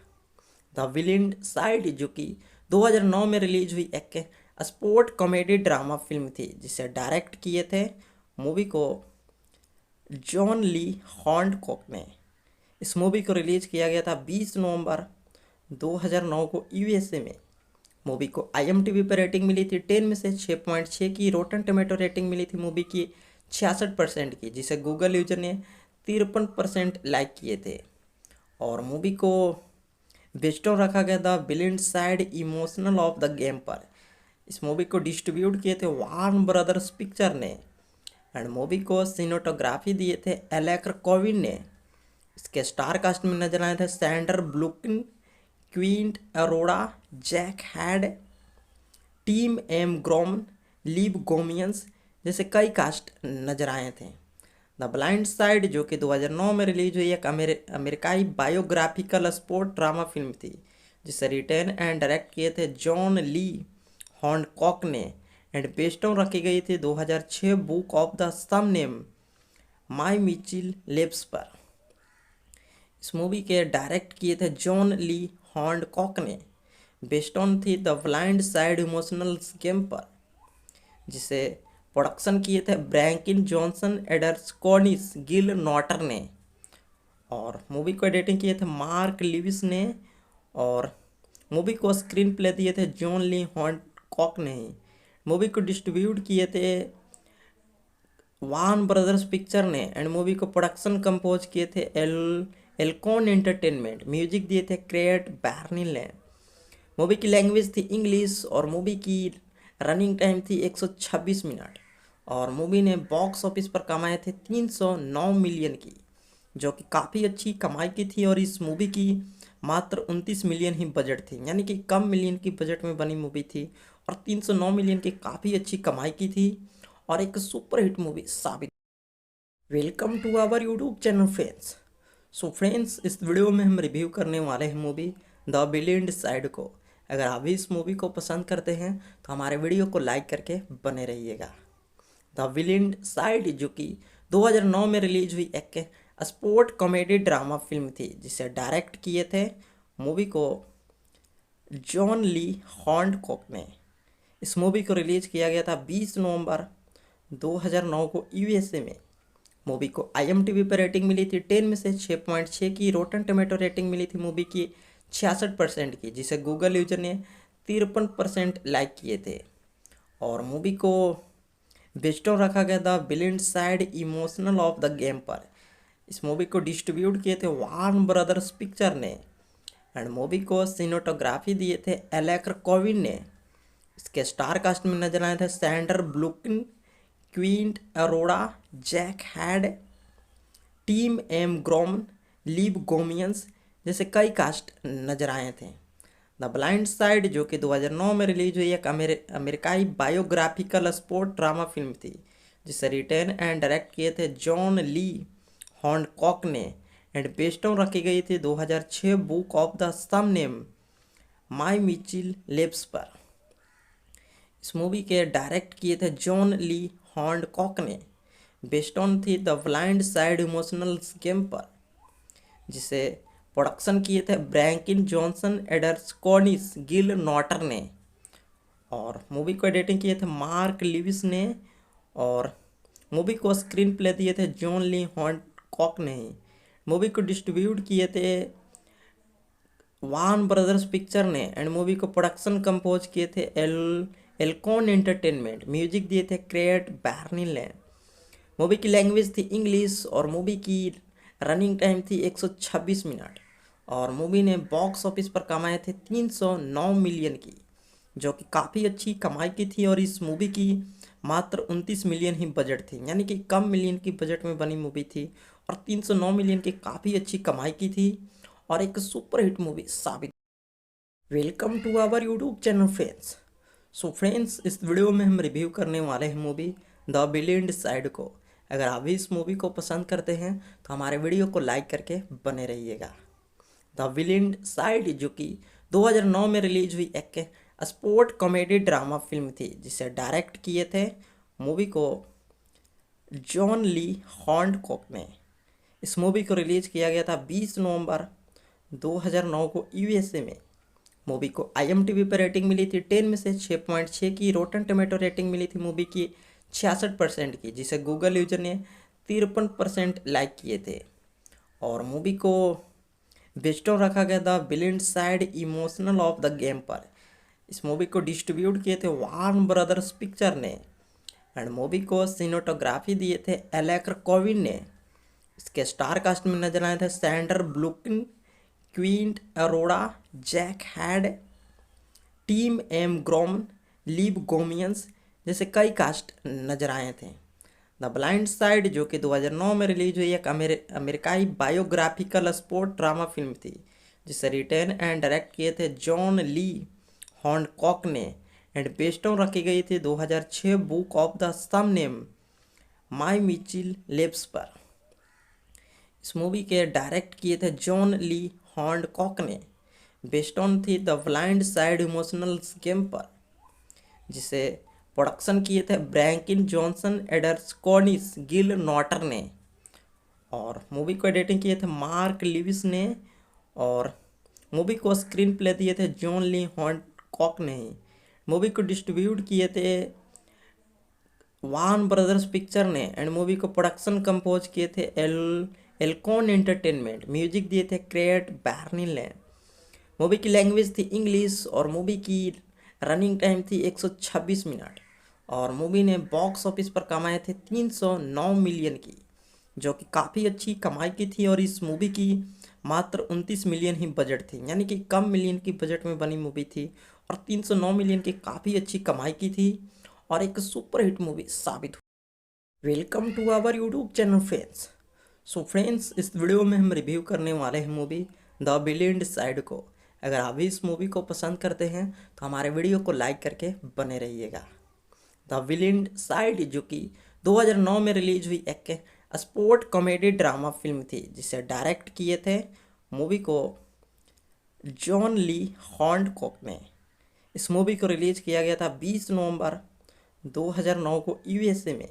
द विलेन साइड जो कि 2009 में रिलीज हुई एक स्पोर्ट कॉमेडी ड्रामा फिल्म थी, जिसे डायरेक्ट किए थे मूवी को जॉन ली हॉन्डकॉक ने। इस मूवी को रिलीज किया गया था 20 नवंबर 2009 को यूएसए में। मूवी को IMDb पर रेटिंग मिली थी 10 में से 6.6 की। रोटन टोमेटो रेटिंग मिली थी मूवी की 66% की, जिसे गूगल यूजर ने 53% लाइक किए थे। और मूवी को बेस्ड ऑन रखा गया था villain side emotional of the game पर। इस मूवी को डिस्ट्रीब्यूट किए थे वार्न ब्रदर्स पिक्चर ने एंड मूवी को सिनेटोग्राफी दिए थे एलेक्र कोविन ने। इसके स्टार कास्ट में नजर आए थे Sander ब्लुकिन, Quinn Arora, Jack had, Tim M ग्रोम, लीव गोमियंस जैसे कई कास्ट नजर आए थे। द ब्लाइंड साइड जो कि 2009 में रिलीज हुई एक अमेरिकाई बायोग्राफिकल स्पोर्ट ड्रामा फिल्म थी, जिसे रिटेन एंड डायरेक्ट किए थे जॉन ली हॉन्डकॉक ने एंड बेस्ड ऑन रखी गई थी 2006 book of the same name my Mitchell labs पर। इस मूवी के डायरेक्ट किए थे जॉन ली हॉन्डकॉक ने, बेस्ड ऑन थी the Blind Side emotional game पर, जिसे प्रोडक्शन किए थे ब्रैंकिन जॉनसन, एडर्स कॉर्निस, गिल नॉटर ने। और मूवी को एडिटिंग किए थे मार्क लिविस ने और मूवी को स्क्रीन प्ले दिए थे जॉन ली हॉन्डकॉक ने ही। मूवी को डिस्ट्रीब्यूट किए थे वार्न ब्रदर्स पिक्चर ने एंड मूवी को प्रोडक्शन कंपोज किए थे एल्कॉन एंटरटेनमेंट। म्यूजिक दिए थे क्रेट बैर्निल ने। मूवी की लैंग्वेज थी इंग्लिश और मूवी की रनिंग टाइम थी 126 मिनट। और मूवी ने बॉक्स ऑफिस पर कमाए थे 309 मिलियन की, जो कि काफ़ी अच्छी कमाई की थी। और इस मूवी की मात्र 29 मिलियन ही बजट थी, यानी कि कम मिलियन की बजट में बनी मूवी थी और 309 मिलियन की काफ़ी अच्छी कमाई की थी और एक सुपरहिट मूवी साबित welcome to our YouTube channel friends. So friends, इस वीडियो में हम रिव्यू करने वाले हैं मूवी द विलेन साइड को। अगर आप भी इस मूवी को पसंद करते हैं तो हमारे वीडियो को लाइक करके बने रहिएगा। द विलेन साइड जो कि 2009 में रिलीज हुई एक स्पोर्ट कॉमेडी ड्रामा फिल्म थी, जिसे डायरेक्ट किए थे मूवी को जॉन ली हॉन्डकॉक ने। इस मूवी को रिलीज किया गया था 20 नवंबर 2009 को यूएसए में। मूवी को IMDb पर रेटिंग मिली थी 10 में से 6.6 की। रोटन टोमेटो रेटिंग मिली थी मूवी की 66% की, जिसे गूगल यूजर ने 53% लाइक किए थे। और मूवी को बेस्ड ऑन रखा गया था villain side emotional of the game पर। इस मूवी को डिस्ट्रीब्यूट किए थे वार्न ब्रदर्स पिक्चर ने। एंड मूवी को सिनेमाटोग्राफी दिए थे एलेक कोविन ने। इसके स्टार कास्ट में नजर आए थे Sander ब्लूकिन, Quinn Arora, Jack had, Tim M ग्रोमन, leave गोमियंस जैसे कई कास्ट नजर आए थे। द ब्लाइंड साइड जो कि 2009 में रिलीज हुई एक अमेरिकाई बायोग्राफिकल स्पोर्ट ड्रामा फिल्म थी, जिसे रिटेन एंड डायरेक्ट किए थे जॉन ली हॉन्डकॉक ने। एंड बेस्ड ऑन रखी गई थी 2006 book of the same name my Mitchell labs पर। इस मूवी के डायरेक्ट किए थे जॉन ली हॉन्डकॉक ने। बेस्ड ऑन थी the Blind Side emotional game पर, जिसे प्रोडक्शन किए थे Brankin Johnson, aiders कॉनिस, Gill Netter ने। और मूवी को एडिटिंग किए थे मार्क लिविस ने। और मूवी को स्क्रीन प्ले दिए थे जॉन ली हॉन्डकॉक ने। मूवी को डिस्ट्रीब्यूट किए थे वार्न ब्रदर्स पिक्चर ने। एंड मूवी को प्रोडक्शन कंपोज किए थे एल्कॉन एंटरटेनमेंट। म्यूजिक दिए थे क्रेट बैर्निल ने। मूवी की लैंग्वेज थी इंग्लिश और मूवी की रनिंग टाइम थी 126 मिनट। और मूवी ने बॉक्स ऑफिस पर कमाए थे 309 मिलियन की, जो कि काफ़ी अच्छी कमाई की थी। और इस मूवी की मात्र 29 मिलियन ही बजट थी, यानी कि कम मिलियन की बजट में बनी मूवी थी। और 309 मिलियन की काफ़ी अच्छी कमाई की थी और एक सुपर हिट मूवी साबित। Welcome to our YouTube channel friends. So friends, इस वीडियो में हम रिव्यू करने वाले हैं मूवी द विलेन साइड को। अगर आप भी इस मूवी को पसंद करते हैं तो हमारे वीडियो को लाइक करके बने रहिएगा। द विलेन साइड जो कि 2009 में रिलीज हुई एक स्पोर्ट कॉमेडी ड्रामा फिल्म थी, जिसे डायरेक्ट किए थे मूवी को जॉन ली हॉन्डकॉक ने। इस मूवी को रिलीज किया गया था 20 नवंबर 2009 को यूएसए में। मूवी को IMDb पर रेटिंग मिली थी 10 में से 6.6 की। रोटन टोमेटो रेटिंग मिली थी मूवी की 66% की, जिसे गूगल यूजर ने 53% लाइक किए थे। और मूवी को बेस्ड ऑन रखा गया था villain side emotional of the game पर। इस मूवी को डिस्ट्रीब्यूट किए थे वार्न ब्रदर्स पिक्चर ने। एंड मूवी को सिनेमाटोग्राफी दिए थे एलेक कोविन ने। इसके स्टार कास्ट में नजर आए थे Sander ब्लूकिन, Quinn Arora, Jack had, Tim M ग्रोमन, leave गोमियंस जैसे कई कास्ट नजर आए थे। द ब्लाइंड साइड जो कि 2009 में रिलीज हुई एक अमेरिकाई बायोग्राफिकल स्पोर्ट ड्रामा फिल्म थी, जिसे रिटेन एंड डायरेक्ट किए थे जॉन ली हॉन्डकॉक ने। एंड बेस्ड ऑन रखी गई थी 2006 book of the same name my Mitchell labs पर। इस मूवी के डायरेक्ट किए थे जॉन ली हॉन्डकॉक ने। बेस्ड ऑन थी the Blind Side emotional game पर, जिसे प्रोडक्शन किए थे Brankin Johnson, aiders कॉनिस, Gill Netter ने। और मूवी को एडिटिंग किए थे मार्क लिविस ने। और मूवी को स्क्रीन प्ले दिए थे जॉन ली हॉन्डकॉक ने। मूवी को डिस्ट्रीब्यूट किए थे वार्न ब्रदर्स पिक्चर ने। एंड मूवी को प्रोडक्शन कंपोज किए थे एल्कॉन एंटरटेनमेंट। म्यूजिक दिए थे क्रेट बैर्निल ने। मूवी की लैंग्वेज थी इंग्लिश और मूवी की रनिंग टाइम थी 126 मिनट। और मूवी ने बॉक्स ऑफिस पर कमाए थे 309 मिलियन की, जो कि काफ़ी अच्छी कमाई की थी। और इस मूवी की मात्र 29 मिलियन ही बजट थी, यानी कि कम मिलियन की बजट में बनी मूवी थी। और 309 मिलियन की काफ़ी अच्छी कमाई की थी और एक सुपर हिट मूवी साबित हुई। Welcome to our YouTube channel friends. So friends, इस वीडियो में हम रिव्यू करने वाले हैं मूवी द विलेन साइड को। अगर आप भी इस मूवी को पसंद करते हैं तो हमारे वीडियो को लाइक करके बने रहिएगा। द विलेन साइड जो कि 2009 में रिलीज हुई एक स्पोर्ट कॉमेडी ड्रामा फिल्म थी जिसे डायरेक्ट किए थे मूवी को जॉन ली हॉन्डकॉक ने। इस मूवी को रिलीज किया गया था 20 नवंबर 2009 को यूएसए में।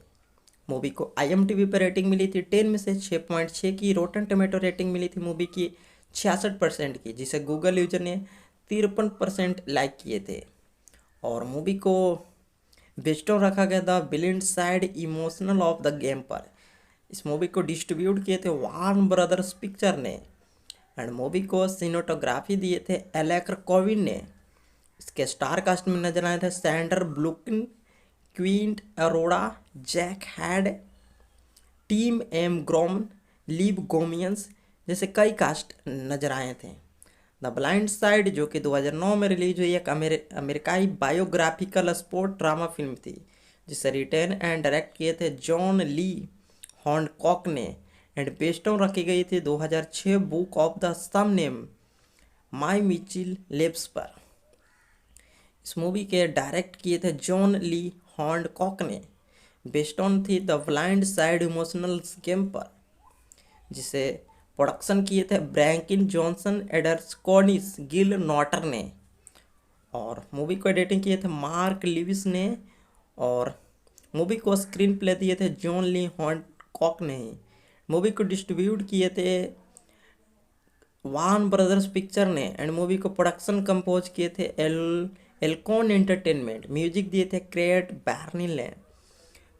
मूवी को आईएमडीबी पर रेटिंग मिली थी 10 में से 6.6 की। रोटन टोमेटो रेटिंग मिली थी मूवी की 66% की, जिसे गूगल यूजर ने 53% लाइक किए थे। और मूवी को बेस्ड ऑन रखा गया था brilliant side emotional of the game पर। इस मूवी को डिस्ट्रीब्यूट किए थे वार्न ब्रदर्स पिक्चर ने। एंड मूवी को सिनेमाटोग्राफी दिए थे एलेक्र कोविन ने। इसके स्टार कास्ट में नजर आए थे Sander ब्लुकिन, Quint Arora, Jack had, Tim M ग्रोमन, leave गोमियंस जैसे कई कास्ट नजर आए थे। द ब्लाइंड साइड जो कि 2009 में रिलीज हुई एक अमेरिकाई बायोग्राफिकल स्पोर्ट ड्रामा फिल्म थी जिसे रिटेन एंड डायरेक्ट किए थे जॉन ली हॉन्डकॉक ने। एंड बेस्ड ऑन रखी गई थी 2006 book of the same name my Mitchell labs पर। इस मूवी के डायरेक्ट किए थे जॉन ली हॉन्डकॉक ने। बेस्ड ऑन थी the Blind Side emotional game पर, जिसे प्रोडक्शन किए थे ब्रैंकिन जॉनसन, एडर्स कॉर्निस, गिल नॉटर ने। और मूवी को एडिटिंग किए थे मार्क लिविस ने। और मूवी को स्क्रीन प्ले दिए थे जॉन ली हॉन्डकॉक ने। मूवी को डिस्ट्रीब्यूट किए थे वार्न ब्रदर्स पिक्चर ने। एंड मूवी को प्रोडक्शन कंपोज किए थे एल्कॉन एंटरटेनमेंट। म्यूजिक दिए थे क्रेट बैर्निल ने।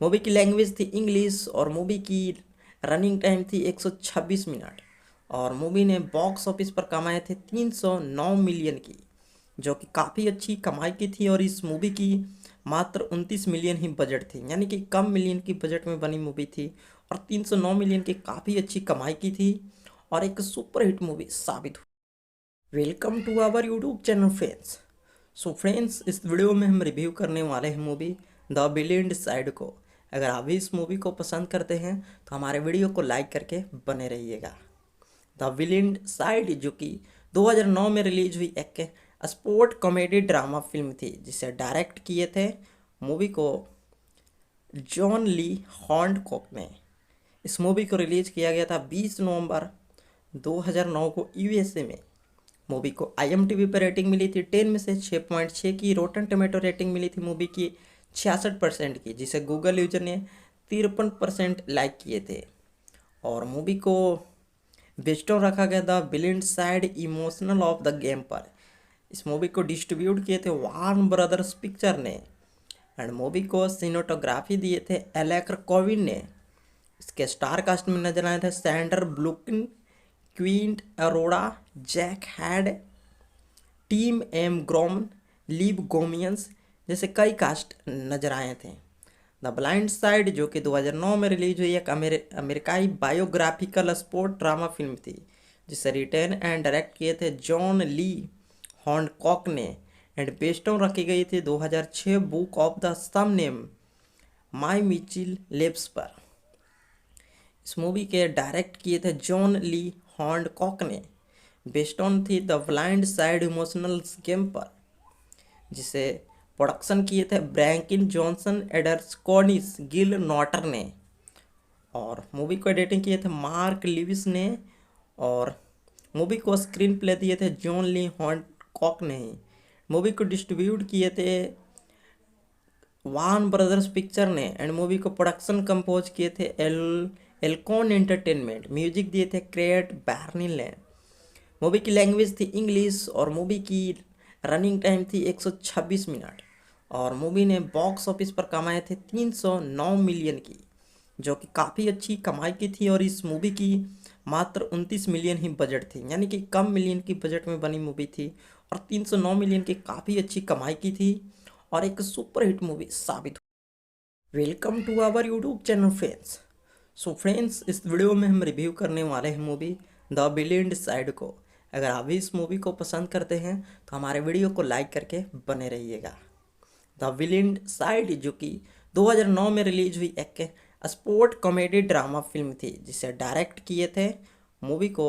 मूवी की लैंग्वेज थी इंग्लिश और मूवी की रनिंग टाइम थी 126 मिनट। और मूवी ने बॉक्स ऑफिस पर कमाए थे 309 मिलियन की, जो कि काफ़ी अच्छी कमाई की थी। और इस मूवी की मात्र 29 मिलियन ही बजट थी, यानी कि कम मिलियन की बजट में बनी मूवी थी और 309 मिलियन की काफ़ी अच्छी कमाई की थी और एक सुपर हिट मूवी साबित हुई। Welcome to our YouTube channel friends. So friends, इस वीडियो में हम रिव्यू करने वाले हैं मूवी द ब्रिलियंट साइड को। अगर आप भी इस मूवी को पसंद करते हैं तो हमारे वीडियो को लाइक करके बने रहिएगा। द ब्रिलियंट साइड जो कि 2009 में रिलीज हुई एक स्पोर्ट कॉमेडी ड्रामा फिल्म थी जिसे डायरेक्ट किए थे मूवी को जॉन ली हॉन्डकॉक ने। इस मूवी को रिलीज किया गया था 20 नवंबर 2009 को यूएसए में। मूवी को आईएमडीबी पर रेटिंग मिली थी 10 में से 6.6 की। रोटन टोमेटो रेटिंग मिली थी मूवी की 66% की, जिसे गूगल यूजर ने 53% लाइक किए थे। और मूवी को बेस्ड ऑन रखा गया था brilliant side emotional of the game पर। इस मूवी को डिस्ट्रीब्यूट किए थे वार्न ब्रदर्स पिक्चर ने। एंड मूवी को सिनेमाटोग्राफी दिए थे एलेक्र कोविन ने। इसके स्टार कास्ट में नजर आए थे Sander ब्लुकिन, Quint Arora, Jack had, Tim M ग्रोमन, leave गोमियंस जैसे कई कास्ट नजर आए थे। द ब्लाइंड साइड जो कि 2009 में रिलीज हुई एक अमेरिकाई बायोग्राफिकल स्पोर्ट ड्रामा फिल्म थी जिसे रिटेन एंड डायरेक्ट किए थे जॉन ली हॉन्डकॉक ने। एंड बेस्ड ऑन रखी गई थी 2006 book of the same name my Mitchell labs पर। इस मूवी के डायरेक्ट किए थे जॉन ली हॉन्डकॉक ने। बेस्ड ऑन थी the Blind Side emotional game पर, जिसे प्रोडक्शन किए थे ब्रैंकिन जॉनसन, एडर्स कॉर्निस, गिल नॉटर ने। और मूवी को एडिटिंग किए थे मार्क लिविस ने। और मूवी को स्क्रीन प्ले दिए थे जॉन ली हॉन्डकॉक ने। मूवी को डिस्ट्रीब्यूट किए थे वार्न ब्रदर्स पिक्चर ने। एंड मूवी को प्रोडक्शन कंपोज किए थे एल्कॉन एंटरटेनमेंट। म्यूजिक दिए थे क्रेट बैर्निल ने। मूवी की लैंग्वेज थी इंग्लिश और मूवी की रनिंग टाइम थी 126 मिनट। और मूवी ने बॉक्स ऑफिस पर कमाए थे 309 मिलियन की, जो कि काफ़ी अच्छी कमाई की थी। और इस मूवी की मात्र 29 मिलियन ही बजट थी, यानी कि कम मिलियन की बजट में बनी मूवी थी और 309 मिलियन की काफ़ी अच्छी कमाई की थी और एक सुपर हिट मूवी साबित हुई। Welcome to our YouTube channel friends. So friends, इस वीडियो में हम रिव्यू करने वाले हैं मूवी द ब्रिलियंट साइड को। अगर आप भी इस मूवी को पसंद करते हैं तो हमारे वीडियो को लाइक करके बने रहिएगा। द ब्रिलियंट साइड जो कि 2009 में रिलीज हुई एक स्पोर्ट कॉमेडी ड्रामा फिल्म थी जिसे डायरेक्ट किए थे मूवी को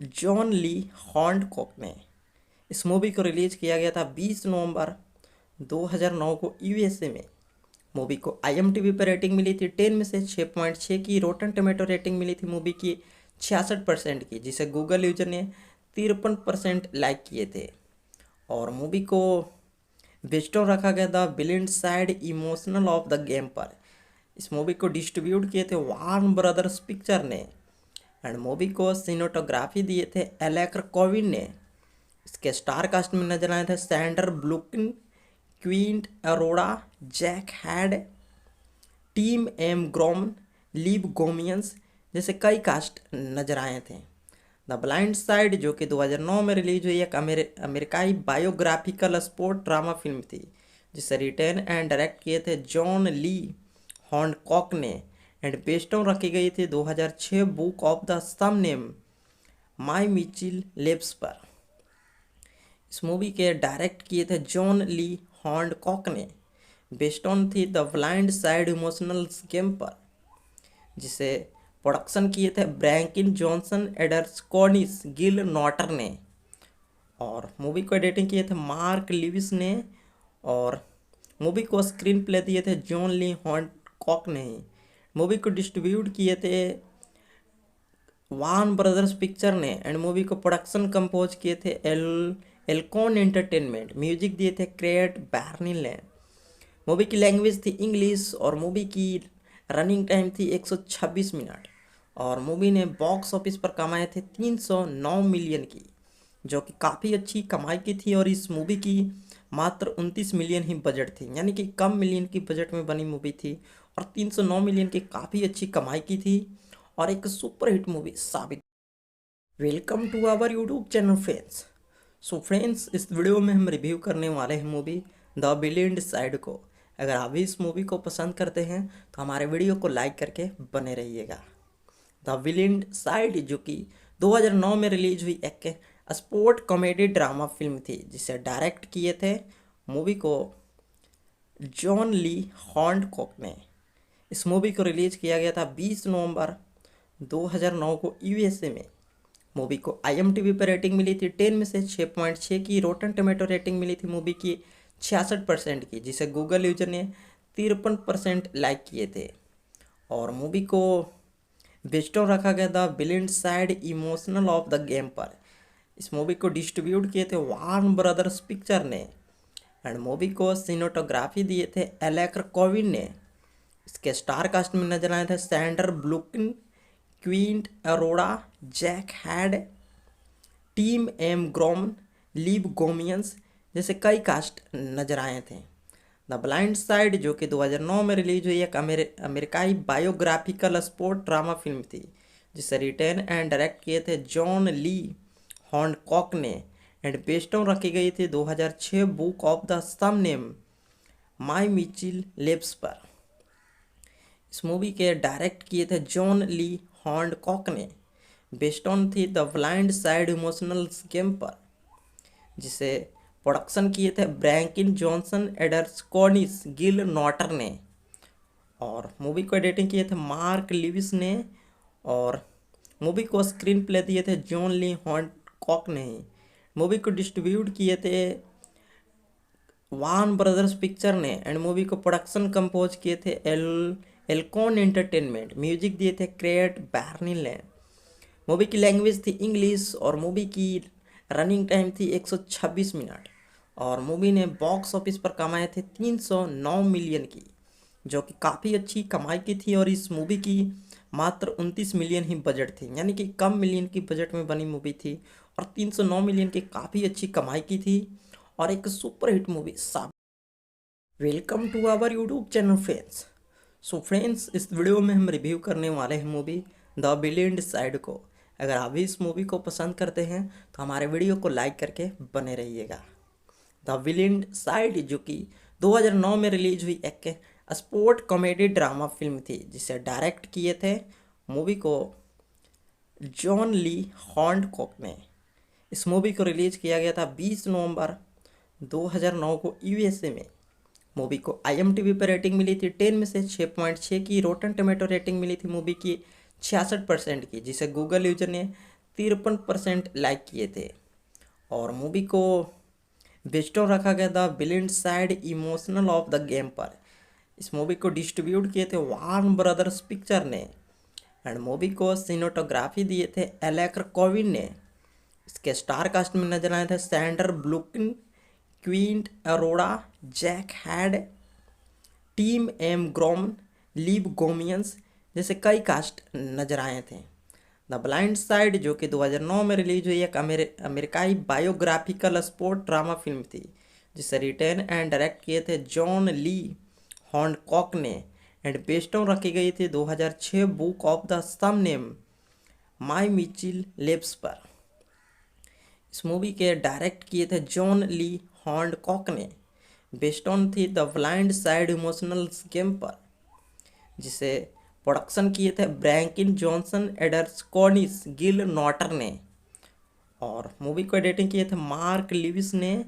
जॉन ली हॉन्डकॉक ने। इस मूवी को रिलीज किया गया था 20 नवंबर 2009 को यूएसए में। मूवी को IMDb पर रेटिंग मिली थी 10 में से 6.6 की। रोटन टोमेटो रेटिंग मिली थी मूवी की 66% की, जिसे गूगल यूजर ने 53% लाइक किए थे। और मूवी को बेस्ड ऑन रखा गया था villain side emotional of the game पर। इस मूवी को डिस्ट्रीब्यूट किए थे वार्न ब्रदर्स पिक्चर ने। एंड मूवी को सिनेटोग्राफी दिए थे एलेक्र कोविन ने। इसके स्टार कास्ट में नजर आए थे Sander ब्लूकिन, Quint Arora, Jack had, Tim M ग्रोमन, leave गोमियंस जैसे कई कास्ट नजर आए थे। द ब्लाइंड साइड जो कि 2009 में रिलीज हुई एक अमेरिकाई बायोग्राफिकल स्पोर्ट ड्रामा फिल्म थी, जिसे रिटेन एंड डायरेक्ट किए थे जॉन ली हॉन्डकॉक ने। एंड बेस्ड ऑन रखी गई थी 2006 book of the same name my Mitchell labs पर। इस मूवी के डायरेक्ट किए थे जॉन ली हॉन्डकॉक ने। बेस्ड ऑन थी the Blind Side emotional game पर, जिसे प्रोडक्शन किए थे ब्रैंकिन जॉनसन, एडर्स कॉर्निस, गिल नॉटर ने। और मूवी को एडिटिंग किए थे मार्क लिविस ने। और मूवी को स्क्रीन प्ले दिए थे जॉन ली हॉन्डकॉक ने। मूवी को डिस्ट्रीब्यूट किए थे वार्न ब्रदर्स पिक्चर ने। एंड मूवी को प्रोडक्शन कंपोज किए थे एल्कॉन एंटरटेनमेंट। म्यूजिक दिए थे क्रेट बैर्निल ने। मूवी की लैंग्वेज थी इंग्लिश और मूवी की रनिंग टाइम थी 126 मिनट। और मूवी ने बॉक्स ऑफिस पर कमाए थे 309 मिलियन की, जो कि काफ़ी अच्छी कमाई की थी। और इस मूवी की मात्र 29 मिलियन ही बजट थी, यानी कि कम मिलियन की बजट में बनी मूवी थी और 309 मिलियन की काफ़ी अच्छी कमाई की थी और एक सुपर हिट मूवी साबित। Welcome to our YouTube channel friends. So friends, इस वीडियो में हम रिव्यू करने वाले हैं मूवी द विलेन साइड को। अगर आप भी इस मूवी को पसंद करते हैं तो हमारे वीडियो को लाइक करके बने रहिएगा। द विलेन साइड जो कि 2009 में रिलीज हुई एक स्पोर्ट कॉमेडी ड्रामा फिल्म थी, जिसे डायरेक्ट किए थे मूवी को जॉन ली हॉन्डकॉक ने। इस मूवी को रिलीज किया गया था 20 नवंबर 2009 को यूएसए में। मूवी को IMDb पर रेटिंग मिली थी 10 में से 6.6 की। रोटन टोमेटो रेटिंग मिली थी मूवी की 66% की, जिसे गूगल यूजर ने 53% लाइक किए थे। और मूवी को बेस्ड ऑन रखा गया था villain side emotional of the game पर। इस मूवी को डिस्ट्रीब्यूट किए थे वार्न ब्रदर्स पिक्चर ने। एंड मूवी को सिनेटोग्राफी दिए थे एलेक्र कोविन ने। इसके स्टार कास्ट में नजर आए थे Sander ब्लूकिन, Quint Arora, Jack had, Tim M ग्रोमन, leave गोमियंस जैसे कई कास्ट नजर आए थे। द ब्लाइंड साइड जो कि 2009 में रिलीज हुई एक अमेरिकाई बायोग्राफिकल स्पोर्ट ड्रामा फिल्म थी, जिसे रिटेन एंड डायरेक्ट किए थे जॉन ली हॉन्डकॉक ने। एंड बेस्ड ऑन रखी गई थी 2006 book of the same name my Mitchell labs पर। इस मूवी के डायरेक्ट किए थे जॉन ली हॉन्डकॉक ने। बेस्ड ऑन थी the Blind Side emotional game पर, जिसे प्रोडक्शन किए थे ब्रैंकिन जॉनसन, एडर्स कॉर्निस, गिल नॉटर ने। और मूवी को एडिटिंग किए थे मार्क लिविस ने। और मूवी को स्क्रीन प्ले दिए थे जॉन ली हॉन्डकॉक ने। मूवी को डिस्ट्रीब्यूट किए थे वार्न ब्रदर्स पिक्चर ने। एंड मूवी को प्रोडक्शन कंपोज किए थे एल्कॉन एंटरटेनमेंट। म्यूजिक दिए थे क्रेट बैर्निल ने। मूवी की लैंग्वेज थी इंग्लिश और मूवी की रनिंग टाइम थी 126 मिनट। और मूवी ने बॉक्स ऑफिस पर कमाए थे 309 मिलियन की, जो कि काफ़ी अच्छी कमाई की थी। और इस मूवी की मात्र 29 मिलियन ही बजट थी, यानी कि कम मिलियन की बजट में बनी मूवी थी और 309 मिलियन की काफ़ी अच्छी कमाई की थी और एक सुपर हिट मूवी साबित। Welcome to our YouTube channel friends. So friends, इस वीडियो में हम रिव्यू करने वाले हैं मूवी द विलेन साइड को। अगर आप भी इस मूवी को पसंद करते हैं तो हमारे वीडियो को लाइक करके बने रहिएगा। द विलेन साइड जो कि 2009 में रिलीज हुई एक स्पोर्ट कॉमेडी ड्रामा फिल्म थी, जिसे डायरेक्ट किए थे मूवी को जॉन ली हॉन्डकॉक ने। इस मूवी को रिलीज किया गया था 20 नवंबर 2009 को यूएसए में। मूवी को IMDb पर रेटिंग मिली थी 10 में से 6.6 की। रोटन टोमेटो रेटिंग मिली थी मूवी की 66% की, जिसे गूगल यूजर ने 53% लाइक किए थे। और मूवी को बेस्ड ऑन रखा गया था villain side emotional of the game पर। इस मूवी को डिस्ट्रीब्यूट किए थे वार्न ब्रदर्स पिक्चर ने एंड मूवी को सिनेटोग्राफी दिए थे एलेक्र कोविन ने। इसके स्टार कास्ट में नजर आए थे Sander ब्लुकिन, Quint Arora, Jack had, Tim M ग्रोम, लीव गोमियंस जैसे कई कास्ट नजर आए थे। द ब्लाइंड साइड जो कि 2009 में रिलीज हुई एक अमेरिकाई बायोग्राफिकल स्पोर्ट ड्रामा फिल्म थी जिसे रिटेन एंड डायरेक्ट किए थे जॉन ली हॉन्डकॉक ने एंड बेस्ड ऑन रखी गई थी 2006 book of the same name my Mitchell labs पर। इस मूवी के डायरेक्ट किए थे जॉन ली हॉन्डकॉक ने, बेस्ड ऑन थी the Blind Side emotional game पर, जिसे प्रोडक्शन किए थे ब्रैंकिन जॉनसन, एडर्स कॉर्निस, गिल नॉटर ने और मूवी को एडिटिंग किए थे मार्क लिविस ने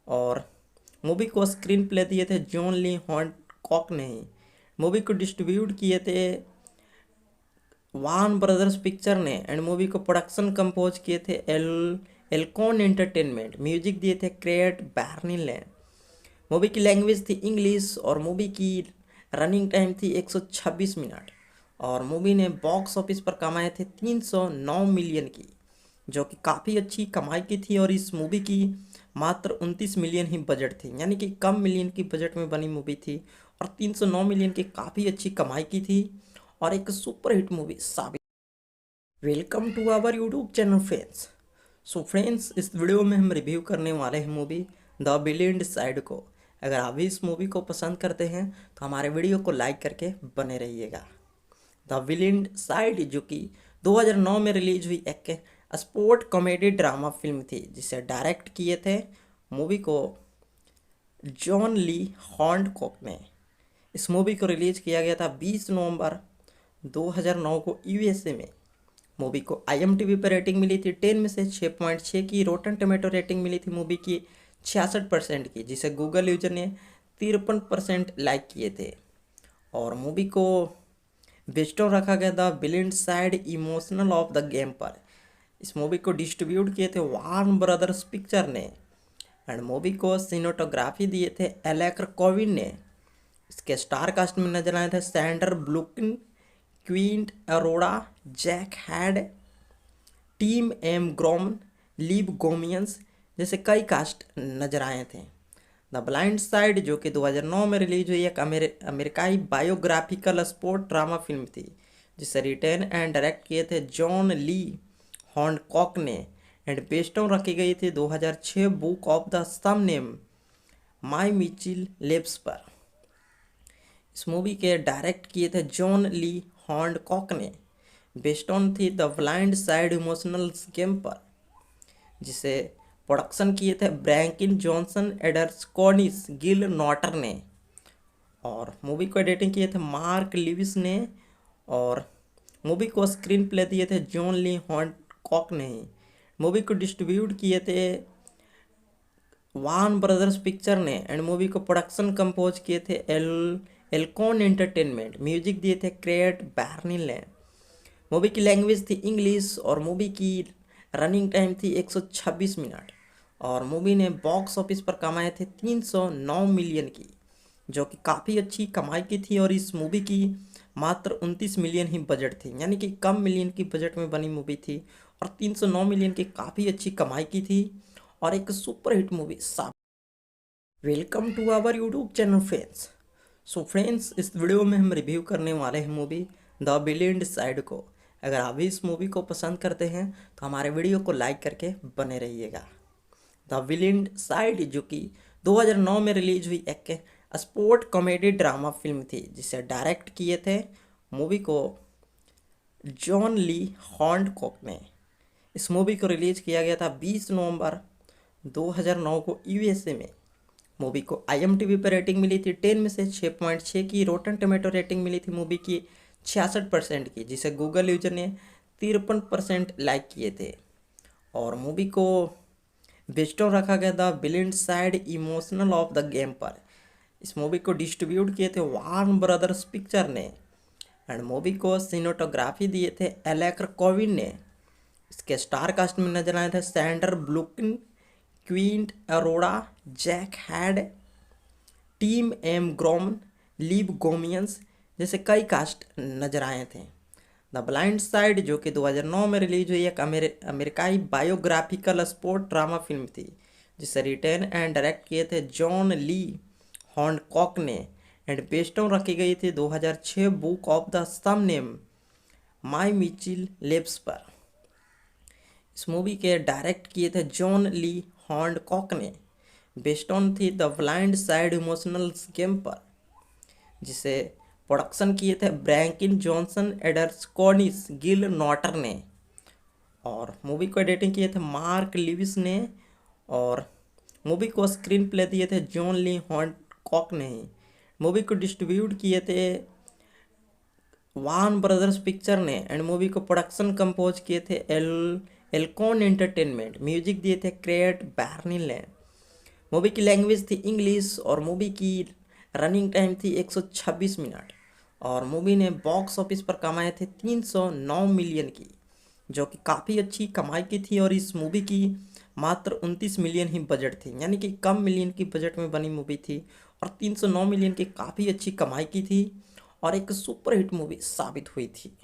और मूवी को स्क्रीन प्ले दिए थे जॉन ली हॉन्डकॉक ने। मूवी को डिस्ट्रीब्यूट किए थे वार्न ब्रदर्स पिक्चर ने एंड मूवी को प्रोडक्शन कंपोज किए थे एल्कॉन एंटरटेनमेंट। म्यूजिक दिए थे क्रेट बैर्निल ने। मूवी की लैंग्वेज थी इंग्लिश और मूवी की रनिंग टाइम थी 126 मिनट और मूवी ने बॉक्स ऑफिस पर कमाए थे 309 मिलियन की, जो कि काफ़ी अच्छी कमाई की थी। और इस मूवी की मात्र 29 मिलियन ही बजट थी, यानी कि कम मिलियन की बजट में बनी मूवी थी और 309 मिलियन की काफ़ी अच्छी कमाई की थी और एक सुपर हिट मूवी साबित। Welcome to our YouTube channel friends. So friends, इस वीडियो में हम रिव्यू करने वाले हैं मूवी द ब्लाइंड साइड को। अगर आप भी इस मूवी को पसंद करते हैं तो हमारे वीडियो को लाइक करके बने रहिएगा। द ब्लाइंड साइड जो कि 2009 में रिलीज हुई एक स्पोर्ट कॉमेडी ड्रामा फिल्म थी जिसे डायरेक्ट किए थे मूवी को जॉन ली हॉन्डकॉक ने। इस मूवी को रिलीज किया गया था 20 नवंबर 2009 को यूएसए में। मूवी को IMDb पर रेटिंग मिली थी 10 में से 6.6 की। रोटन टोमेटो रेटिंग मिली थी मूवी की 66% की, जिसे गूगल यूजर ने 53% लाइक किए थे। और मूवी को बेस्ड ऑन रखा गया था blind Side emotional of the game पर। इस मूवी को डिस्ट्रीब्यूट किए थे वार्न ब्रदर्स पिक्चर ने एंड मूवी को सिनेटोग्राफी दिए थे एलेक्र कोविन ने। इसके स्टार कास्ट में नजर आए थे Sander ब्लुकिन, Quint Arora, Jack had, Tim M ग्रोम, लीव गोमियंस जैसे कई कास्ट नजर आए थे। द ब्लाइंड साइड जो कि 2009 में रिलीज हुई एक अमेरिकाई बायोग्राफिकल स्पोर्ट ड्रामा फिल्म थी जिसे रिटेन एंड डायरेक्ट किए थे जॉन ली हॉन्डकॉक ने एंड बेस्ड ऑन रखी गई थी 2006 book of the same name my Mitchell labs पर। इस मूवी के डायरेक्ट किए थे जॉन ली हॉन्डकॉक ने, बेस्ड ऑन थी the Blind Side emotional game पर, जिसे प्रोडक्शन किए थे ब्रैंकिन जॉनसन, एडर्स कॉर्निस, गिल नॉटर ने और मूवी को एडिटिंग किए थे मार्क लिविस ने और मूवी को स्क्रीन प्ले दिए थे जॉन ली हॉन्डकॉक ने। मूवी को डिस्ट्रीब्यूट किए थे वार्न ब्रदर्स पिक्चर ने एंड मूवी को प्रोडक्शन कंपोज किए थे एल्कॉन एंटरटेनमेंट। म्यूजिक दिए थे क्रेट बैर्निल ने। मूवी की लैंग्वेज थी इंग्लिश और मूवी की रनिंग टाइम थी 126 मिनट और मूवी ने बॉक्स ऑफिस पर कमाए थे 309 मिलियन की, जो कि काफ़ी अच्छी कमाई की थी। और इस मूवी की मात्र 29 मिलियन ही बजट थी, यानी कि कम मिलियन की बजट में बनी मूवी थी और 309 मिलियन की काफ़ी अच्छी कमाई की थी और एक सुपर हिट मूवी साबित। Welcome to our YouTube channel friends. So friends, इस वीडियो में हम रिव्यू करने वाले हैं मूवी द ब्लाइंड साइड को। अगर आप भी इस मूवी को पसंद करते हैं तो हमारे वीडियो को लाइक करके बने रहिएगा। द ब्लाइंड साइड जो कि 2009 में रिलीज हुई एक स्पोर्ट कॉमेडी ड्रामा फिल्म थी जिसे डायरेक्ट किए थे मूवी को जॉन ली हॉन्डकॉक ने। इस मूवी को रिलीज किया गया था 20 नवंबर 2009 को यूएसए में। मूवी को IMDb पर रेटिंग मिली थी 10 में से 6.6 की। रोटन टोमेटो रेटिंग मिली थी मूवी की 66% की, जिसे गूगल यूजर ने 53% लाइक किए थे। और मूवी को बेस्ड ऑन रखा गया था blind Side emotional of the game पर। इस मूवी को डिस्ट्रीब्यूट किए थे वार्न ब्रदर्स पिक्चर ने एंड मूवी को सिनेटोग्राफी दिए थे एलेक्र कोविन ने। इसके स्टार कास्ट में नजर आए थे Sander ब्लुकिन, Quint Arora, Jack had, Tim M ग्रोम, लीव गोमियंस जैसे कई कास्ट नजर आए थे। द ब्लाइंड साइड जो कि 2009 में रिलीज हुई एक अमेरिकाई बायोग्राफिकल स्पोर्ट ड्रामा फिल्म थी, जिसे रिटेन एंड डायरेक्ट किए थे जॉन ली हॉन्डकॉक ने एंड बेस्ड ऑन रखी गई थी 2006 book of the same name my Mitchell labs पर। इस मूवी के डायरेक्ट किए थे जॉन ली हॉन्डकॉक ने, बेस्ड ऑन थी the Blind Side emotional game पर, जिसे प्रोडक्शन किए थे ब्रैंकिन जॉनसन, एडर्स कॉर्निस, गिल नॉटर ने, और मूवी को एडिटिंग किए थे मार्क लिविस ने, और मूवी को स्क्रीन प्ले दिए थे जॉन ली हॉन्डकॉक ने ही। मूवी को डिस्ट्रीब्यूट किए थे वान ब्रदर्स पिक्चर ने एंड मूवी को प्रोडक्शन कंपोज किए थे एल्कॉन एंटरटेनमेंट। म्यूजिक दिए थे क्रेट बैर्निल ने। मूवी की लैंग्वेज थी इंग्लिश और मूवी की रनिंग टाइम थी 126 मिनट, और मूवी ने बॉक्स ऑफिस पर कमाए थे 309 मिलियन की, जो कि काफ़ी अच्छी कमाई की थी। और इस मूवी की मात्र 29 मिलियन ही बजट थी, यानी कि कम मिलियन की बजट में बनी मूवी थी, और 309 मिलियन की काफ़ी अच्छी कमाई की थी और एक सुपर हिट मूवी साबित हुई थी।